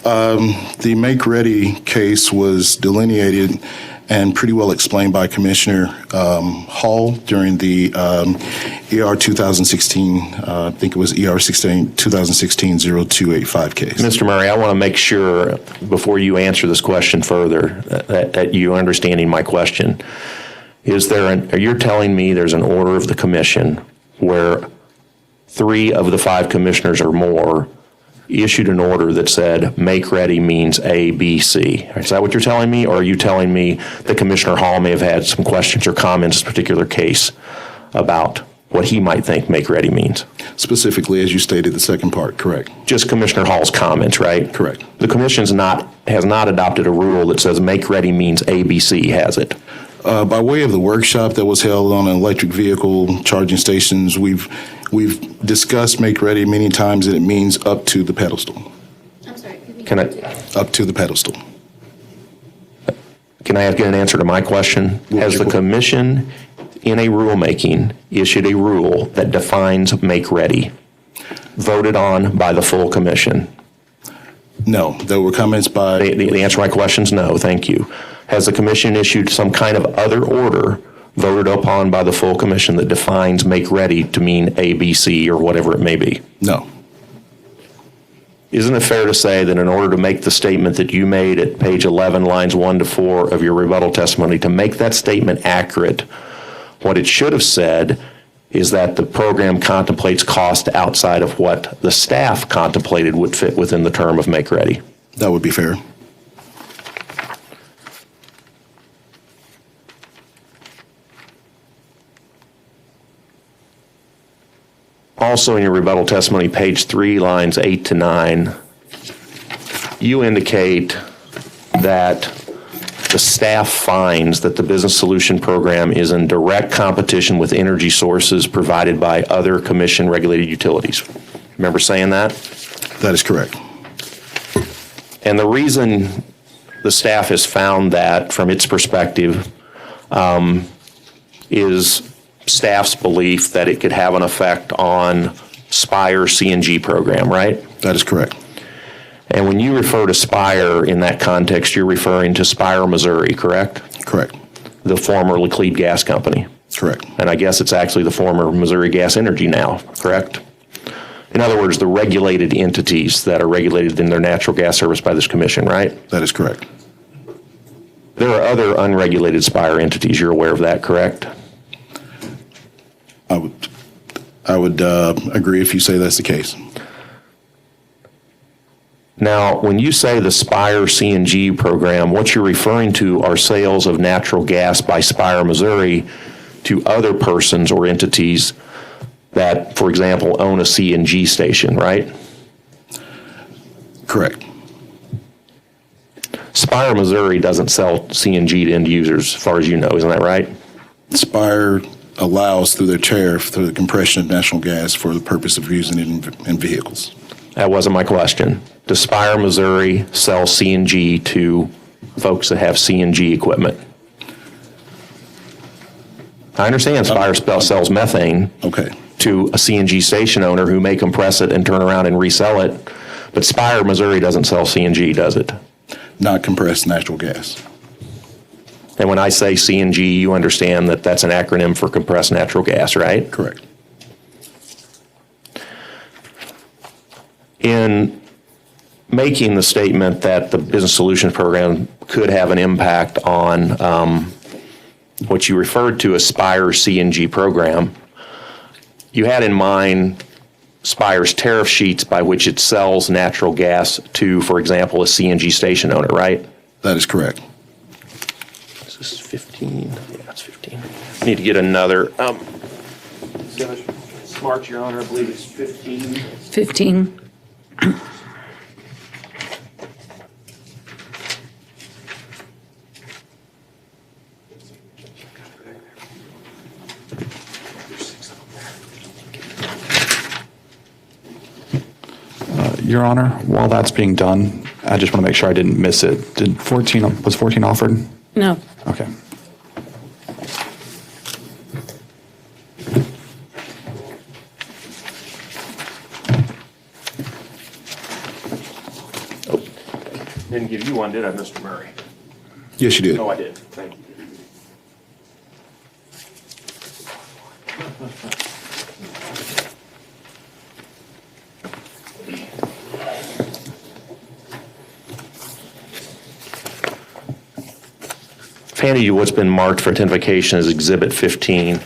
The make-ready case was delineated and pretty well explained by Commissioner Hall during the ER 2016, I think it was ER 2016-0285 case. Mr. Murray, I want to make sure, before you answer this question further, that you understanding my question. Are you telling me there's an order of the commission where 3 of the 5 commissioners or more issued an order that said make ready means A, B, C? Is that what you're telling me? Or are you telling me that Commissioner Hall may have had some questions or comments in this particular case about what he might think make ready means? Specifically, as you stated, the second part, correct. Just Commissioner Hall's comments, right? Correct. The commission has not adopted a rule that says make ready means A, B, C, has it? By way of the workshop that was held on electric vehicle charging stations, we've discussed make ready many times, and it means up to the pedestal. I'm sorry, could we Can I, up to the pedestal. can I get an answer to my question? Has the commission, in a rulemaking, issued a rule that defines make-ready, voted on by the full commission? No, there were comments by. The answer to my question is no, thank you. Has the commission issued some kind of other order voted upon by the full commission that defines make-ready to mean A, B, C, or whatever it may be? No. Isn't it fair to say that in order to make the statement that you made at page 11, lines 1 to 4 of your rebuttal testimony, to make that statement accurate, what it should have said is that the program contemplates cost outside of what the staff contemplated would fit within the term of make-ready? That would be fair. Also in your rebuttal testimony, page 3, lines 8 to 9, you indicate that the staff finds that the business solution program is in direct competition with energy sources provided by other commission-regulated utilities. Remember saying that? That is correct. And the reason the staff has found that from its perspective is staff's belief that it could have an effect on Spire CNG program, right? That is correct. And when you refer to Spire in that context, you're referring to Spire, Missouri, correct? Correct. The former Laclede Gas Company. Correct. And I guess it's actually the former Missouri Gas Energy now, correct? In other words, the regulated entities that are regulated in their natural gas service by this commission, right? That is correct. There are other unregulated Spire entities. You're aware of that, correct? I would agree if you say that's the case. Now, when you say the Spire CNG program, what you're referring to are sales of natural gas by Spire, Missouri to other persons or entities that, for example, own a CNG station, right? Correct. Spire, Missouri doesn't sell CNG to end users, as far as you know, isn't that right? Spire allows through their tariff, through the compression of natural gas for the purpose of using it in vehicles. That wasn't my question. Does Spire, Missouri sell CNG to folks that have CNG equipment? I understand Spire sells methane to a CNG station owner who may compress it and turn around and resell it, but Spire, Missouri doesn't sell CNG, does it? Not compressed natural gas. And when I say CNG, you understand that that's an acronym for compressed natural gas, right? Correct. In making the statement that the Business Solutions Program could have an impact on what you referred to as Spire CNG program, you had in mind Spire's tariff sheets by which it sells natural gas to, for example, a CNG station owner, right? That is correct. This is 15. Yeah, it's 15. I need to get another. Smart, Your Honor, I believe it's 15. 15. Your Honor, while that's being done, I just want to make sure I didn't miss it. Was 14 offered? No. Okay. Didn't give you one, did I, Mr. Murray? Yes, you did. Oh, I did. Thank you. Handed you what's been marked for identification as Exhibit 15.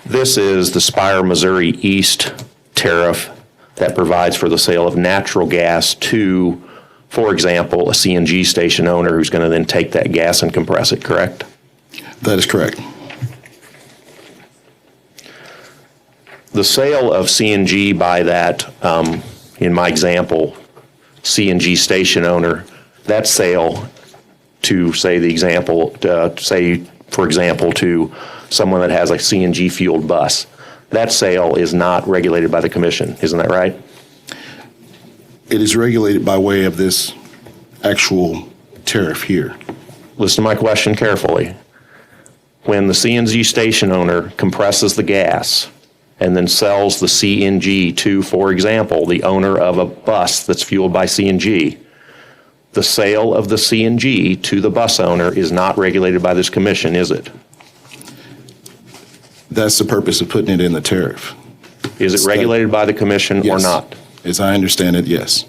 This is the Spire, Missouri East tariff that provides for the sale of natural gas to, for example, a CNG station owner who's going to then take that gas and compress it, correct? That is correct. The sale of CNG by that, in my example, CNG station owner, that sale to say the example, for example, to someone that has a CNG fueled bus, that sale is not regulated by the commission, isn't that right? It is regulated by way of this actual tariff here. Listen to my question carefully. When the CNG station owner compresses the gas and then sells the CNG to, for example, the owner of a bus that's fueled by CNG, the sale of the CNG to the bus owner is not regulated by this commission, is it? That's the purpose of putting it in the tariff. Is it regulated by the commission or Yes. not? As I understand it, yes.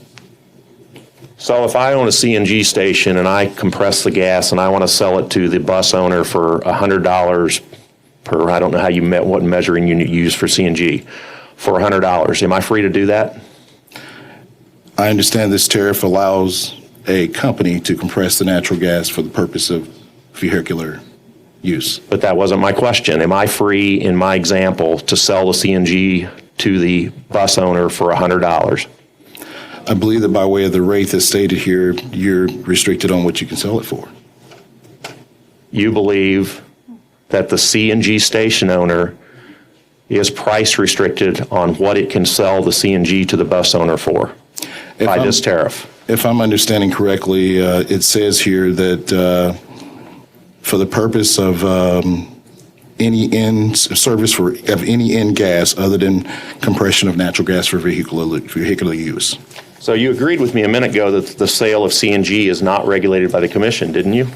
So if I own a CNG station and I compress the gas and I want to sell it to the bus owner for $100 per, I don't know how you met, what measuring unit you use for CNG, for $100, am I free to do that? I understand this tariff allows a company to compress the natural gas for the purpose of vehicular use. But that wasn't my question. Am I free, in my example, to sell the CNG to the bus owner for $100? I believe that by way of the rate that's stated here, you're restricted on what you can sell it for. You believe that the CNG station owner is price restricted on what it can sell the CNG to the bus owner for by this tariff? If I'm understanding correctly, it says here that for the purpose of any end service of any end gas other than compression of natural gas for vehicular use. So you agreed with me a minute ago that the sale of CNG is not regulated by the commission, didn't you?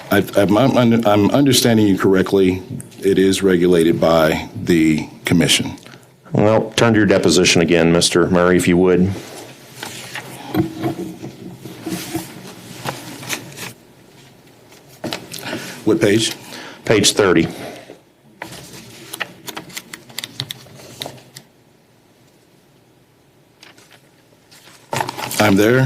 I'm understanding you correctly. It is regulated by the commission. Well, turn to your deposition again, Mr. Murray, if you would. What page? Page 30. I'm there.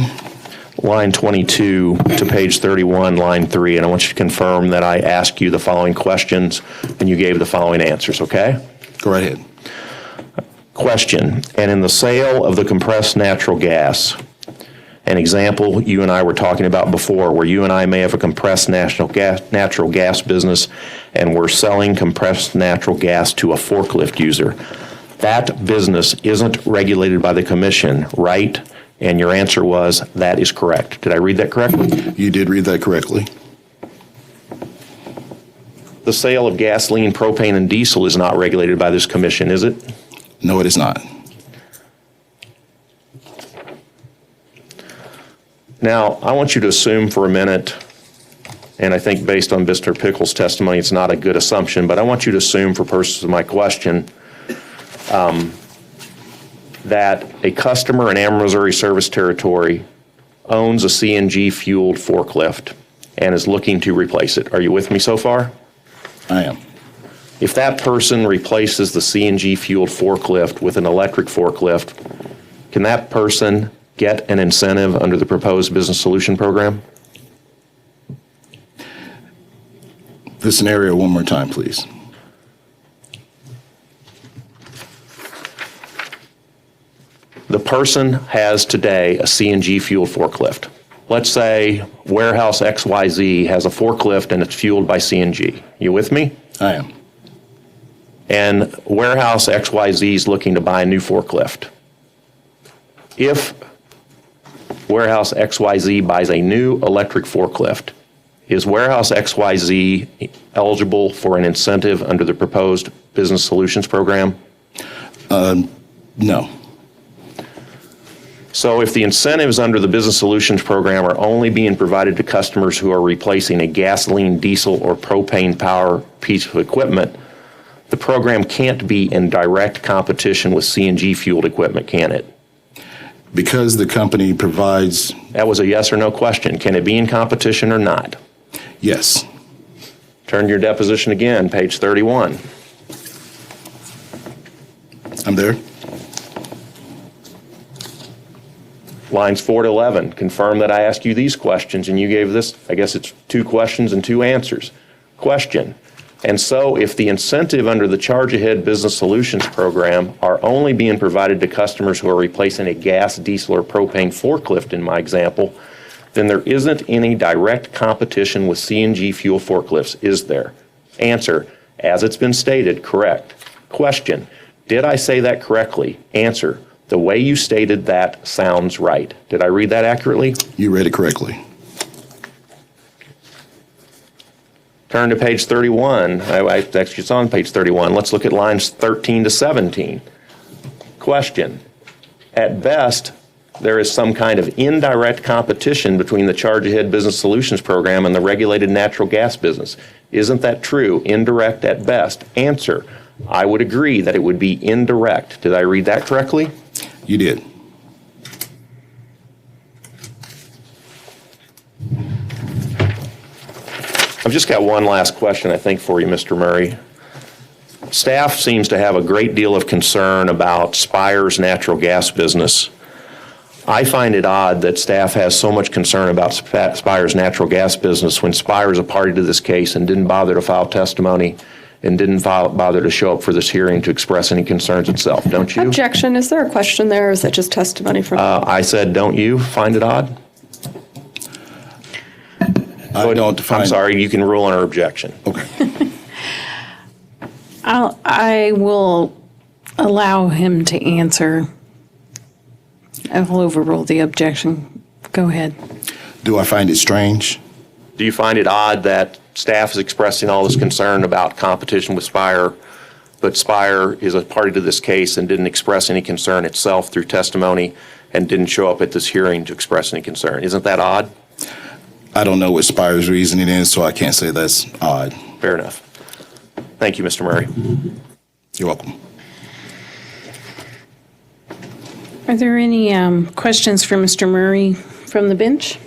Line 22 to page 31, line 3, and I want you to confirm that I asked you the following questions and you gave the following answers, okay? Go right ahead. Question, and in the sale of the compressed natural gas, an example you and I were talking about before, where you and I may have a compressed natural gas business and we're selling compressed natural gas to a forklift user. That business isn't regulated by the commission, right? And your answer was, that is correct. Did I read that correctly? You did read that correctly. The sale of gasoline, propane, and diesel is not regulated by this commission, is it? No, it is not. Now, I want you to assume for a minute, and I think based on Mr. Pickle's testimony, it's not a good assumption, but I want you to assume for purposes of my question that a customer in Ameren, Missouri service territory owns a CNG-fueled forklift and is looking to replace it. Are you with me so far? I am. If that person replaces the CNG-fueled forklift with an electric forklift, can that person get an incentive under the proposed business solution program? The scenario one more time, please. The person has today a CNG-fueled forklift. Let's say warehouse XYZ has a forklift and it's fueled by CNG. You with me? I am. And warehouse XYZ is looking to buy a new forklift. If warehouse XYZ buys a new electric forklift, is warehouse XYZ eligible for an incentive under the proposed business solutions program? No. So if the incentives under the business solutions program are only being provided to customers who are replacing a gasoline, diesel, or propane power piece of equipment, the program can't be in direct competition with CNG fueled equipment, can it? Because the company provides... That was a yes or no question. Can it be in competition or not? Yes. Turn to your deposition again, page 31. I'm there. Lines 4 to 11, confirm that I asked you these questions and you gave this, I guess it's 2 questions and 2 answers. Question, and so if the incentive under the Charge Ahead Business Solutions Program are only being provided to customers who are replacing a gas, diesel, or propane forklift in my example, then there isn't any direct competition with CNG fuel forklifts, is there? Answer, as it's been stated, correct. Question, did I say that correctly? Answer, The way you stated that sounds right. Did I read that accurately? You read it correctly. Turn to page 31. Actually, it's on page 31. Let's look at lines 13 to 17. Question. At best, there is some kind of indirect competition between the Charge Ahead Business Solutions Program and the regulated natural gas business. Isn't that true? Indirect at best. Answer. I would agree that it would be indirect. Did I read that correctly? You did. I've just got one last question, I think, for you, Mr. Murray. Staff seems to have a great deal of concern about Spire's natural gas business. I find it odd that staff has so much concern about Spire's natural gas business when Spire is a party to this case and didn't bother to file testimony and didn't bother to show up for this hearing to express any concerns itself, don't you? Objection. Is there a question there, or is that just testimony from? I said, don't you find it odd? I don't find. I'm sorry, you can rule on our objection. Okay. I will allow him to answer. I will overrule the objection. Go ahead. Do I find it strange? Do you find it odd that staff is expressing all this concern about competition with Spire, but Spire is a party to this case and didn't express any concern itself through testimony and didn't show up at this hearing to express any concern? Isn't that odd? I don't know what Spire's reasoning is, so I can't say that's odd. Fair enough. Thank you, Mr. Murray. You're welcome. Are there any questions for Mr. Murray from the bench?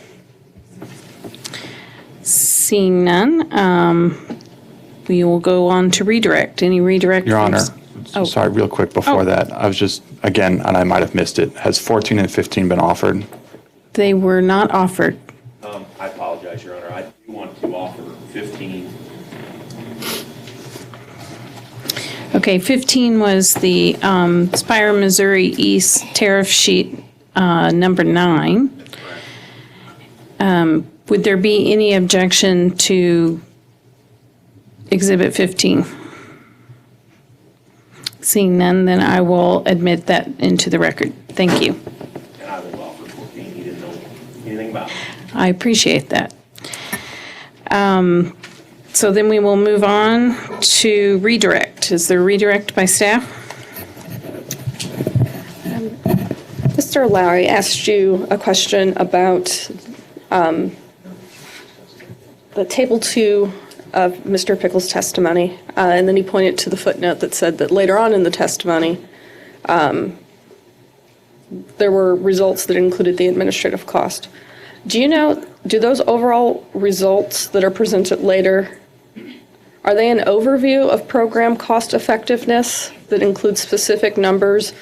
Seeing none, we will go on to redirect. Any redirect? Your Honor, Oh. sorry, real quick before that, I was just, again, and I might have missed it, has 14 and 15 been offered? They were not offered. I apologize, Your Honor. I do want to offer 15. Okay, 15 was the Spire, Missouri East tariff sheet number 9. Would there be any objection to Exhibit 15? Seeing none, then I will admit that into the record. Thank you. And I will offer 14. He didn't know anything about it. I appreciate that. So then we will move on to redirect. Is there redirect by staff? Mr. Lowry asked you a question about the Table 2 of Mr. Pickles' testimony, and then he pointed to the footnote that said that later on in the testimony, there were results that included the administrative cost. Do those overall results that are presented later, are they an overview of program cost effectiveness that includes specific numbers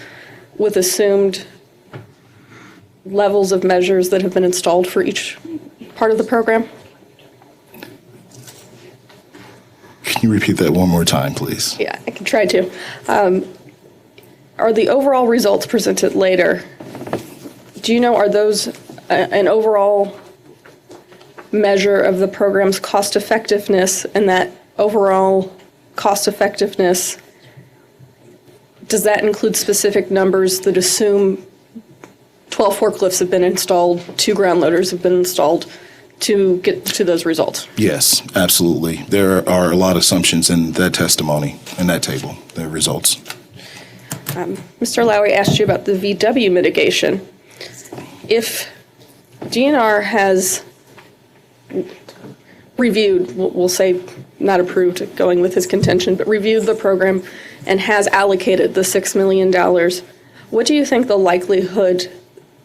with assumed levels of measures that have been installed for each part of the program? Can you repeat that one more time, please? Yeah, I can try to. Are the overall results presented later, are those an overall measure of the program's cost effectiveness, and that overall cost effectiveness, does that include specific numbers that assume 12 forklifts have been installed, 2 ground loaders have been installed to get to those results? Yes, absolutely. There are a lot of assumptions in that testimony, in that table, the results. Mr. Lowry asked you about the VW mitigation. If DNR has reviewed, we'll say not approved, going with his contention, but reviewed the program and has allocated the $6 million, what do you think the likelihood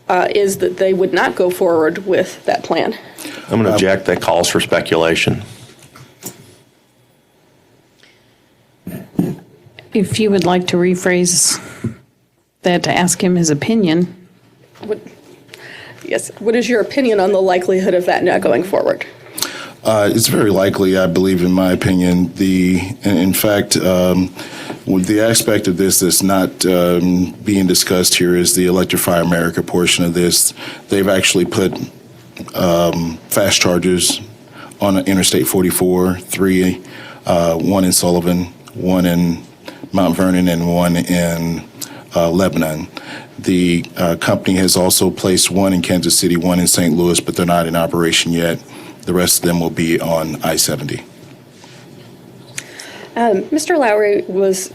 is that they would not go forward with that plan? I'm going to object. That calls for speculation. If you would like to rephrase that to ask him his opinion. Yes. What is your opinion on the likelihood of that not going forward? It's very likely, I believe, in my opinion. In fact, the aspect of this that's not being discussed here is the Electrify America portion of this. They've actually put fast chargers on Interstate 44, 3, one in Sullivan, one in Mount Vernon, and one in Lebanon. The company has also placed one in Kansas City, one in St. Louis, but they're not in operation yet. The rest of them will be on I-70. Mr. Lowry was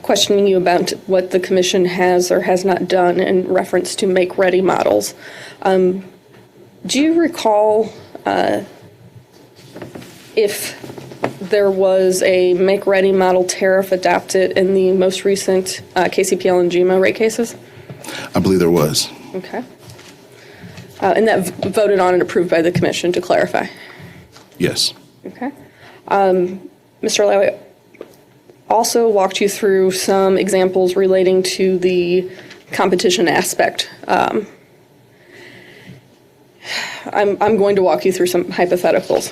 questioning you about what the commission has or has not done in reference to make-ready models. Do you recall if there was a make-ready model tariff adopted in the most recent KCPL and GMO rate cases? I believe there was. Okay. And that voted on and approved by the commission, to clarify? Yes. Okay. Mr. Lowry also walked you through some examples relating to the competition aspect. I'm going to walk you through some hypotheticals.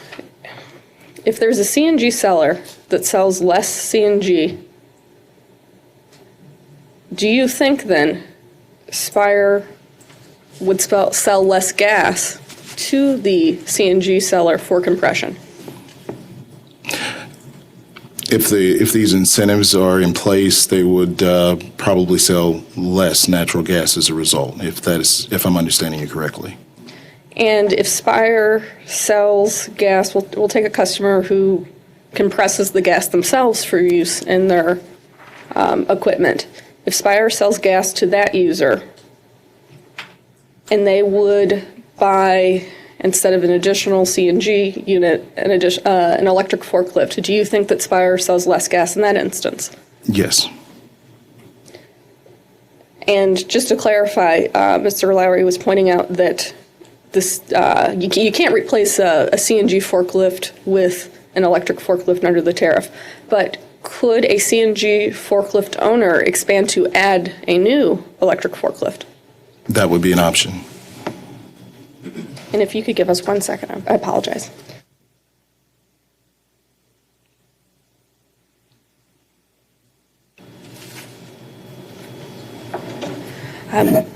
If there's a CNG seller that sells less CNG, do you think then Spire would sell less gas to the CNG seller for compression? If these incentives are in place, they would probably sell less natural gas as a result, if I'm understanding you correctly. And if Spire sells gas, we'll take a customer who compresses the gas themselves for use in their equipment. If Spire sells gas to that user, and they would buy, instead of an additional CNG unit, an electric forklift, do you think that Spire sells less gas in that instance? Yes. And just to clarify, Mr. Lowry was pointing out that this you can't replace a CNG forklift with an electric forklift under the tariff, but could a CNG forklift owner expand to add a new electric forklift? That would be an option. And if you could give us 1 second, I apologize. And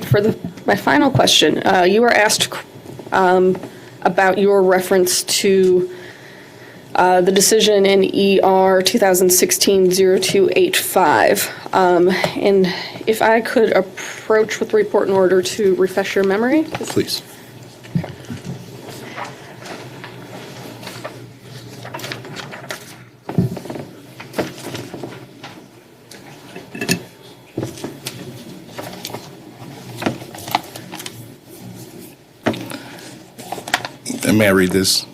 for my final question, you were asked about your reference to the decision in ER 2016-0285. And if I could approach with the report in order to refresh your memory? Please. May I read this?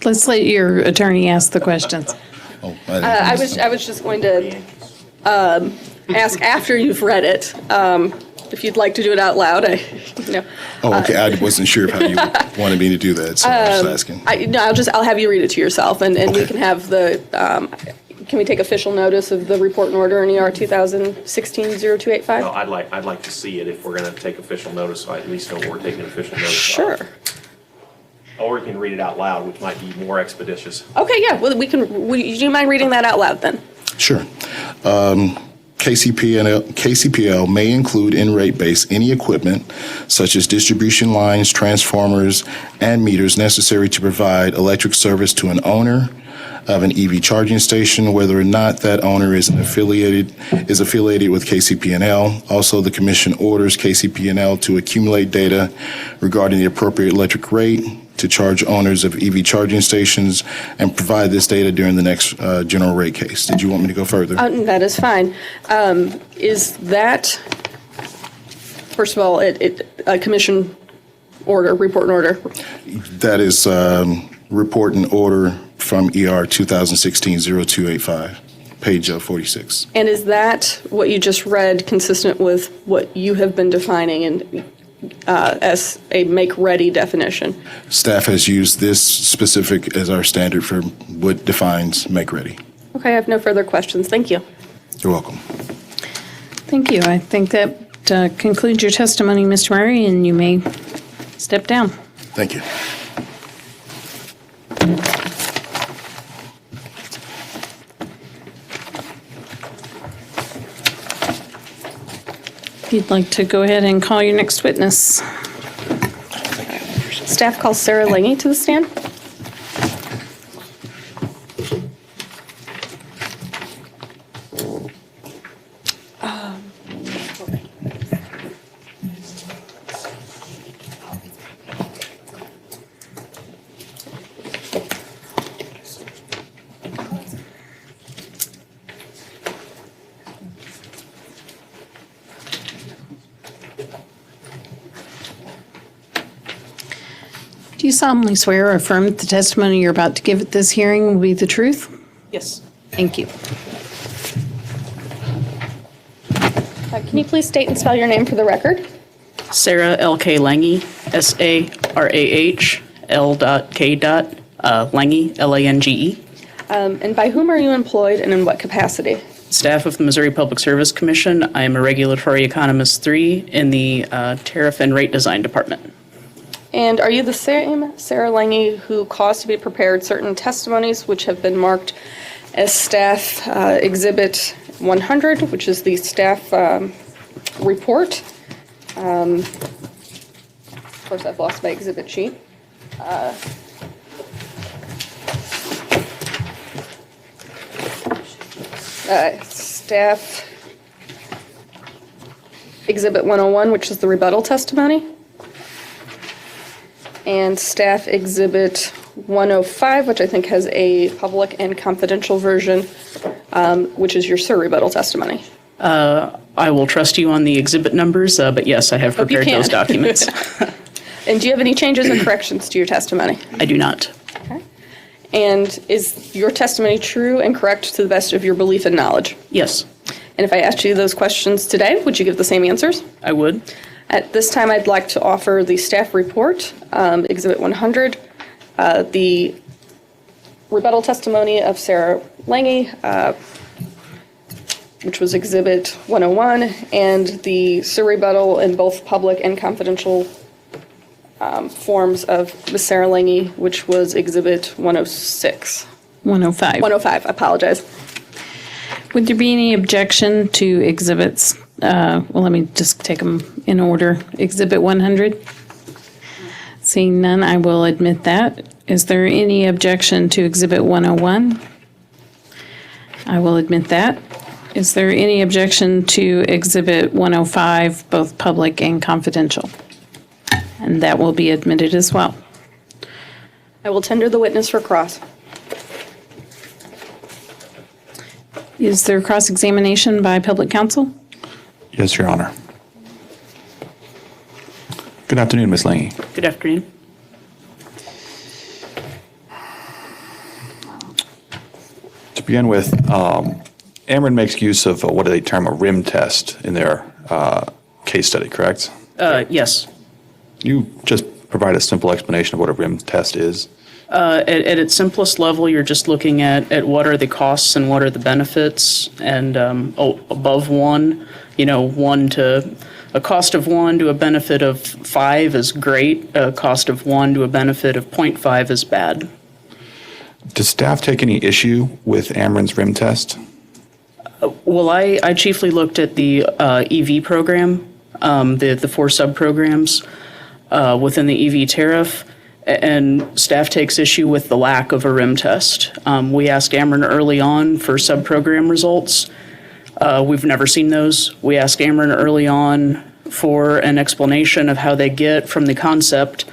Let's let your attorney ask the questions. Oh, I was just going to ask after you've read it, if you'd like to do it out loud. Oh, okay. I wasn't sure of how you wanted me to do that, so I was asking. I'll have you read it to yourself, and Okay. we can have the. Can we take official notice of the report and order in ER 2016-0285? No, I'd like to see it if we're going to take official notice, so I at least know what we're taking official notice of. Sure. Or we can read it out loud, which might be more expeditious. Okay, yeah. Well, do you mind reading that out loud then? Sure. KCPL may include in rate base any equipment such as distribution lines, transformers, and meters necessary to provide electric service to an owner of an EV charging station, whether or not that owner is affiliated with KCP&L. Also, the commission orders KCP&L to accumulate data regarding the appropriate electric rate to charge owners of EV charging stations and provide this data during the next general rate case. Did you want me to go further? That is fine. Is that, first of all, a commission order, report and order? That is report and order from ER 2016-0285, page 46. And is that what you just read consistent with what you have been defining as a make-ready definition? Staff has used this specific as our standard for what defines make-ready. Okay, I have no further questions. Thank you. You're welcome. Thank you. I think that concludes your testimony, Mr. Murray, and you may step down. Thank you. If you'd like to go ahead and call your next witness. Staff calls Sarah Lange to the stand. solemnly swear or affirm that the testimony you're about to give at this hearing will be the truth? Yes. Thank you. Can you please state and spell your name for the record? Sarah L.K. Lange, S-A-R-A-H, L.K. Lange, L-A-N-G-E. And by whom are you employed and in what capacity? Staff of the Missouri Public Service Commission. I am a regulatory economist 3 in the Tariff and Rate Design Department. And are you the same Sarah Lange who caused to be prepared certain testimonies which have been marked as Staff Exhibit 100, which is the staff report? Of course, I've lost my exhibit sheet. Staff Exhibit 101, which is the rebuttal testimony, and Staff Exhibit 105, which I think has a public and confidential version, which is your rebuttal testimony. I will trust you on the exhibit numbers, but yes, I have Hope you prepared can. those documents. And do you have any changes or corrections to your testimony? I do not. Okay. And is your testimony true and correct to the best of your belief and knowledge? Yes. And if I asked you those questions today, would you give the same answers? I would. At this time, I'd like to offer the staff report, Exhibit 100, the rebuttal testimony of Sarah Lange, which was Exhibit 101, and the surrebuttal in both public and confidential forms of Ms. Sarah Lange, which was Exhibit 106. 105. 105, I apologize. Would there be any objection to exhibits? Well, let me just take them in order. Exhibit 100? Seeing none, I will admit that. Is there any objection to Exhibit 101? I will admit that. Is there any objection to Exhibit 105, both public and confidential? And that will be admitted as well. I will tender the witness for cross. Is there cross-examination by public counsel? Yes, Your Honor. Good afternoon, Ms. Lange. Good afternoon. To begin with, Ameren makes use of what do they term a rim test in their case study, correct? Yes. You just provide a simple explanation of what a rim test is. At its simplest level, you're just looking at what are the costs and what are the benefits, and above 1, a cost of 1 to a benefit of 5 is great. A cost of 1 to a benefit of 0.5 is bad. Does staff take any issue with Ameren's rim test? Well, I chiefly looked at the EV program, the 4 sub-programs within the EV tariff, and staff takes issue with the lack of a rim test. We asked Ameren early on for sub-program results. We've never seen those. We asked Ameren early on for an explanation of how they get from the concept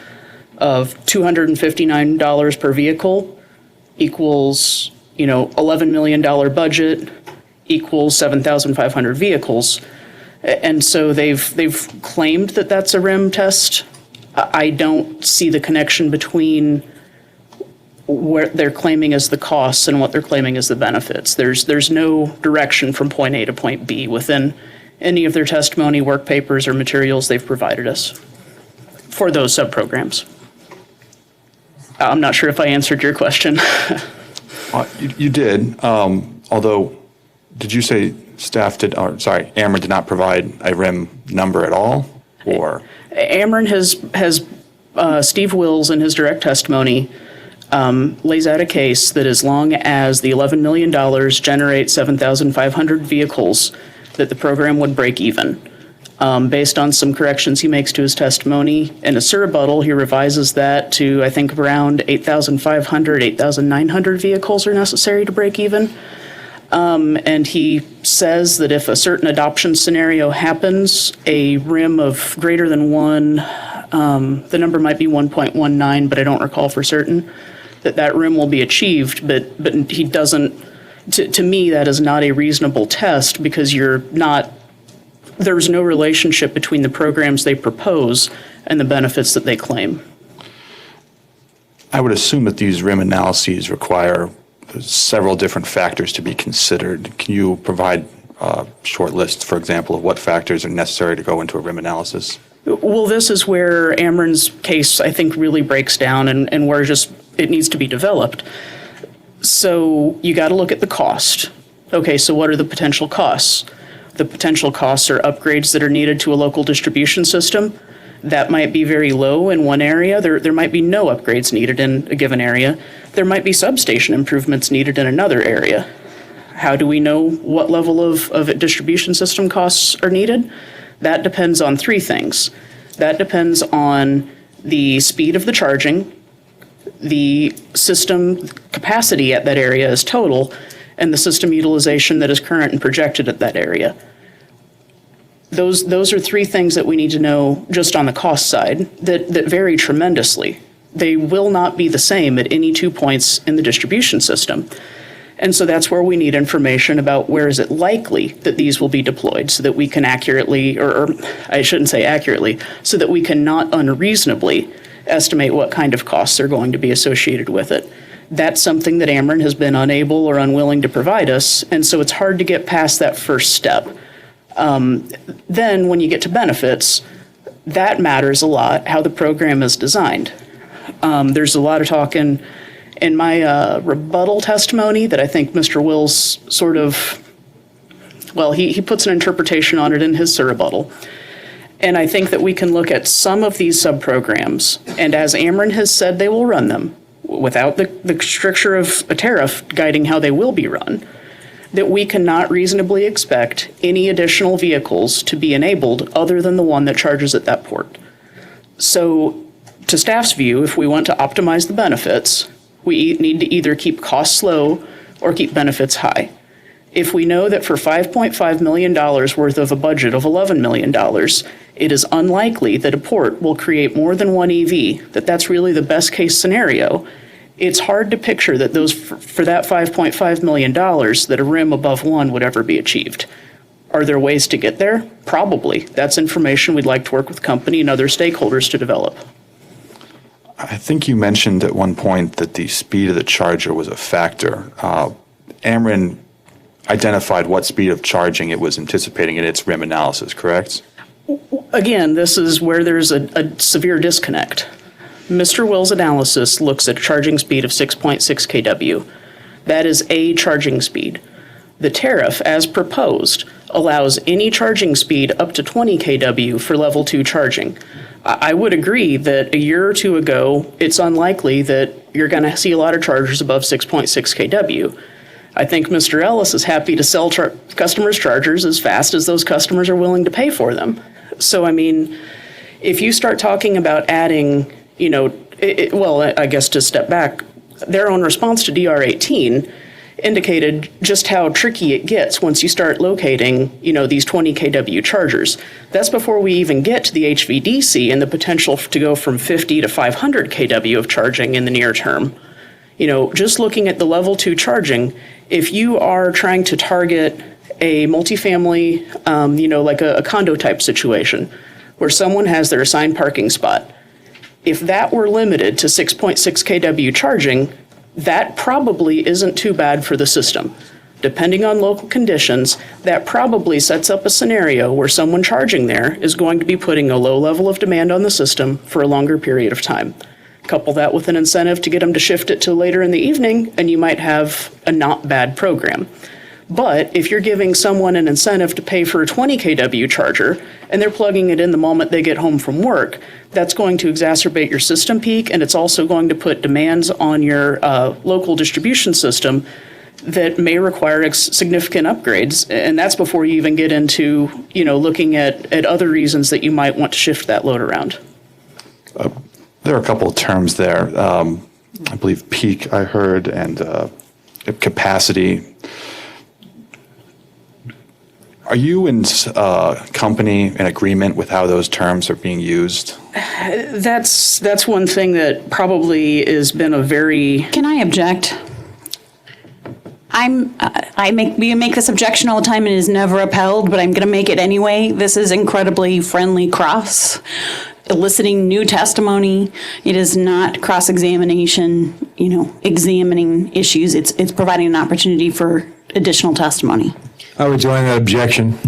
of $259 per vehicle equals, $11 million budget equals 7,500 vehicles. And so they've claimed that that's a rim test. I don't see the connection between what they're claiming as the costs and what they're claiming as the benefits. There's no direction from point A to point B within any of their testimony, work papers, or materials they've provided us for those sub-programs. I'm not sure if I answered your question. You did, although, did you say Ameren did not provide a rim number at all, or? Ameren has Steve Wills in his direct testimony lays out a case that as long as the $11 million generates 7,500 vehicles, that the program would break even. Based on some corrections he makes to his testimony, in a surrebuttal, he revises that to, I think, around 8,500, 8,900 vehicles are necessary to break even. And he says that if a certain adoption scenario happens, a rim of greater than 1, the number might be 1.19, but I don't recall for certain, that rim will be achieved, but he doesn't, to me, that is not a reasonable test because there's no relationship between the programs they propose and the benefits that they claim. I would assume that these rim analyses require several different factors to be considered. Can you provide a short list, for example, of what factors are necessary to go into a rim analysis? Well, this is where Ameren's case, I think, really breaks down and where just it needs to be developed. So you got to look at the cost. Okay, so what are the potential costs? The potential costs are upgrades that are needed to a local distribution system. That might be very low in one area. There might be no upgrades needed in a given area. There might be substation improvements needed in another area. How do we know what level of distribution system costs are needed? That depends on three things. That depends on the speed of the charging, the system capacity at that area is total, and the system utilization that is current and projected at that area. Those are three things that we need to know just on the cost side that vary tremendously. They will not be the same at any 2 points in the distribution system. And so that's where we need information about where is it likely that these will be deployed so that we can accurately, or I shouldn't say accurately, so that we can not unreasonably estimate what kind of costs are going to be associated with it. That's something that Ameren has been unable or unwilling to provide us, and so it's hard to get past that first step. Then when you get to benefits, that matters a lot, how the program is designed. There's a lot of talk in my rebuttal testimony that I think Mr. Wills sort of, well, he puts an interpretation on it in his rebuttal. And I think that we can look at some of these sub-programs, and as Ameren has said they will run them, without the stricture of a tariff guiding how they will be run, that we cannot reasonably expect any additional vehicles to be enabled other than the one that charges at that port. So, to staff's view, if we want to optimize the benefits, we need to either keep costs low or keep benefits high. If we know that for $5.5 million worth of a budget of $11 million, it is unlikely that a port will create more than one EV, that's really the best case scenario, it's hard to picture that those for that $5.5 million that a rim above one would ever be achieved. Are there ways to get there? Probably. That's information we'd like to work with company and other stakeholders to develop. I think you mentioned at one point that the speed of the charger was a factor. Ameren identified what speed of charging it was anticipating in its rim analysis, correct? Again, this is where there's a severe disconnect. Mr. Will's analysis looks at a charging speed of 6.6 kW. That is a charging speed. The tariff, as proposed, allows any charging speed up to 20 kW for level 2 charging. I would agree that a year or two ago, it's unlikely that you're going to see a lot of chargers above 6.6 kW. I think Mr. Ellis is happy to sell customers chargers as fast as those customers are willing to pay for them. So, I mean, if you start talking about adding, well, I guess to step back, their own response to DR18 indicated just how tricky it gets once you start locating, these 20 kW chargers. That's before we even get to the HVDC and the potential to go from 50 to 500 kW of charging in the near term. Just looking at the level 2 charging, if you are trying to target a multifamily, like a condo type situation where someone has their assigned parking spot, if that were limited to 6.6 kW charging, that probably isn't too bad for the system. Depending on local conditions, that probably sets up a scenario where someone charging there is going to be putting a low level of demand on the system for a longer period of time. Couple that with an incentive to get them to shift it to later in the evening, and you might have a not bad program. But if you're giving someone an incentive to pay for a 20 kW charger, and they're plugging it in the moment they get home from work, that's going to exacerbate your system peak, and it's also going to put demands on your local distribution system that may require significant upgrades. And that's before you even get into, looking at other reasons that you might want to shift that load around. There are a couple of terms there. I believe peak I heard and capacity. Are you and company in agreement with how those terms are being used? That's one thing that probably has been a very... Can I object? We make this objection all the time and it is never upheld, but I'm going to make it anyway. This is incredibly friendly cross. eliciting new testimony. It is not cross-examination, examining issues. It's providing an opportunity for additional testimony. I would join that objection.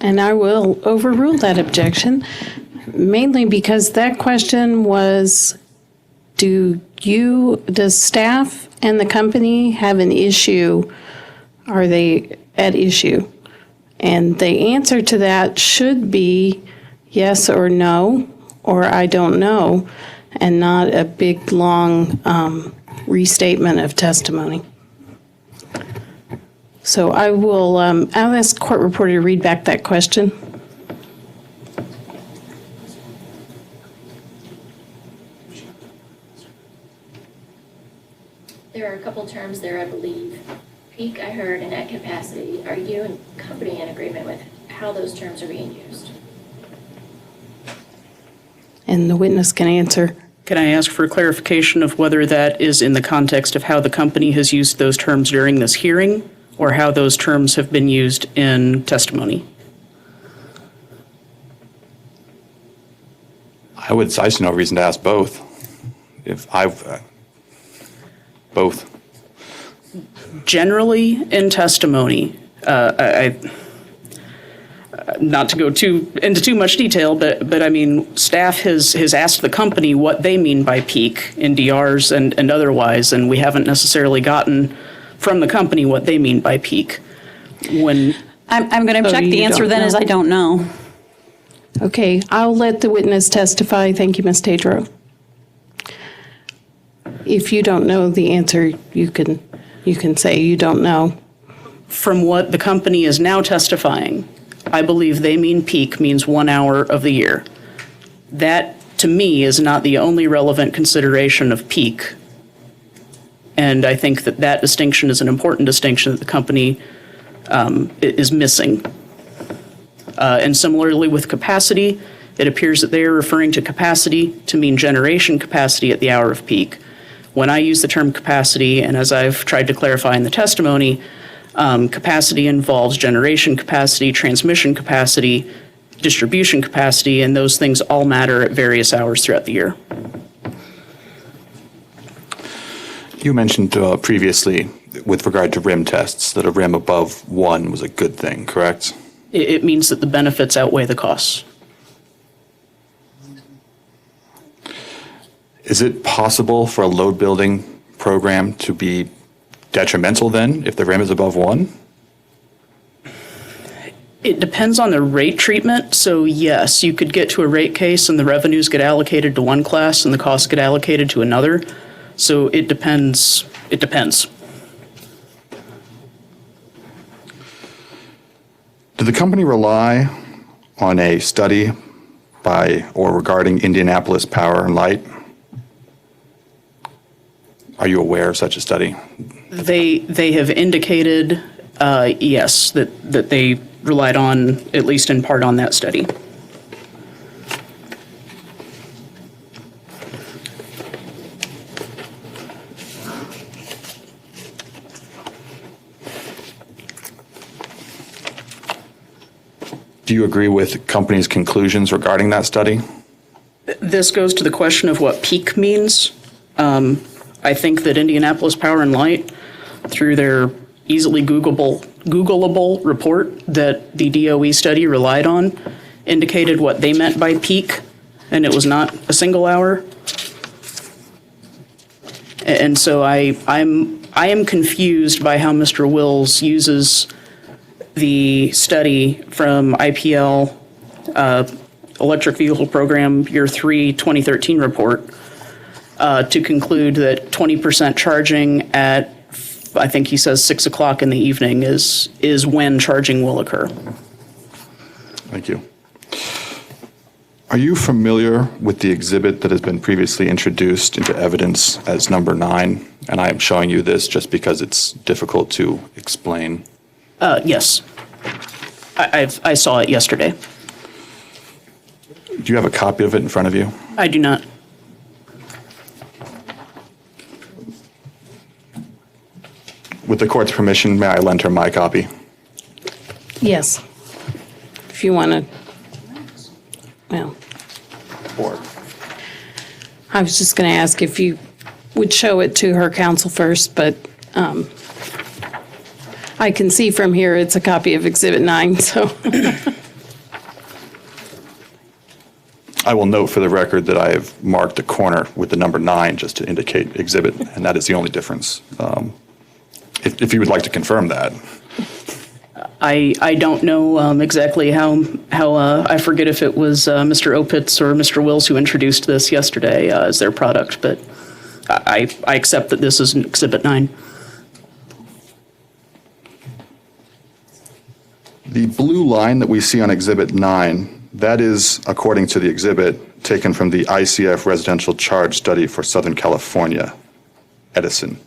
And I will overrule that objection, mainly because that question was, does staff and the company have an issue? Are they at issue? And the answer to that should be yes or no, or I don't know, and not a big, long restatement of testimony. So I'll ask the court reporter to read back that question. There are a couple terms there, I believe. Peak, I heard, and at capacity. Are you and company in agreement with how those terms are being used? And the witness can answer. Can I ask for clarification of whether that is in the context of how the company has used those terms during this hearing, or how those terms have been used in testimony? I see no reason to ask both. Both. Generally, in testimony, not to go into too much detail, but I mean, staff has asked the company what they mean by peak in DRs and otherwise, and we haven't necessarily gotten from the company what they mean by peak. When I'm going to object. The answer then is I don't know. Okay, I'll let the witness testify. Thank you, Ms. Tadro. If you don't know the answer, you can say you don't know. From what the company is now testifying, I believe they mean peak means 1 hour of the year. That, to me, is not the only relevant consideration of peak. And I think that distinction is an important distinction that the company is missing. And similarly with capacity, it appears that they are referring to capacity to mean generation capacity at the hour of peak. When I use the term capacity, and as I've tried to clarify in the testimony, capacity involves generation capacity, transmission capacity, distribution capacity, and those things all matter at various hours throughout the year. You mentioned previously, with regard to RIM tests, that a RIM above 1 was a good thing, correct? It means that the benefits outweigh the costs. Is it possible for a load building program to be detrimental then if the RIM is above 1? It depends on the rate treatment. So yes, you could get to a rate case and the revenues get allocated to one class and the costs get allocated to another. So it depends. It depends. Did the company rely on a study by or regarding Indianapolis Power and Light? Are you aware of such a study? They have indicated, yes, that they relied on, at least in part, on that study. Do you agree with the company's conclusions regarding that study? This goes to the question of what peak means. I think that Indianapolis Power and Light, through their easily Googleable report that the DOE study relied on, indicated what they meant by peak, and it was not a single hour. And so I am confused by how Mr. Wills uses the study from IPL Electric Vehicle Program Year 3 2013 report to conclude that 20% charging at, I think he says 6 o'clock in the evening is when charging will occur. Thank you. Are you familiar with the exhibit that has been previously introduced into evidence as number 9? And I am showing you this just because it's difficult to explain. Yes. I saw it yesterday. Do you have a copy of it in front of you? I do not. With the court's permission, may I lend her my copy? Yes. If you want to, well. I was just going to ask if you would show it to her counsel first, but I can see from here it's a copy of Exhibit 9, so. I will note for the record that I have marked a corner with the number 9 just to indicate exhibit, and that is the only difference. If you would like to confirm that. I don't know exactly how I forget if it was Mr. Opitz or Mr. Wills who introduced this yesterday as their product, but I accept that this is Exhibit 9. The blue line that we see on Exhibit 9, that is, according to the exhibit, taken from the ICF Residential Charge Study for Southern California, Edison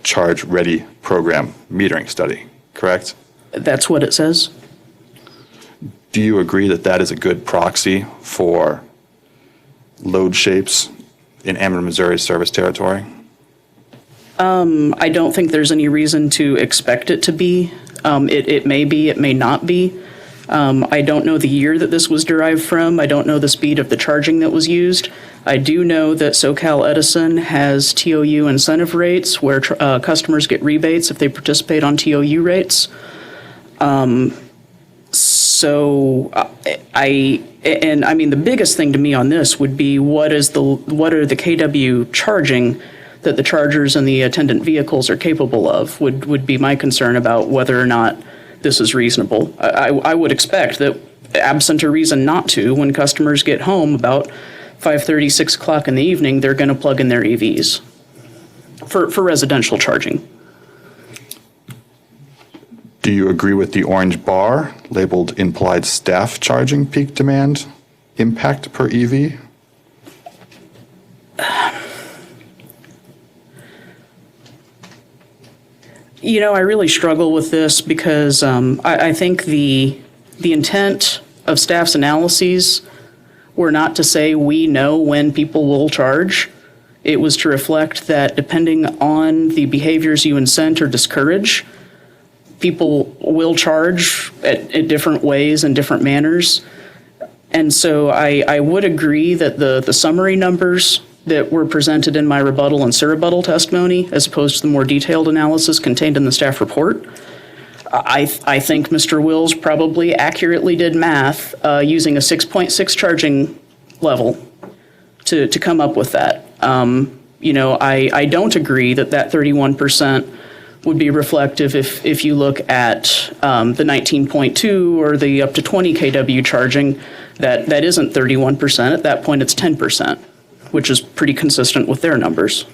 Charge Ready Program Metering Study, correct? That's what it says. Do you agree that that is a good proxy for load shapes in Ameren, Missouri service territory? I don't think there's any reason to expect it to be. It may be, it may not be. I don't know the year that this was derived from. I don't know the speed of the charging that was used. I do know that SoCal Edison has TOU incentive rates where customers get rebates if they participate on TOU rates. So I mean, the biggest thing to me on this would be what are the KW charging that the chargers and the attendant vehicles are capable of would be my concern about whether or not this is reasonable. I would expect that absent a reason not to, when customers get home about 5:30, 6 o'clock in the evening, they're going to plug in their EVs for residential charging. Do you agree with the orange bar labeled implied staff charging peak demand impact per EV? You know, I really struggle with this because I think the intent of staff's analyses were not to say we know when people will charge. It was to reflect that depending on the behaviors you incent or discourage, people will charge at different ways and different manners. And so I would agree that the summary numbers that were presented in my rebuttal and surrebuttal testimony, as opposed to the more detailed analysis contained in the staff report, I think Mr. Wills probably accurately did math using a 6.6 charging level to come up with that. You know, I don't agree that 31% would be reflective if you look at the 19.2 or the up to 20 kW charging. That isn't 31%. At that point, it's 10%, which is pretty consistent with their numbers.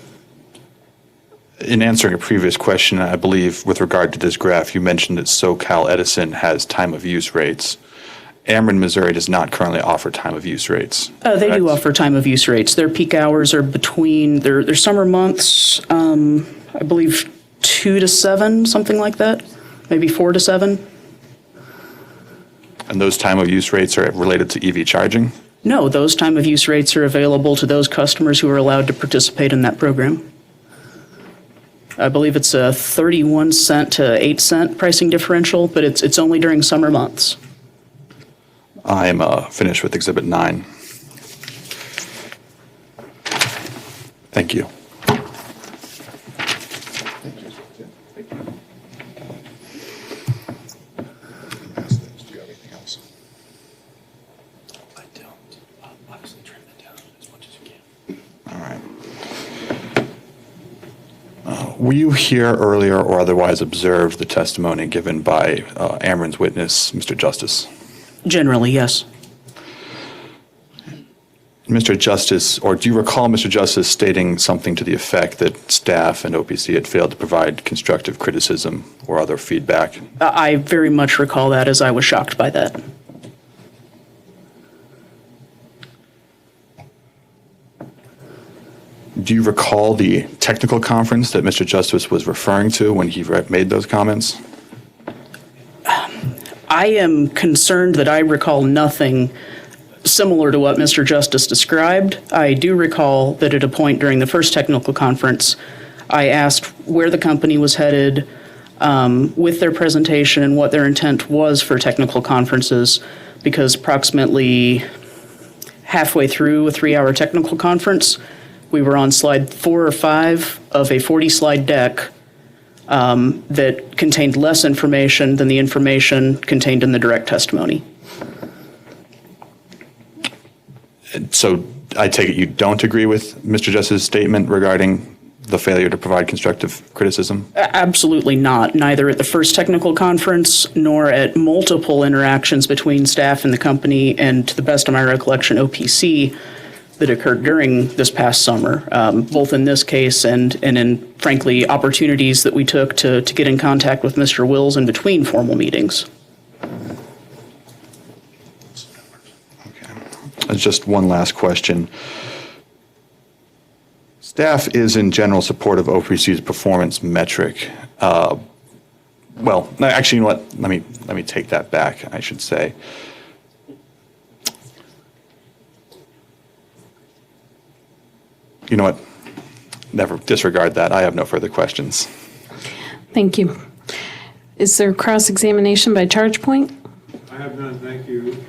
In answering a previous question, I believe with regard to this graph, you mentioned that SoCal Edison has time of use rates. Ameren, Missouri does not currently offer time of use rates. They do offer time of use rates. Their peak hours are between their summer months, I believe 2 to 7, something like that, maybe 4 to 7. And those time of use rates are related to EV charging? No, those time of use rates are available to those customers who are allowed to participate in that program. I believe it's a 31 cent to 8 cent pricing differential, but it's only during summer months. I'm finished with Exhibit 9. Thank you. Were you here earlier or otherwise observed the testimony given by Ameren's witness, Mr. Justice? Generally, yes. Mr. Justice, or do you recall Mr. Justice stating something to the effect that staff and OPC had failed to provide constructive criticism or other feedback? I very much recall that, as I was shocked by that. Do you recall the technical conference that Mr. Justice was referring to when he made those comments? I am concerned that I recall nothing similar to what Mr. Justice described. I do recall that at a point during the first technical conference, I asked where the company was headed with their presentation and what their intent was for technical conferences, because approximately halfway through a 3-hour technical conference, We were on slide 4 or 5 of a 40-slide deck that contained less information than the information contained in the direct testimony. So I take it you don't agree with Mr. Justice's statement regarding the failure to provide constructive criticism? Absolutely not, neither at the first technical conference nor at multiple interactions between staff and the company, and to the best of my recollection, OPC, that occurred during this past summer, both in this case and in, frankly, opportunities that we took to get in contact with Mr. Wills in between formal meetings. Just one last question. Staff is in general support of OPC's performance metric. Well, actually, you know what? Let me take that back, I should say. You know what? Never disregard that. I have no further questions. Thank you. Is there cross-examination by charge point? I have none, thank you.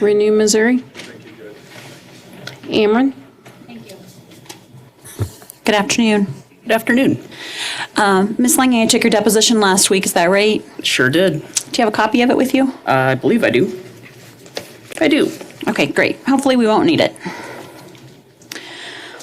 Renew Missouri? Thank you, Judge. Ameren? Good afternoon. Good afternoon. Ms. Lange, I took your deposition last week, is that right? Sure did. Do you have a copy of it with you? I believe I do. I do. Okay, great. Hopefully we won't need it.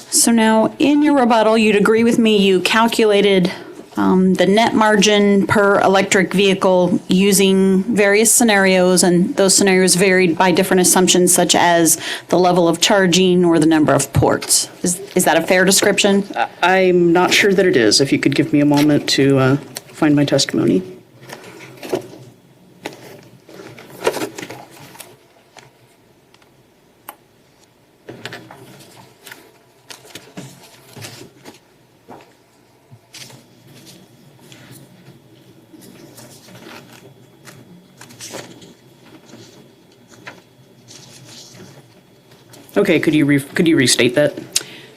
So now, in your rebuttal, you'd agree with me, you calculated the net margin per electric vehicle using various scenarios, and those scenarios varied by different assumptions such as the level of charging or the number of ports. Is that a fair description? I'm not sure that it is. If you could give me a moment to find my testimony. Okay, could you restate that?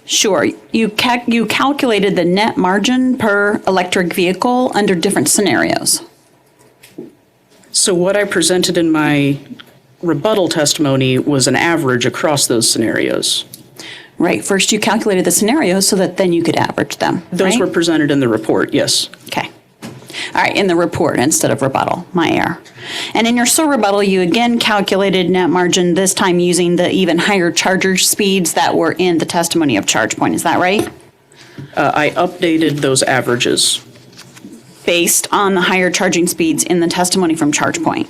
Sure. You calculated the net margin per electric vehicle under different scenarios. So what I presented in my rebuttal testimony was an average across those scenarios. Right. First, you calculated the scenarios so that then you could average them. Those right? were presented in the report, yes. Okay. All right, in the report instead of rebuttal, my error. And in your SOAR rebuttal, you again calculated net margin, this time using the even higher charger speeds that were in the testimony of ChargePoint. Is that right? I updated those averages. Based on the higher charging speeds in the testimony from ChargePoint?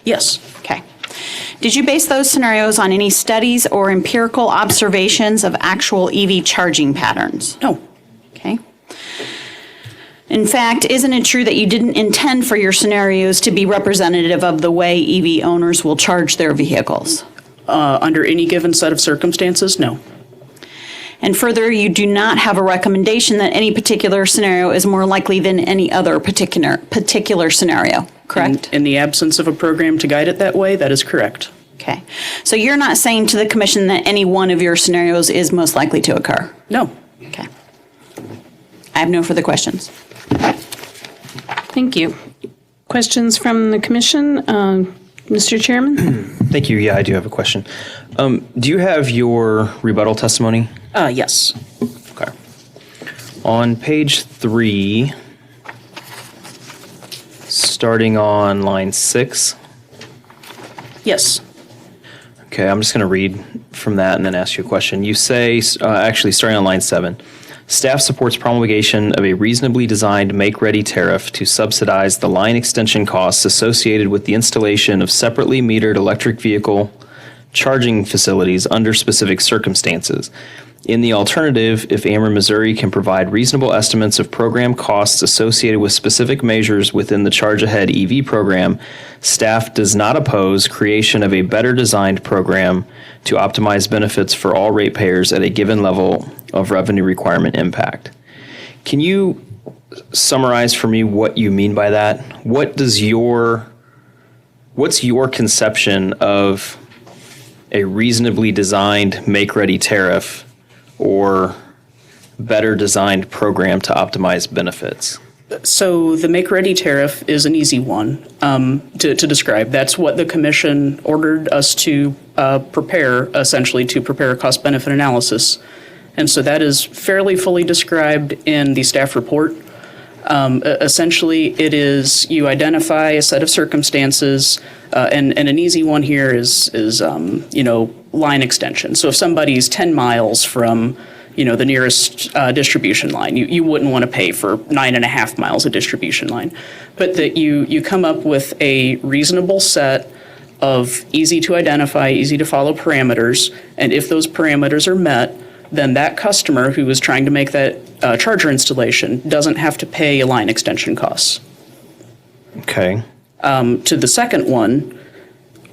Yes. Okay. Did you base those scenarios on any studies or empirical observations of actual EV charging patterns? No. Okay. In fact, isn't it true that you didn't intend for your scenarios to be representative of the way EV owners will charge their vehicles? Under any given set of circumstances, no. And further, you do not have a recommendation that any particular scenario is more likely than any other particular scenario, correct? In the absence of a program to guide it that way, that is correct. Okay. So you're not saying to the commission that any one of your scenarios is most likely to occur? No. Okay. I have no further questions. Thank you. Questions from the commission? Mr. Chairman? Thank you. Yeah, I do have a question. Do you have your rebuttal testimony? Yes. Okay. On page 3, starting on line 6. Yes. Okay, I'm just going to read from that and then ask you a question. You say, actually starting on line 7, staff supports promulgation of a reasonably designed make-ready tariff to subsidize the line extension costs associated with the installation of separately metered electric vehicle charging facilities under specific circumstances. In the alternative, if Ameren, Missouri can provide reasonable estimates of program costs associated with specific measures within the Charge Ahead EV program, staff does not oppose creation of a better designed program to optimize benefits for all ratepayers at a given level of revenue requirement impact. Can you summarize for me what you mean by that? What's your conception of a reasonably designed make-ready tariff or better designed program to optimize benefits? So the make-ready tariff is an easy one to describe. That's what the commission ordered us to prepare, essentially to prepare a cost-benefit analysis. And so that is fairly fully described in the staff report. Essentially, it is you identify a set of circumstances, and an easy one here is line extension. So if somebody's 10 miles from the nearest distribution line, you wouldn't want to pay for 9.5 miles of distribution line, but that you come up with a reasonable set of easy to identify, easy to follow parameters, and if those parameters are met, then that customer who is trying to make that charger installation doesn't have to pay line extension costs. Okay. To the second one,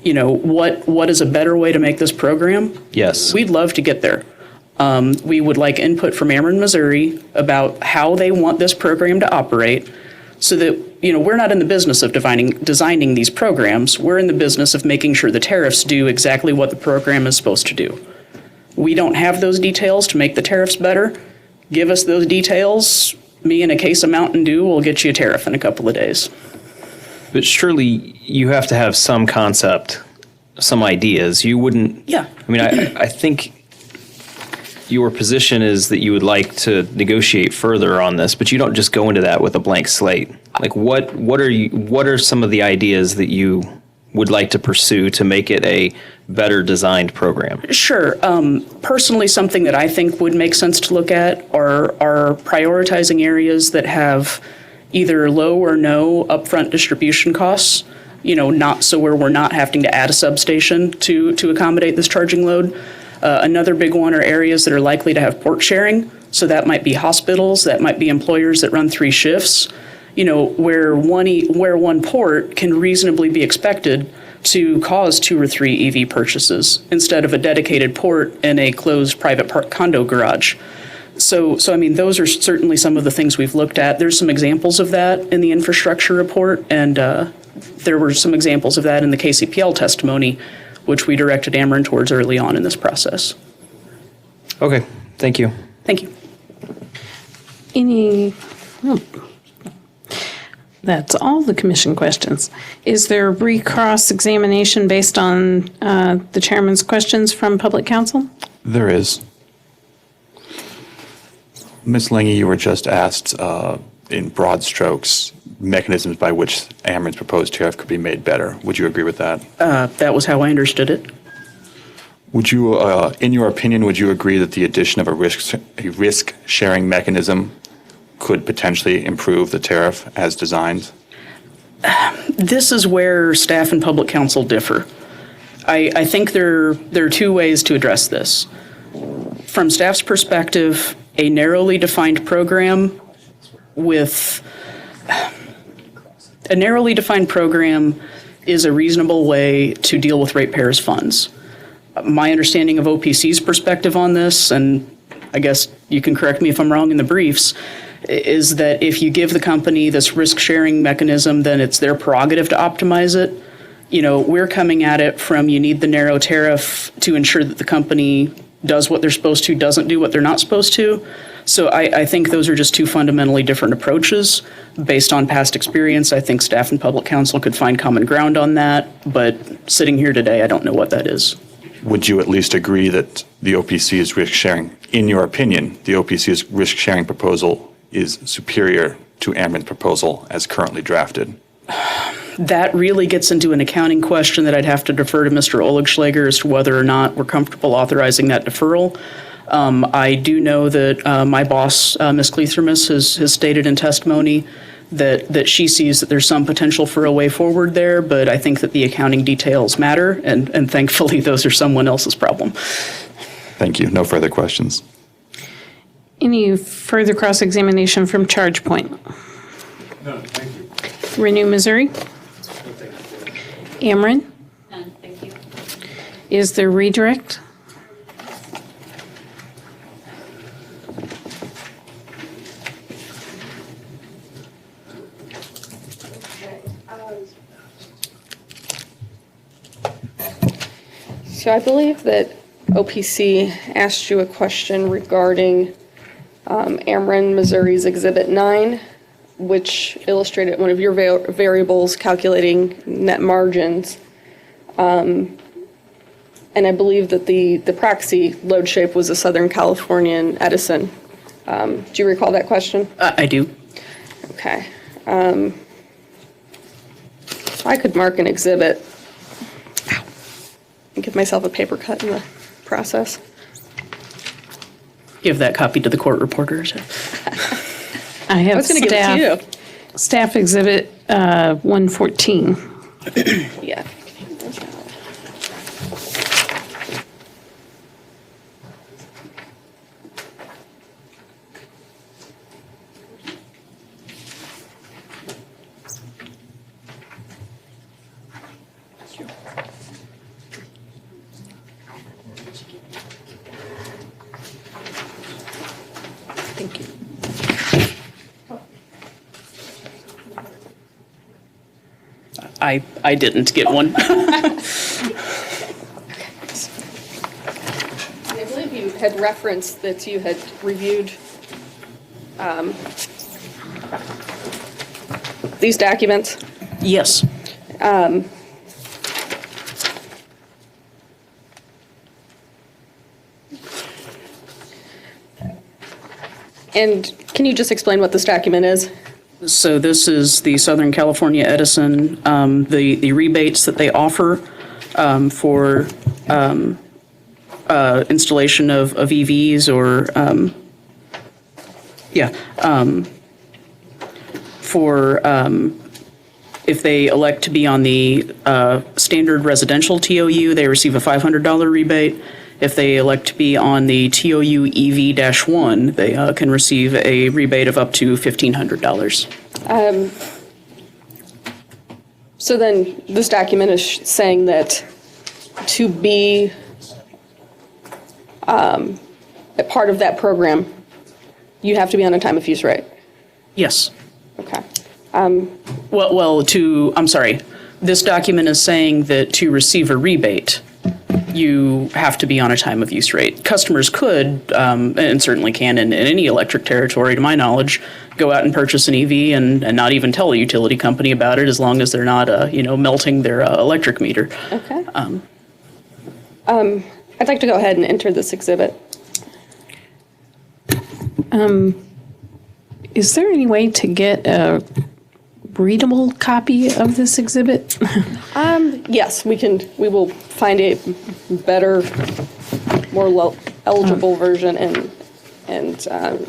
what is a better way to make this program? Yes. We'd love to get there. We would like input from Ameren, Missouri about how they want this program to operate so that, we're not in the business of designing these programs. We're in the business of making sure the tariffs do exactly what the program is supposed to do. We don't have those details to make the tariffs better. Give us those details. Me and a case of Mountain Dew will get you a tariff in a couple of days. But surely you have to have some concept, some ideas. You wouldn't. Yeah. I mean, I think your position is that you would like to negotiate further on this, but you don't just go into that with a blank slate. Like, what are some of the ideas that you would like to pursue to make it a better designed program? Sure. Personally, something that I think would make sense to look at are prioritizing areas that have either low or no upfront distribution costs, not so where we're not having to add a substation to accommodate this charging load. Another big one are areas that are likely to have port sharing. So that might be hospitals, that might be employers that run 3 shifts, where one port can reasonably be expected to cause 2 or 3 EV purchases instead of a dedicated port in a closed private condo garage. So I mean, those are certainly some of the things we've looked at. There's some examples of that in the infrastructure report, and there were some examples of that in the KCPL testimony, which we directed Ameren towards early on in this process. Okay, thank you. Thank you. That's all the commission questions. Is there recross examination based on the chairman's questions from public counsel? There is. Ms. Lange, you were just asked in broad strokes mechanisms by which Ameren's proposed tariff could be made better. Would you agree with that? That was how I understood it. Would you, in your opinion, would you agree that the addition of a risk-sharing mechanism could potentially improve the tariff as designed? This is where staff and public counsel differ. I think there are 2 ways to address this. From staff's perspective, a narrowly defined program is a reasonable way to deal with ratepayers' funds. My understanding of OPC's perspective on this, and I guess you can correct me if I'm wrong in the briefs, is that if you give the company this risk-sharing mechanism, then it's their prerogative to optimize it. We're coming at it from you need the narrow tariff to ensure that the company does what they're supposed to, doesn't do what they're not supposed to. So I think those are just 2 fundamentally different approaches. Based on past experience, I think staff and public counsel could find common ground on that, but sitting here today, I don't know what that is. Would you at least agree that the OPC's risk-sharing, in your opinion, the OPC's risk-sharing proposal is superior to Ameren's proposal as currently drafted? That really gets into an accounting question that I'd have to defer to Mr. Oligschlager as to whether or not we're comfortable authorizing that deferral. I do know that my boss, Ms. Cleathermus, has stated in testimony that she sees that there's some potential for a way forward there, but I think that the accounting details matter, and thankfully those are someone else's problem. Thank you. No further questions. Any further cross-examination from ChargePoint? No, thank you. Renew Missouri? Ameren? None, thank you. Is there redirect? So I believe that OPC asked you a question regarding Ameren, Missouri's Exhibit 9, which illustrated one of your variables calculating net margins. And I believe that the proxy load shape was a Southern Californian Edison. Do you recall that question? I do. Okay. I could mark an exhibit. Ow. And give myself a paper cut in the process. Give that copy to the court reporters. I have was gonna give it to you. Staff Exhibit 114. Yeah. Thank you. I didn't get one. I believe you had referenced that you had reviewed these documents. Yes. And can you just explain what this document is? So this is the Southern California Edison, the rebates that they offer for installation of EVs or, for if they elect to be on the standard residential TOU, they receive a $500 rebate. If they elect to be on the TOU EV-1, they can receive a rebate of up to $1,500. So then this document is saying that to be a part of that program, you have to be on a time of use rate. Yes. Okay. I'm sorry. This document is saying that to receive a rebate, you have to be on a time of use rate. Customers could, and certainly can in any electric territory, to my knowledge, go out and purchase an EV and not even tell a utility company about it as long as they're not, melting their electric meter. Okay. I'd like to go ahead and enter this exhibit. Is there any way to get a readable copy of this exhibit? Yes, we will find a better, more eligible version and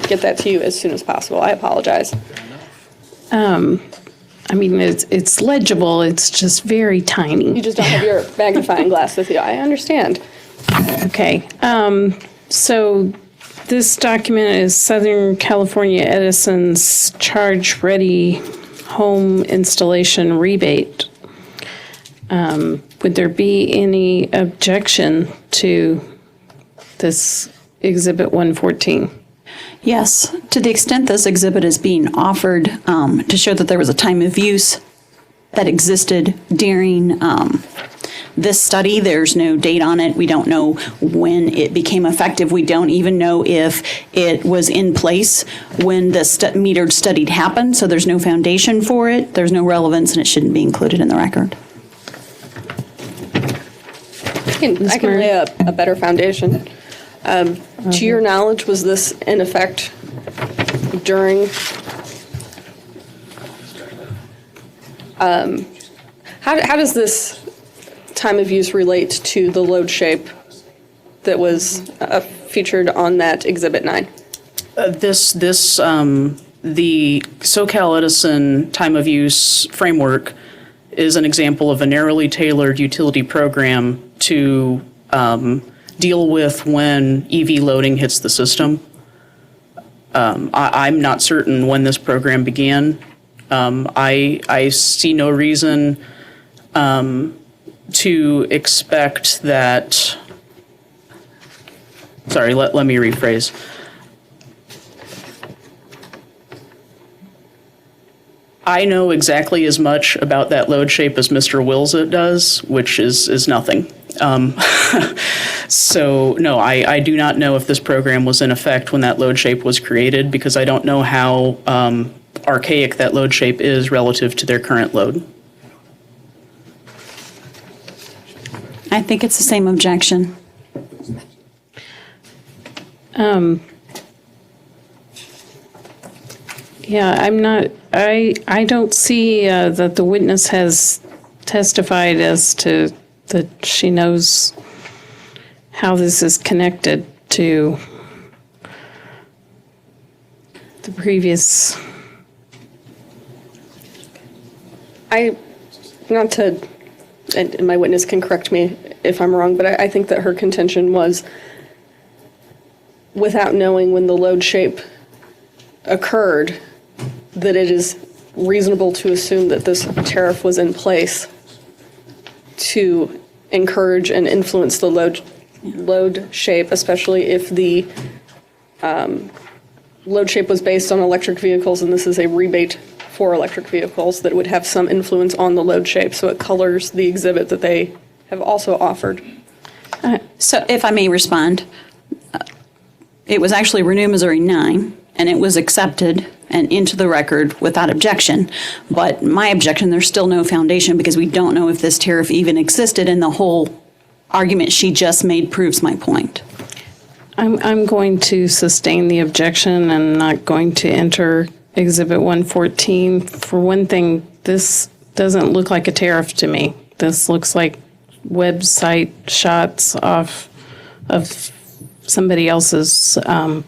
get that to you as soon as possible. I apologize. I mean, it's legible, it's just very tiny. You just don't have your magnifying glass with you. I understand. Okay, so this document is Southern California Edison's Charge Ready Home Installation Rebate. Would there be any objection to this Exhibit 114? Yes, to the extent this exhibit is being offered to show that there was a time of use that existed during this study. There's no date on it. We don't know when it became effective. We don't even know if it was in place when the metered study happened, so there's no foundation for it. There's no relevance, and it shouldn't be included in the record. I can lay a better foundation. To your knowledge, was this in effect during? How does this time of use relate to the load shape that was featured on that Exhibit 9? The SoCal Edison time of use framework is an example of a narrowly tailored utility program to deal with when EV loading hits the system. I'm not certain when this program began. I see no reason to expect that. Sorry, let me rephrase. I know exactly as much about that load shape as Mr. Willsit does, which is nothing. So no, I do not know if this program was in effect when that load shape was created, because I don't know how archaic that load shape is relative to their current load. I think it's the same objection. Yeah, I don't see that the witness has testified as to that she knows how this is connected to the previous. Not to, and my witness can correct me if I'm wrong, but I think that her contention was, without knowing when the load shape occurred, that it is reasonable to assume that this tariff was in place to encourage and influence the load shape, especially if the load shape was based on electric vehicles, and this is a rebate for electric vehicles, that would have some influence on the load shape. So it colors the exhibit that they have also offered. So if I may respond, it was actually Renew Missouri 9, and it was accepted and into the record without objection. But my objection, there's still no foundation because we don't know if this tariff even existed, and the whole argument she just made proves my point. I'm going to sustain the objection and not going to enter Exhibit 114. For one thing, this doesn't look like a tariff to me. This looks like website shots off of somebody else's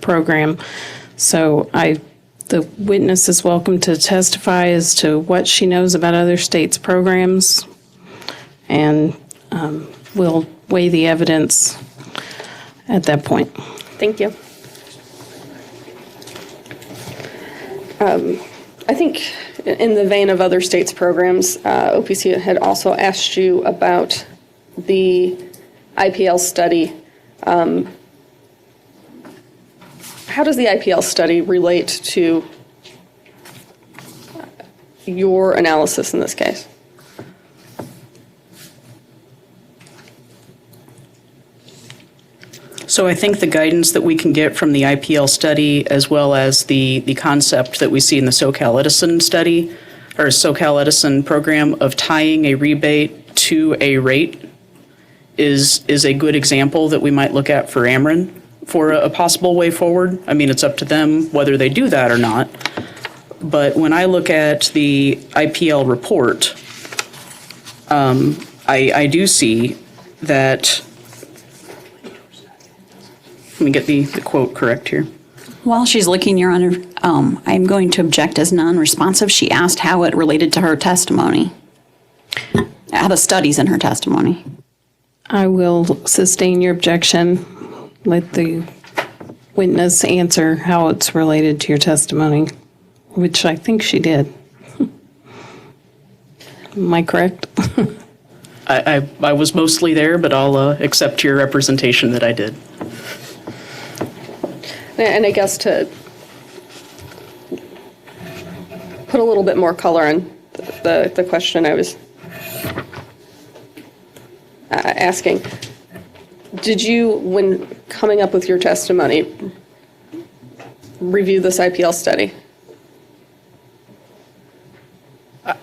program. So the witness is welcome to testify as to what she knows about other states' programs, and we'll weigh the evidence at that point. Thank you. I think in the vein of other states' programs, OPC had also asked you about the IPL study. How does the IPL study relate to your analysis in this case? So I think the guidance that we can get from the IPL study, as well as the concept that we see in the SoCal Edison study, or SoCal Edison program of tying a rebate to a rate is a good example that we might look at for Ameren for a possible way forward. I mean, it's up to them whether they do that or not. But when I look at the IPL report, I do see that. Let me get the quote correct here. While she's looking, Your Honor, I'm going to object as non-responsive. She asked how it related to her testimony, how the studies in her testimony. I will sustain your objection. Let the witness answer how it's related to your testimony, which I think she did. Am I correct? I was mostly there, but I'll accept your representation that I did. And I guess to put a little bit more color on the question I was asking, did you, when coming up with your testimony, review this IPL study?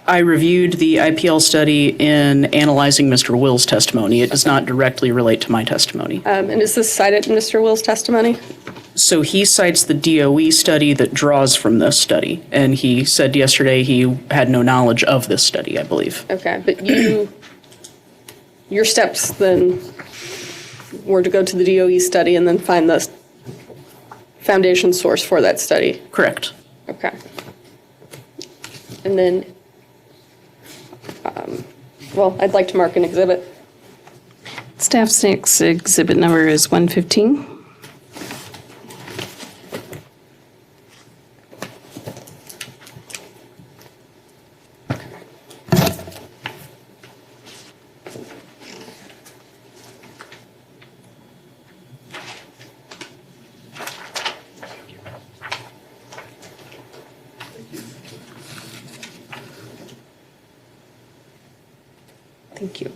I reviewed the IPL study in analyzing Mr. Will's testimony. It does not directly relate to my testimony. And is this cited in Mr. Will's testimony? So he cites the DOE study that draws from this study, and he said yesterday he had no knowledge of this study, I believe. Okay, but your steps then were to go to the DOE study and then find the foundation source for that study? Correct. Okay. And then, well, I'd like to mark an exhibit. Staff's next exhibit number is 115. Thank you.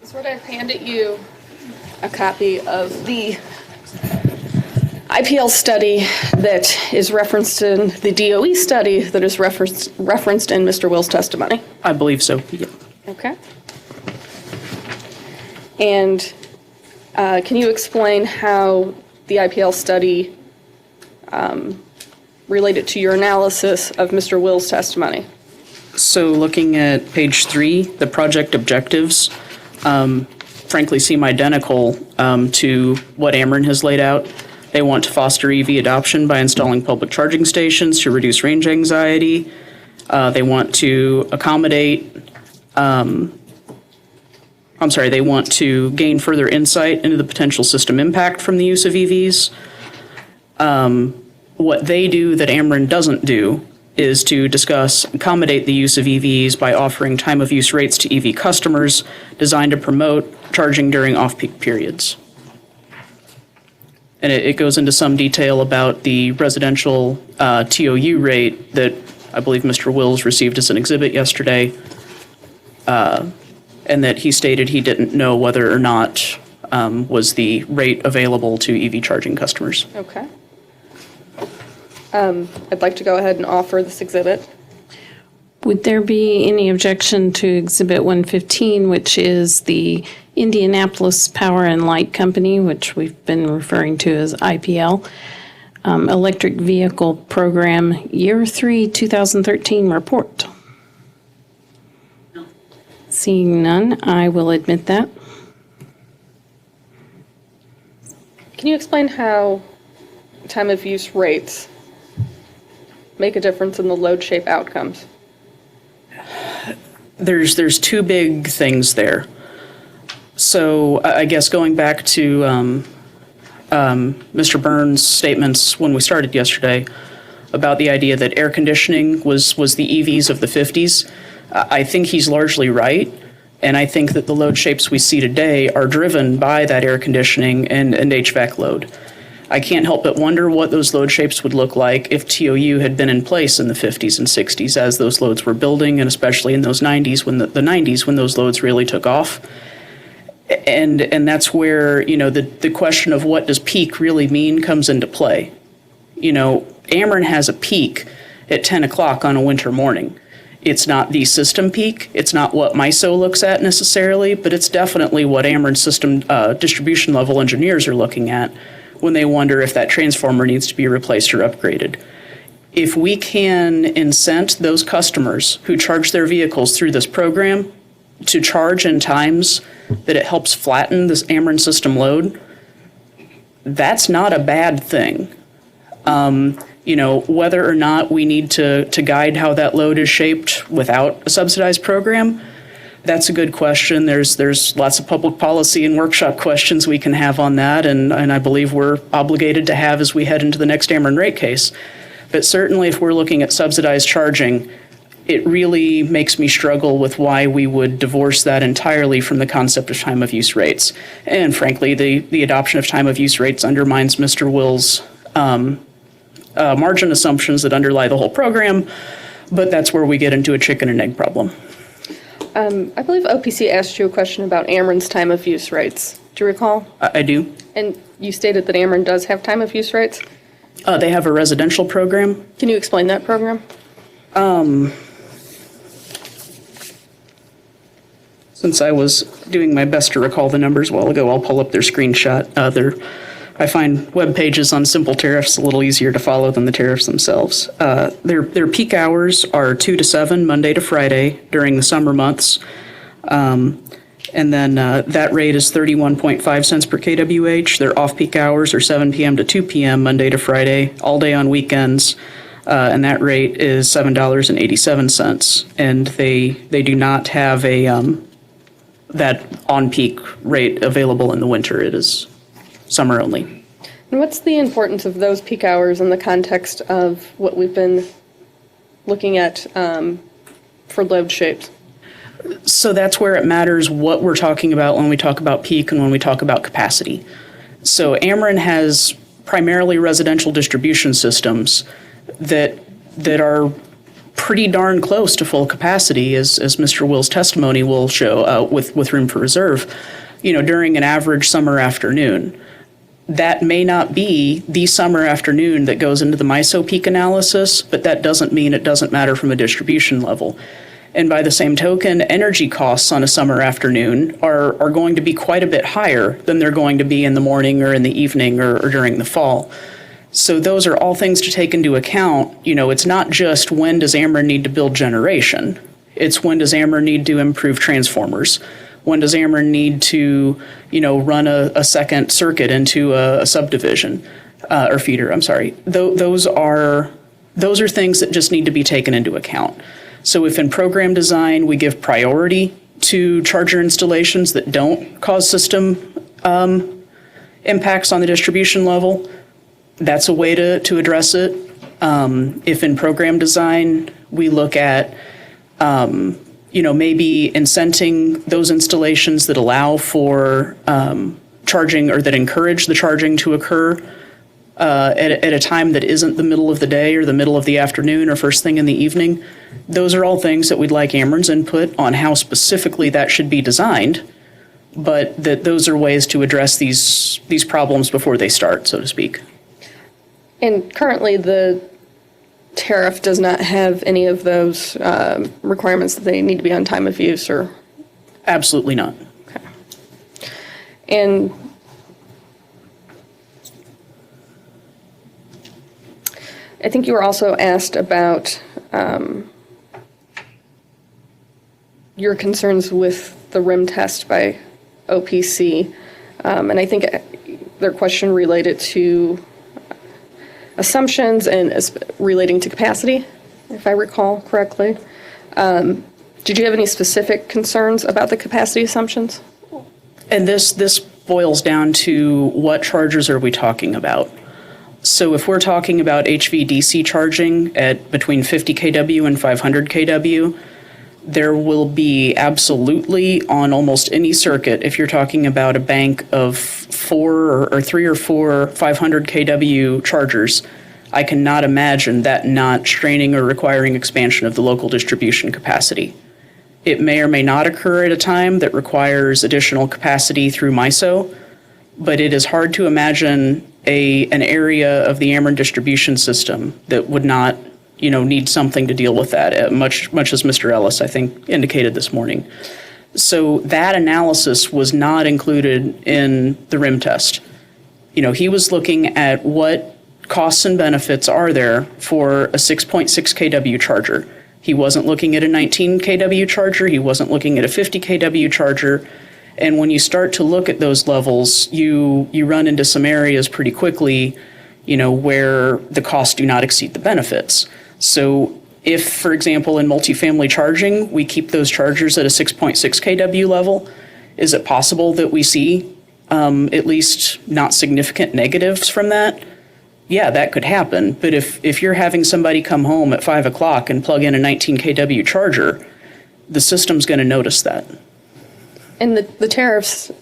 So what I've handed you a copy of the IPL study that is referenced in the DOE study that is referenced in Mr. Will's testimony? I believe so. Yeah. Okay. And can you explain how the IPL study related to your analysis of Mr. Will's testimony? So looking at page 3, the project objectives, frankly, seem identical to what Ameren has laid out. They want to foster EV adoption by installing public charging stations to reduce range anxiety. They want to they want to gain further insight into the potential system impact from the use of EVs. What they do that Ameren doesn't do is to accommodate the use of EVs by offering time of use rates to EV customers designed to promote charging during off-peak periods. And it goes into some detail about the residential TOU rate that I believe Mr. Wills received as an exhibit yesterday, and that he stated he didn't know whether or not was the rate available to EV charging customers. Okay. I'd like to go ahead and offer this exhibit. Would there be any objection to Exhibit 115, which is the Indianapolis Power and Light Company, which we've been referring to as IPL, Electric Vehicle Program Year 3 2013 report? Seeing none, I will admit that. Can you explain how time of use rates make a difference in the load shape outcomes? There's two big things there. So I guess going back to Mr. Burns' statements when we started yesterday about the idea that air conditioning was the EVs of the 50s, I think he's largely right. And I think that the load shapes we see today are driven by that air conditioning and HVAC load. I can't help but wonder what those load shapes would look like if TOU had been in place in the 50s and 60s as those loads were building, and especially in those 90s when the 90s when those loads really took off. And that's where, the question of what does peak really mean comes into play. Ameren has a peak at 10 o'clock on a winter morning. It's not the system peak. It's not what MISO looks at necessarily, but it's definitely what Ameren system distribution level engineers are looking at when they wonder if that transformer needs to be replaced or upgraded. If we can incent those customers who charge their vehicles through this program to charge in times that it helps flatten this Ameren system load, that's not a bad thing. Whether or not we need to guide how that load is shaped without a subsidized program, that's a good question. There's lots of public policy and workshop questions we can have on that, and I believe we're obligated to have as we head into the next Ameren rate case. But certainly if we're looking at subsidized charging, it really makes me struggle with why we would divorce that entirely from the concept of time of use rates. And frankly, the adoption of time of use rates undermines Mr. Will's margin assumptions that underlie the whole program, but that's where we get into a chicken and egg problem. I believe OPC asked you a question about Ameren's time of use rates. Do you recall? I do. And you stated that Ameren does have time of use rates? They have a residential program. Can you explain that program? Since I was doing my best to recall the numbers a while ago, I'll pull up their screenshot. I find web pages on simple tariffs a little easier to follow than the tariffs themselves. Their peak hours are 2 to 7, Monday to Friday during the summer months. And then that rate is 31.5 cents per kWh. Their off-peak hours are 7 p.m. to 2 p.m. Monday to Friday, all day on weekends. And that rate is $7.87. And they do not have that on-peak rate available in the winter. It is summer only. And what's the importance of those peak hours in the context of what we've been looking at for load shapes? So that's where it matters what we're talking about when we talk about peak and when we talk about capacity. So Ameren has primarily residential distribution systems that are pretty darn close to full capacity, as Mr. Will's testimony will show, with room for reserve, during an average summer afternoon. that may not be the summer afternoon that goes into the MISO peak analysis, but that doesn't mean it doesn't matter from a distribution level. And by the same token, energy costs on a summer afternoon are going to be quite a bit higher than they're going to be in the morning or in the evening or during the fall. So those are all things to take into account. You know, it's not just when does Ameren need to build generation. It's when does Ameren need to improve transformers. When does Ameren need to, you know, run a second circuit into a subdivision or feeder? I'm sorry. Those are things that just need to be taken into account. So if in program design we give priority to charger installations that don't cause system impacts on the distribution level, that's a way to address it. If in program design we look at you know, maybe incenting those installations that allow for charging or that encourage the charging to occur at a time that isn't the middle of the day or the middle of the afternoon or first thing in the evening. Those are all things that we'd like Ameren's input on how specifically that should be designed, but that those are ways to address these problems before they start, so to speak. And currently the tariff does not have any of those requirements that they need to be on time of use or? Absolutely not. Okay. And I think you were also asked about your concerns with the RIM test by OPC. And I think their question related to assumptions and relating to capacity, if I recall correctly. Did you have any specific concerns about the capacity assumptions? And this boils down to what chargers are we talking about? So if we're talking about HVDC charging at between 50 kW and 500 kW, there will be absolutely on almost any circuit, if you're talking about a bank of 3 or 4 500 kW chargers, I cannot imagine that not straining or requiring expansion of the local distribution capacity. It may or may not occur at a time that requires additional capacity through MISO, but it is hard to imagine an area of the Ameren distribution system that would not, you know, need something to deal with that, much as Mr. Ellis, I think, indicated this morning. So that analysis was not included in the RIM test. You know, he was looking at what costs and benefits are there for a 6.6 kW charger. He wasn't looking at a 19 kW charger. He wasn't looking at a 50 kW charger. And when you start to look at those levels, you run into some areas pretty quickly, you know, where the costs do not exceed the benefits. So if, for example, in multifamily charging, we keep those chargers at a 6.6 kW level, is it possible that we see at least not significant negatives from that? Yeah, that could happen. But if you're having somebody come home at 5 o'clock and plug in a 19 kW charger, the system's going to notice that. And the tariffs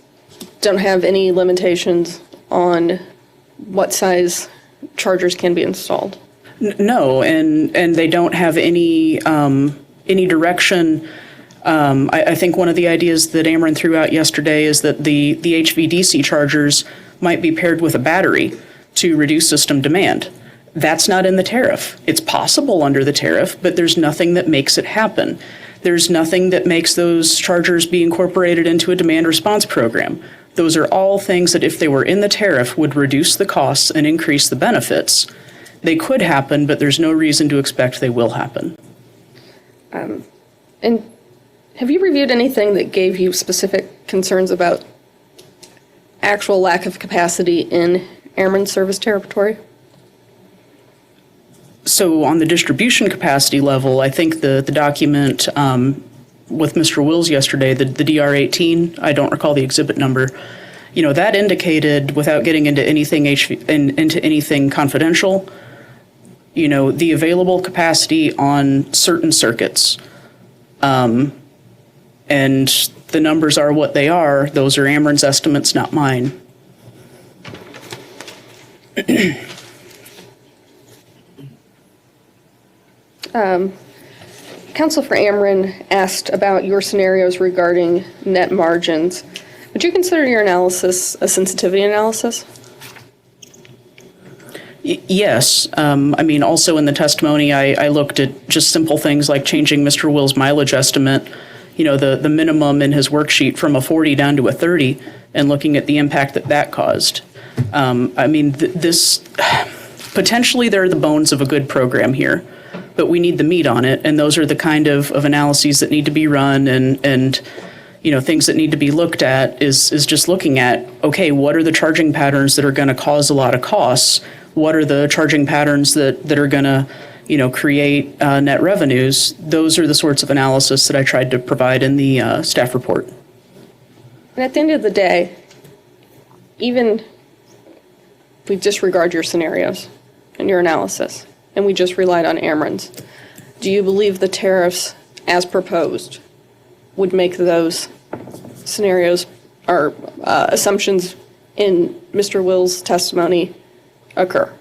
don't have any limitations on what size chargers can be installed? No, and they don't have any direction. I think one of the ideas that Ameren threw out yesterday is that the HVDC chargers might be paired with a battery to reduce system demand. That's not in the tariff. It's possible under the tariff, but there's nothing that makes it happen. There's nothing that makes those chargers be incorporated into a demand response program. Those are all things that if they were in the tariff would reduce the costs and increase the benefits. They could happen, but there's no reason to expect they will happen. And have you reviewed anything that gave you specific concerns about actual lack of capacity in Ameren service territory? So on the distribution capacity level, I think the document with Mr. Wills yesterday, the DR18, I don't recall the exhibit number, you know, that indicated, without getting into anything into anything confidential, you know, the available capacity on certain circuits. And the numbers are what they are. Those are Ameren's estimates, not mine. Counsel for Ameren asked about your scenarios regarding net margins. Would you consider your analysis a sensitivity analysis? Yes. I mean, also in the testimony, I looked at just simple things like changing Mr. Will's mileage estimate, the minimum in his worksheet from a 40 down to a 30, and looking at the impact that caused. I mean, this potentially they're the bones of a good program here, but we need the meat on it, and those are the kind of analyses that need to be run and things that need to be looked at is just looking at, okay, what are the charging patterns that are going to cause a lot of costs? What are the charging patterns that are going to, create net revenues? Those are the sorts of analysis that I tried to provide in the staff report. And at the end of the day, even if we disregard your scenarios and your analysis, and we just relied on Ameren's, do you believe the tariffs as proposed would make those scenarios or assumptions in Mr. Will's testimony occur?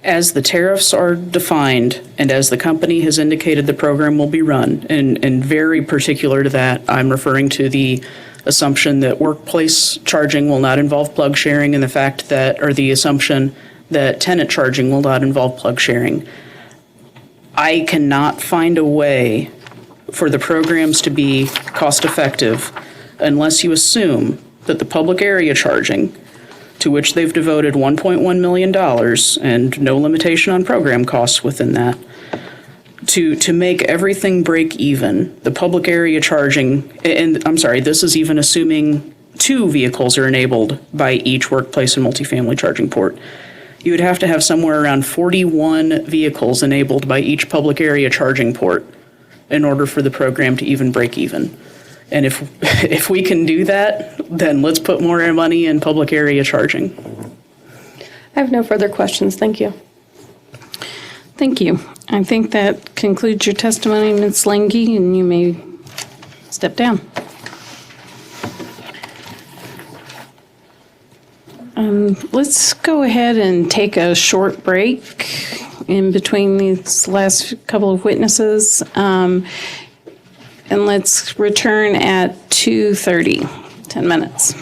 As the tariffs are defined and as the company has indicated the program will be run, and very particular to that, I'm referring to the assumption that workplace charging will not involve plug sharing and the fact that, or the assumption that tenant charging will not involve plug sharing. I cannot find a way for the programs to be cost effective unless you assume that the public area charging, to which they've devoted $1.1 million and no limitation on program costs within that, to make everything break even, the public area charging, and I'm sorry, this is even assuming 2 vehicles are enabled by each workplace and multifamily charging port. You would have to have somewhere around 41 vehicles enabled by each public area charging port in order for the program to even break even. And if we can do that, then let's put more money in public area charging. I have no further questions. Thank you. Thank you. I think that concludes your testimony, Ms. Lange, and you may step down. Let's go ahead and take a short break in between these last couple of witnesses. And let's return at 2:30, 10 minutes.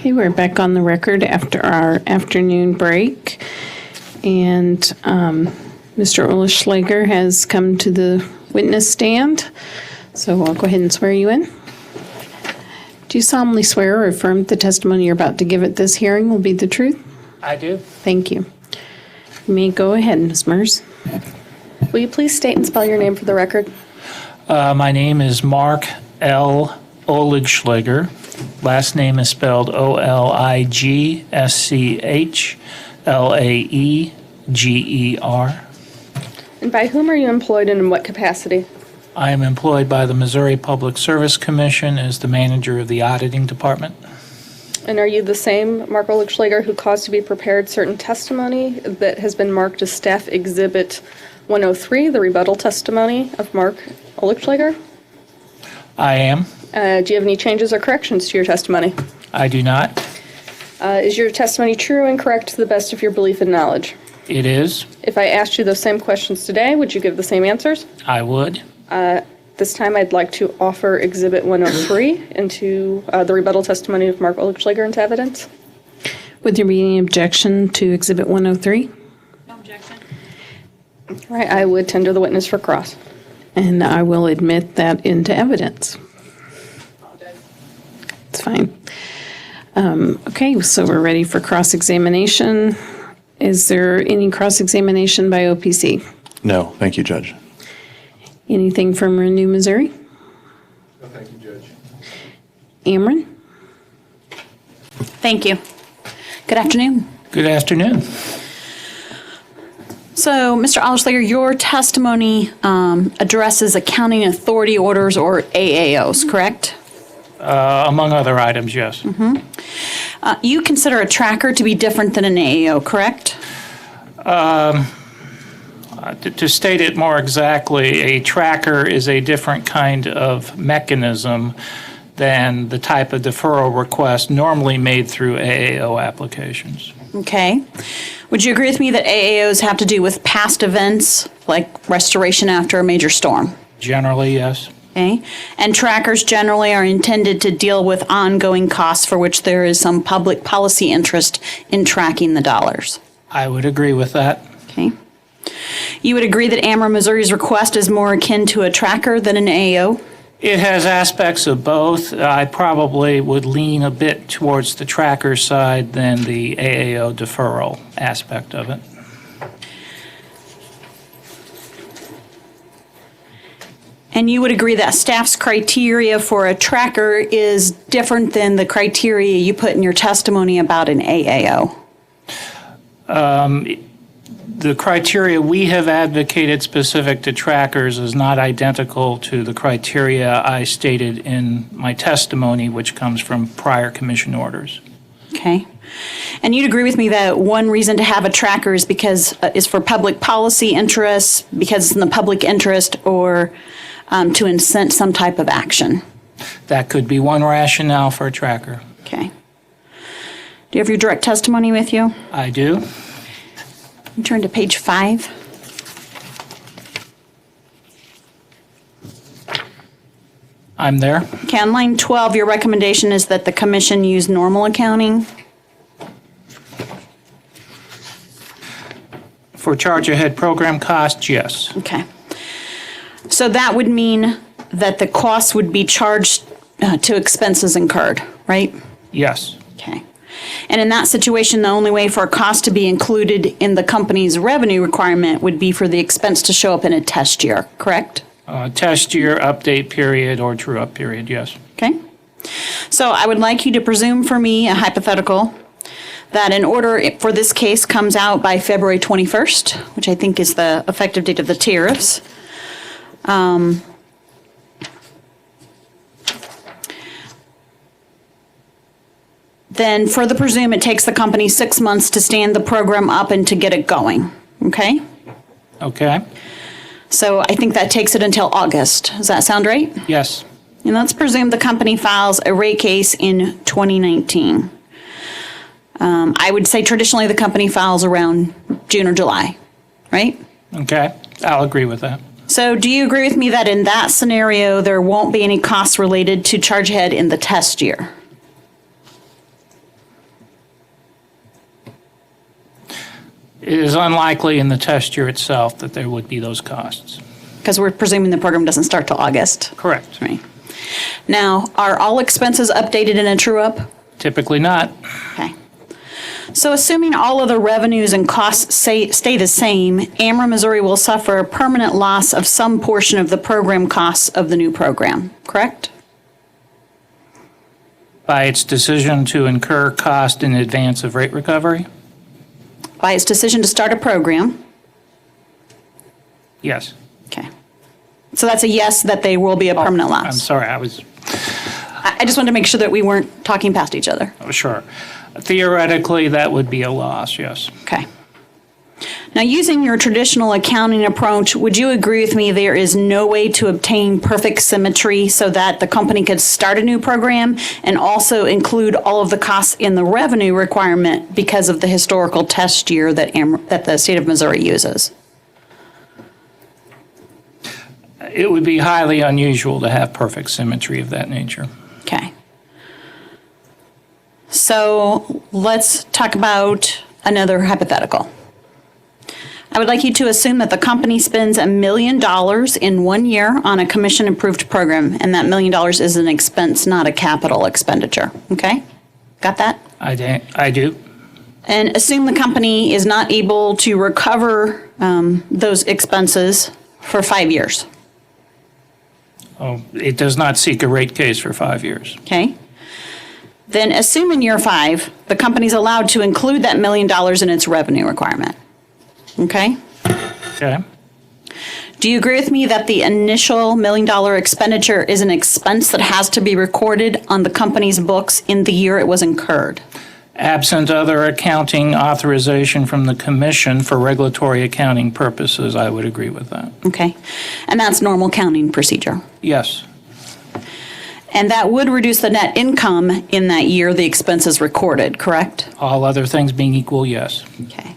Okay, we're back on the record after our afternoon break. And Mr. Olischlager has come to the witness stand. So I'll go ahead and swear you in. Do you solemnly swear or affirm the testimony you're about to give at this hearing will be the truth? I do. Thank you. You may go ahead, Ms. Mers. Will you please state and spell your name for the record? My name is Mark L. Olischlager. Last name is spelled Oliggschlager. And by whom are you employed and in what capacity? I am employed by the Missouri Public Service Commission as the manager of the auditing department. And are you the same Mark Olischlager who caused to be prepared certain testimony that has been marked as Staff Exhibit 103, the rebuttal testimony of Mark Olischlager? I am. Do you have any changes or corrections to your testimony? I do not. Is your testimony true and correct to the best of your belief and knowledge? It is. If I asked you those same questions today, would you give the same answers? I would. This time I'd like to offer Exhibit 103 into the rebuttal testimony of Mark Olischlager into evidence. Would there be any objection to Exhibit 103? No objection. All right, I would tender the witness for cross. And I will admit that into evidence. It's fine. Okay, so we're ready for cross-examination. Is there any cross-examination by OPC? No, thank you, Judge. Anything from Renew Missouri? No, thank you, Judge. Ameren? Thank you. Good afternoon. Good afternoon. So, Mr. Olischlager, your testimony addresses accounting authority orders or AAOs, correct? Among other items, yes. You consider a tracker to be different than an AAO, correct? To state it more exactly, a tracker is a different kind of mechanism than the type of deferral request normally made through AAO applications. Okay. Would you agree with me that AAOs have to do with past events, like restoration after a major storm? Generally, yes. Okay. And trackers generally are intended to deal with ongoing costs for which there is some public policy interest in tracking the dollars. I would agree with that. Okay. You would agree that Ameren, Missouri's request is more akin to a tracker than an AAO? It has aspects of both. I probably would lean a bit towards the tracker side than the AAO deferral aspect of it. And you would agree that staff's criteria for a tracker is different than the criteria you put in your testimony about an AAO? The criteria we have advocated specific to trackers is not identical to the criteria I stated in my testimony, which comes from prior commission orders. Okay. And you'd agree with me that one reason to have a tracker is because is for public policy interests, because it's in the public interest, or to incent some type of action? That could be one rationale for a tracker. Okay. Do you have your direct testimony with you? I do. You turn to page 5. I'm there. Okay, on line 12, your recommendation is that the commission use normal accounting? For charge ahead program costs, yes. Okay. So that would mean that the costs would be charged to expenses incurred, right? Yes. Okay. And in that situation, the only way for a cost to be included in the company's revenue requirement would be for the expense to show up in a test year, correct? Test year, update period, or true up period, yes. Okay. So I would like you to presume for me a hypothetical that an order for this case comes out by February 21st, which I think is the effective date of the tariffs. Then further presume it takes the company 6 months to stand the program up and to get it going, okay? Okay. So I think that takes it until August. Does that sound right? Yes. And let's presume the company files a rate case in 2019. I would say traditionally the company files around June or July, right? Okay. I'll agree with that. So do you agree with me that in that scenario, there won't be any costs related to charge ahead in the test year? It is unlikely in the test year itself that there would be those costs. Because we're presuming the program doesn't start till August. Correct. Right. Now, are all expenses updated in a true-up? Typically not. Okay. So assuming all of the revenues and costs stay the same, Ameren, Missouri will suffer a permanent loss of some portion of the program costs of the new program, correct? By its decision to incur cost in advance of rate recovery? By its decision to start a program? Yes. Okay. So that's a yes, that they will be a permanent loss? I'm sorry, I just wanted to make sure that we weren't talking past each other. Oh, sure. Theoretically, that would be a loss, yes. Okay. Now, using your traditional accounting approach, would you agree with me there is no way to obtain perfect symmetry so that the company could start a new program and also include all of the costs in the revenue requirement because of the historical test year that the state of Missouri uses? It would be highly unusual to have perfect symmetry of that nature. Okay. So let's talk about another hypothetical. I would like you to assume that the company spends $1 million in 1 year on a commission-approved program, and that $1 million is an expense, not a capital expenditure. Okay? Got that? I do. And assume the company is not able to recover those expenses for 5 years. Oh, it does not seek a rate case for 5 years. Okay? Then assume in year 5, the company's allowed to include that $1 million in its revenue requirement. Okay? Okay. Do you agree with me that the initial $1 million expenditure is an expense that has to be recorded on the company's books in the year it was incurred? Absent other accounting authorization from the commission for regulatory accounting purposes, I would agree with that. Okay. And that's normal accounting procedure? Yes. And that would reduce the net income in that year the expense is recorded, correct? All other things being equal, yes. Okay.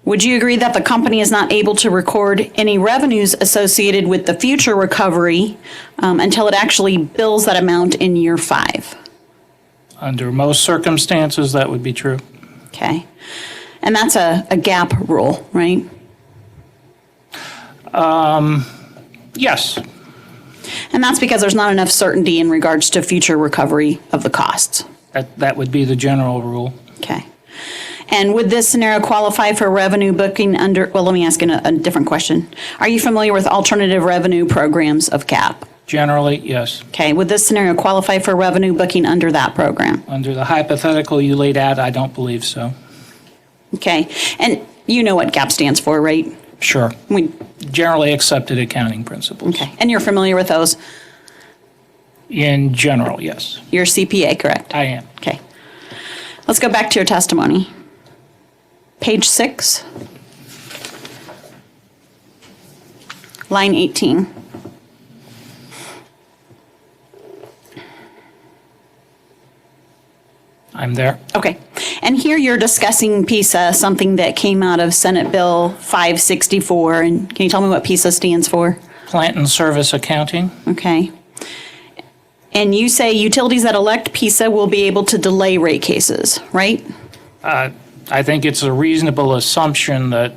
Would you agree that the company is not able to record any revenues associated with the future recovery until it actually bills that amount in year 5? Under most circumstances, that would be true. Okay. And that's a GAAP rule, right? Yes. And that's because there's not enough certainty in regards to future recovery of the costs. That would be the general rule. Okay. And would this scenario qualify for revenue booking under, well, let me ask a different question. Are you familiar with alternative revenue programs of CAP? Generally, yes. Okay. Would this scenario qualify for revenue booking under that program? Under the hypothetical you laid out, I don't believe so. Okay. And you know what GAAP stands for, right? Sure. Generally accepted accounting principles. Okay. And you're familiar with those? In general, yes. You're a CPA, correct? I am. Okay. Let's go back to your testimony. Page 6, line 18. I'm there. Okay. And here you're discussing PISA, something that came out of Senate Bill 564. And can you tell me what PISA stands for? Plant and service accounting. Okay. And you say utilities that elect PISA will be able to delay rate cases, right? I think it's a reasonable assumption that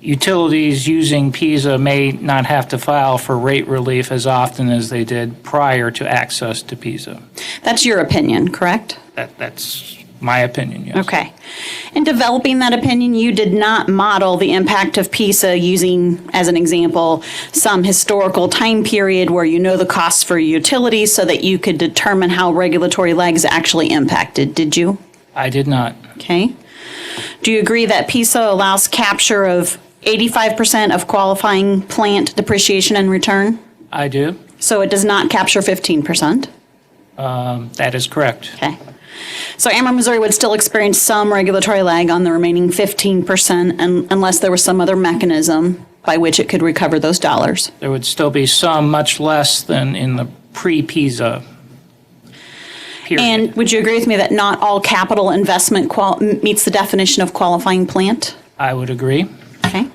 utilities using PISA may not have to file for rate relief as often as they did prior to access to PISA. That's your opinion, correct? That's my opinion, yes. Okay. In developing that opinion, you did not model the impact of PISA using, as an example, some historical time period where you know the costs for utilities so that you could determine how regulatory lags actually impacted, did you? I did not. Okay. Do you agree that PISA allows capture of 85% of qualifying plant depreciation and return? I do. So it does not capture 15%? That is correct. Okay. So Ameren, Missouri would still experience some regulatory lag on the remaining 15% unless there was some other mechanism by which it could recover those dollars. There would still be some, much less than in the pre-PISA period. And would you agree with me that not all capital investment meets the definition of qualifying plant? I would agree. Okay.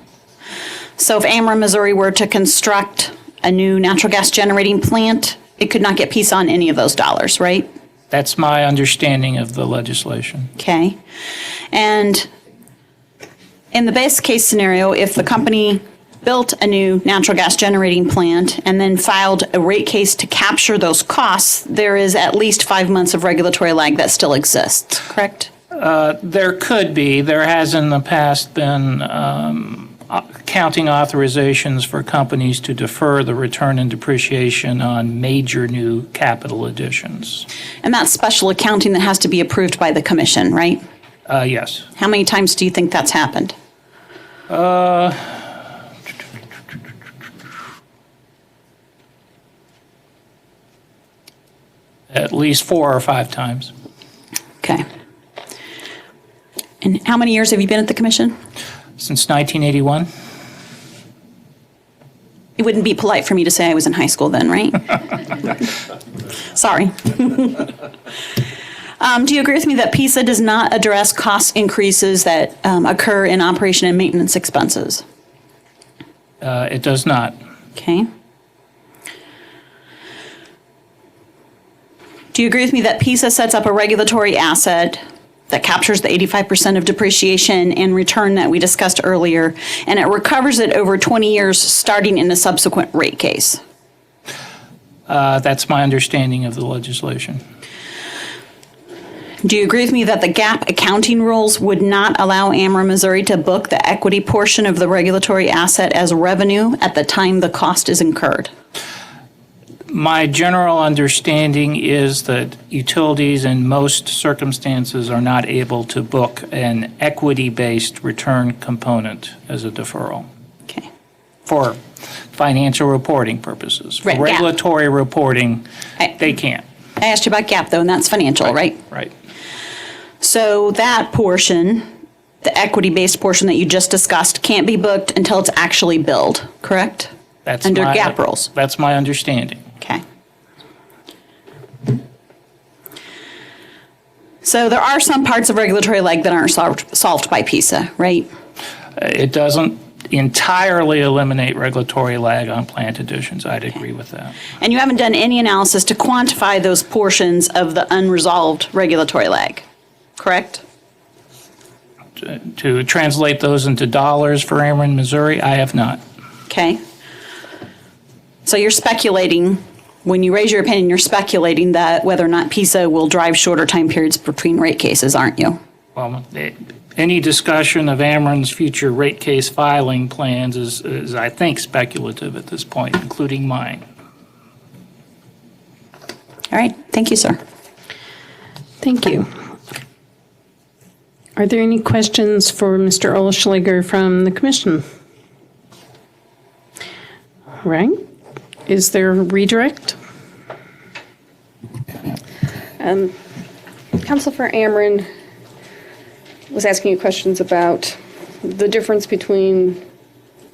So if Ameren, Missouri were to construct a new natural gas generating plant, it could not get PISA on any of those dollars, right? That's my understanding of the legislation. Okay. And In the best case scenario, if the company built a new natural gas generating plant and then filed a rate case to capture those costs, there is at least 5 months of regulatory lag that still exists, correct? There could be. There has in the past been accounting authorizations for companies to defer the return and depreciation on major new capital additions. And that's special accounting that has to be approved by the commission, right? Yes. How many times do you think that's happened? At least 4 or 5 times. Okay. And how many years have you been at the commission? Since 1981. It wouldn't be polite for me to say I was in high school then, right? Sorry. Do you agree with me that PISA does not address cost increases that occur in operation and maintenance expenses? It does not. Okay. Do you agree with me that PISA sets up a regulatory asset that captures the 85% of depreciation and return that we discussed earlier, and it recovers it over 20 years starting in a subsequent rate case? That's my understanding of the legislation. Do you agree with me that the GAAP accounting rules would not allow Ameren, Missouri to book the equity portion of the regulatory asset as revenue at the time the cost is incurred? My general understanding is that utilities in most circumstances are not able to book an equity-based return component as a deferral. Okay. For financial reporting purposes. For Right, GAAP. regulatory reporting, they can't. I asked you about GAAP though, and that's financial, right? Right. So that portion, the equity-based portion that you just discussed, can't be booked until it's actually billed, correct? That's Under my- GAAP rules. That's my understanding. Okay. So there are some parts of regulatory lag that aren't solved by PISA, right? It doesn't entirely eliminate regulatory lag on plant additions. I'd agree with that. And you haven't done any analysis to quantify those portions of the unresolved regulatory lag, correct? To translate those into dollars for Ameren, Missouri, I have not. Okay. So you're speculating, when you raise your opinion, you're speculating that whether or not PISA will drive shorter time periods between rate cases, aren't you? Well, any discussion of Ameren's future rate case filing plans is, I think, speculative at this point, including mine. All right. Thank you, sir. Thank you. Are there any questions for Mr. Olschlager from the commission? All right. Is there a redirect? Council for Ameren was asking you questions about the difference between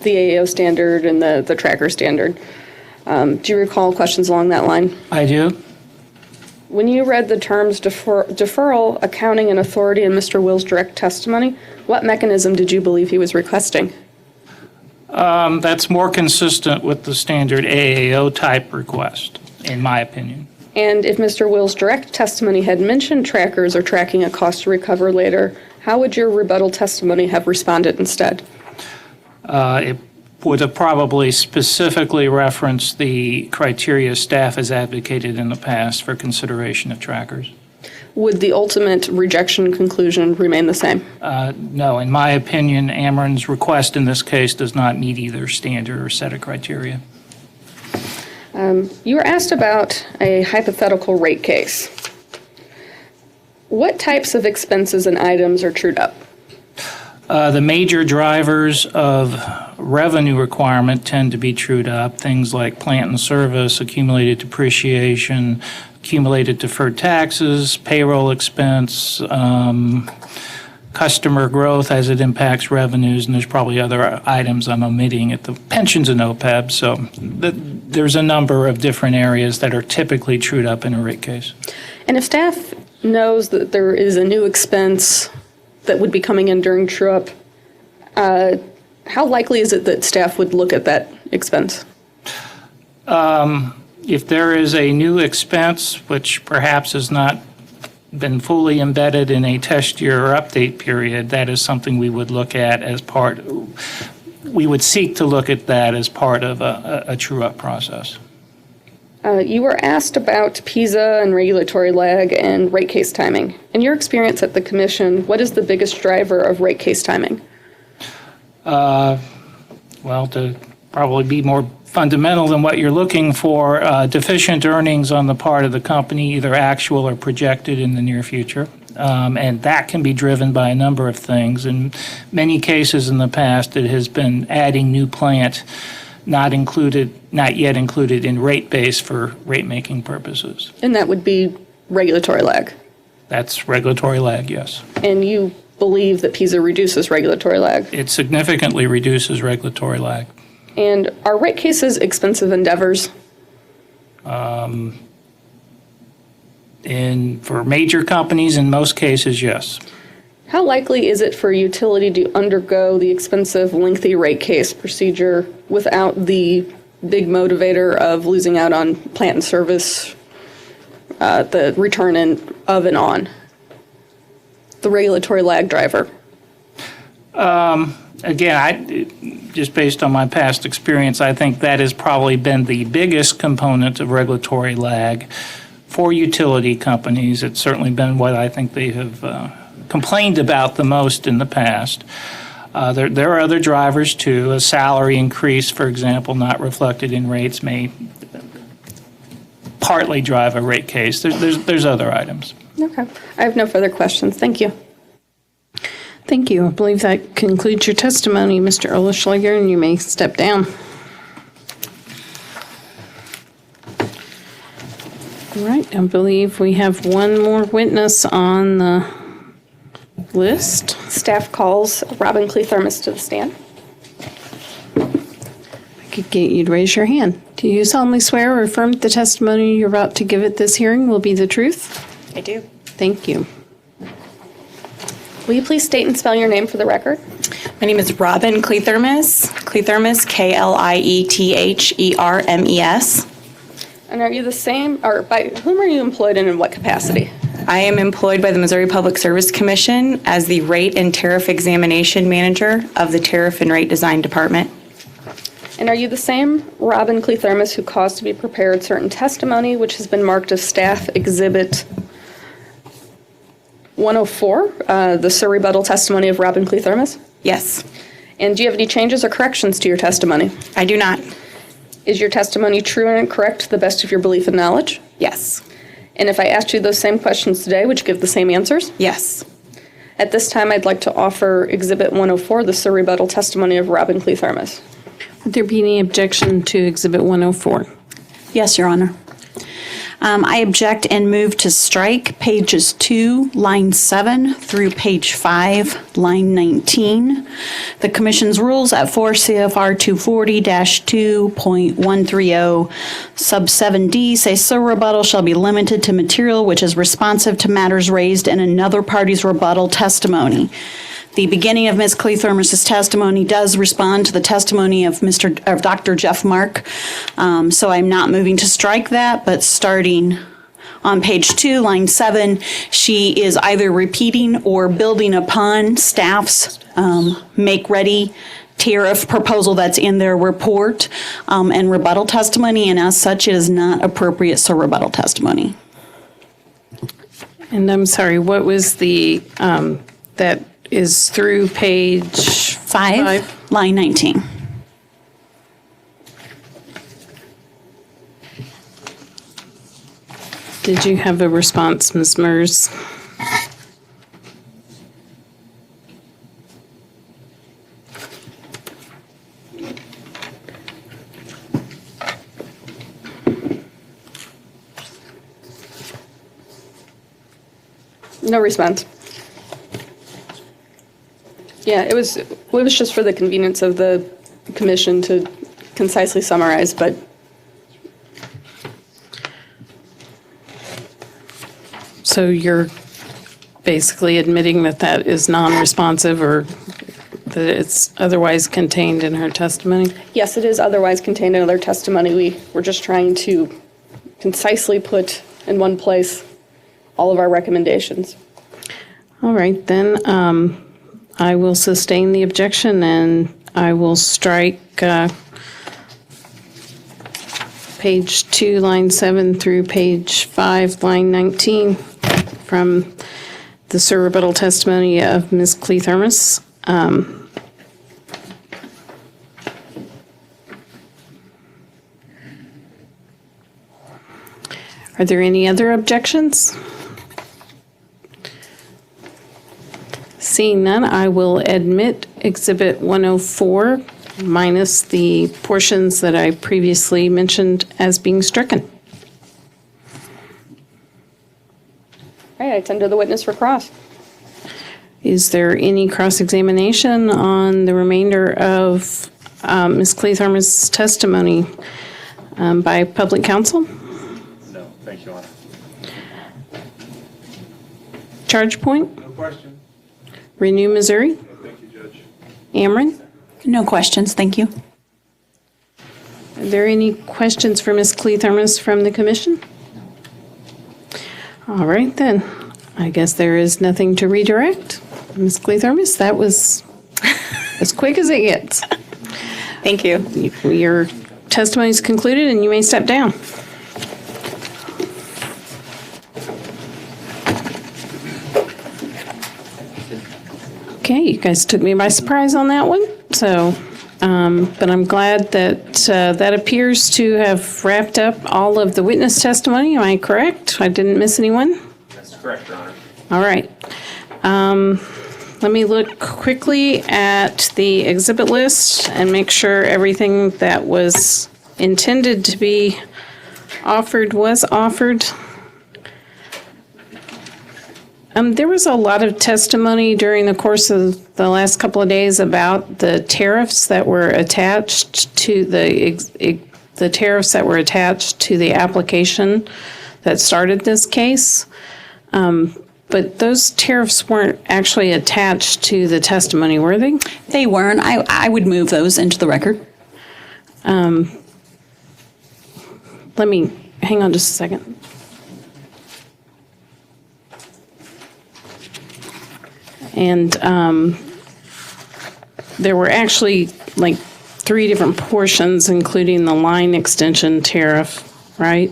the AAO standard and the tracker standard. Do you recall questions along that line? I do. When you read the terms deferral, accounting, and authority in Mr. Will's direct testimony, what mechanism did you believe he was requesting? That's more consistent with the standard AAO type request, in my opinion. And if Mr. Will's direct testimony had mentioned trackers or tracking a cost to recover later, how would your rebuttal testimony have responded instead? It would have probably specifically referenced the criteria staff has advocated in the past for consideration of trackers. Would the ultimate rejection conclusion remain the same? No, in my opinion, Ameren's request in this case does not meet either standard or set of criteria. You were asked about a hypothetical rate case. What types of expenses and items are trued up? The major drivers of revenue requirement tend to be trued up, things like plant and service, accumulated depreciation, accumulated deferred taxes, payroll expense, customer growth as it impacts revenues, and there's probably other items I'm omitting at the pensions and OPEB. So there's a number of different areas that are typically trued up in a rate case. And if staff knows that there is a new expense that would be coming in during true-up, how likely is it that staff would look at that expense? If there is a new expense, which perhaps is not been fully embedded in a test year or update period, that is something we would look at as part, we would seek to look at that as part of a true-up process. You were asked about PISA and regulatory lag and rate case timing. In your experience at the Commission, what is the biggest driver of rate case timing? Well, to probably be more fundamental than what you're looking for, deficient earnings on the part of the company, either actual or projected in the near future. And that can be driven by a number of things. In many cases in the past, it has been adding new plant not yet included in rate base for rate-making purposes. And that would be regulatory lag. That's regulatory lag, yes. And you believe that PISA reduces regulatory ag? It significantly reduces regulatory lag. And are rate cases expensive endeavors? For major companies, in most cases, yes. How likely is it for a utility to undergo the expensive, lengthy rate case procedure without the big motivator of losing out on plant and service, the return of and on? The regulatory lag driver. Again, just based on my past experience, I think that has probably been the biggest component of regulatory lag for utility companies. It's certainly been what I think they have complained about the most in the past. There are other drivers too. A salary increase, for example, not reflected in rates may partly drive a rate case. There's other items. Okay. I have no further questions. Thank you. Thank you. I believe that concludes your testimony, Mr. Oleschlager, and you may step down. All right. I believe we have one more witness on the list. Staff calls Robin Cleathermos to the stand. I could get you to raise your hand. Do you solemnly swear or affirm that the testimony you're about to give at this hearing will be the truth? I do. Thank you. Will you please state and spell your name for the record? My name is Robin Cleathermos. Cleathermos, Kliethermes. And are you the same, or by whom are you employed and in what capacity? I am employed by the Missouri Public Service Commission as the Rate and Tariff Examination Manager of the Tariff and Rate Design Department. And are you the same Robin Cleathermos who caused to be prepared certain testimony which has been marked as Staff Exhibit 104, the surrebuttal testimony of Robin Cleathermos? Yes. And do you have any changes or corrections to your testimony? I do not. Is your testimony true and correct to the best of your belief and knowledge? Yes. And if I asked you those same questions today, would you give the same answers? Yes. At this time, I'd like to offer Exhibit 104, the surrebuttal testimony of Robin Cleathermos. Would there be any objection to Exhibit 104? Yes, Your Honor. I object and move to strike pages 2, line 7 through page 5, line 19. The Commission's rules at 4 CFR 240-2.130 sub 7D say so rebuttal shall be limited to material which is responsive to matters raised in another party's rebuttal testimony. The beginning of Ms. Cleathermos' testimony does respond to the testimony of Dr. Jeff Mark, so I'm not moving to strike that, but starting on page 2, line 7, she is either repeating or building upon staff's make-ready tariff proposal that's in their report and rebuttal testimony, and as such, it is not appropriate so rebuttal testimony. And I'm sorry, what was the, that is through page 5, line 19. Did you have a response, Ms. Mers? No response. Yeah, it was just for the convenience of the commission to concisely summarize, but So you're basically admitting that that is non-responsive or that it's otherwise contained in her testimony? yes, it is otherwise contained in other testimony. We were just trying to concisely put in one place all of our recommendations. All right, then I will sustain the objection and I will strike page 2, line 7 through page 5, line 19 from the Sir rebuttal testimony of Ms. Cleathermos. Are there any other objections? Seeing none, I will admit Exhibit 104 minus the portions that I previously mentioned as being stricken. All right, I tender the witness for cross. Is there any cross-examination on the remainder of Ms. Cleathermos' testimony by public counsel? No, thank you, Your Honor. Charge point? No question. Renew Missouri? No, thank you, Judge. Ameren? No questions, thank you. Are there any questions for Ms. Cleathermos from the commission? All right, then. I guess there is nothing to redirect. Ms. Cleathermos, that was as quick as it gets. Thank you. Your testimony is concluded and you may step down. Okay, you guys took me by surprise on that one. So, but I'm glad that that appears to have wrapped up all of the witness testimony. Am I correct? I didn't miss anyone? That's correct, Your Honor. All right. Let me look quickly at the exhibit list and make sure everything that was intended to be offered was offered. There was a lot of testimony during the course of the last couple of days about the tariffs that were attached to the tariffs that were attached to the application that started this case. But those tariffs weren't actually attached to the testimony, were they? They weren't. I would move those into the record. Let me, hang on just a second. And there were actually like 3 different portions, including the line extension tariff, right?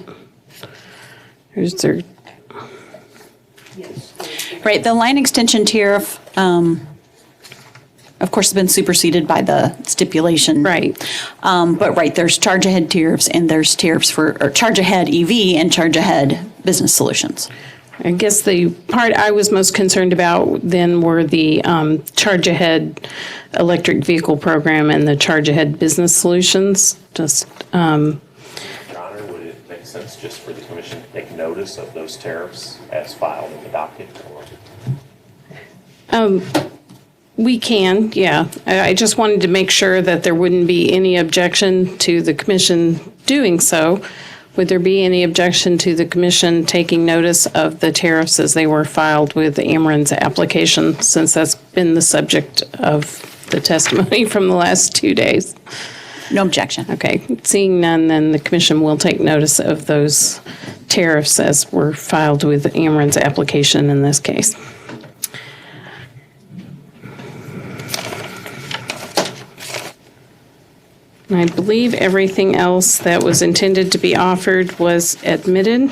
Right, the line extension tariff, of course, has been superseded by the stipulation. Right. But right, there's charge ahead tariffs and there's tariffs for, or charge ahead EV and charge ahead business solutions. I guess the part I was most concerned about then were the charge ahead electric vehicle program and the charge ahead business solutions. Just Your Honor, would it make sense just for the commission to take notice of those tariffs as filed in the docket? we can, yeah. I just wanted to make sure that there wouldn't be any objection to the commission doing so. Would there be any objection to the commission taking notice of the tariffs as they were filed with Ameren's application, since that's been the subject of the testimony from the last 2 days? No objection. Okay, seeing none, then the commission will take notice of those tariffs as were filed with Ameren's application in this case. And I believe everything else that was intended to be offered was admitted.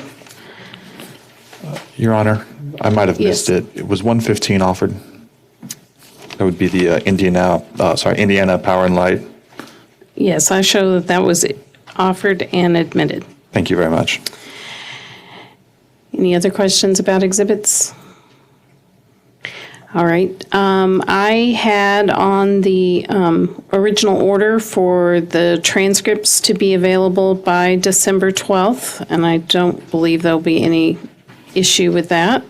Your Honor, I might have missed it. It was 115 offered. That would be the Indiana Power and Light. Yes, I show that that was offered and admitted. Thank you very much. Any other questions about exhibits? All right. I had on the original order for the transcripts to be available by December 12th, and I don't believe there'll be any issue with that.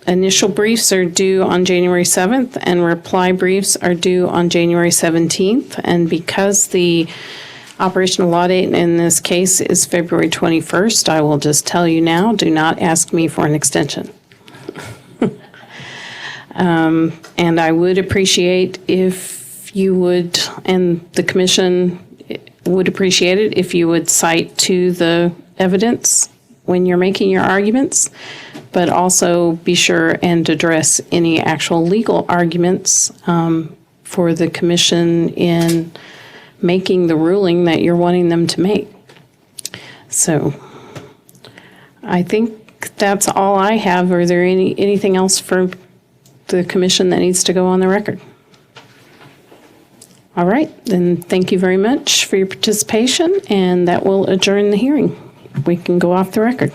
Initial briefs are due on January 7th, and reply briefs are due on January 17th. And because the operational law date in this case is February 21st, I will just tell you now, do not ask me for an extension. And I would appreciate if you would, and the commission would appreciate it if you would cite to the evidence when you're making your arguments, but also be sure and address any actual legal arguments for the commission in making the ruling that you're wanting them to make. So I think that's all I have. Are there anything else for the commission that needs to go on the record? All right, then thank you very much for your participation, and that will adjourn the hearing. We can go off the record.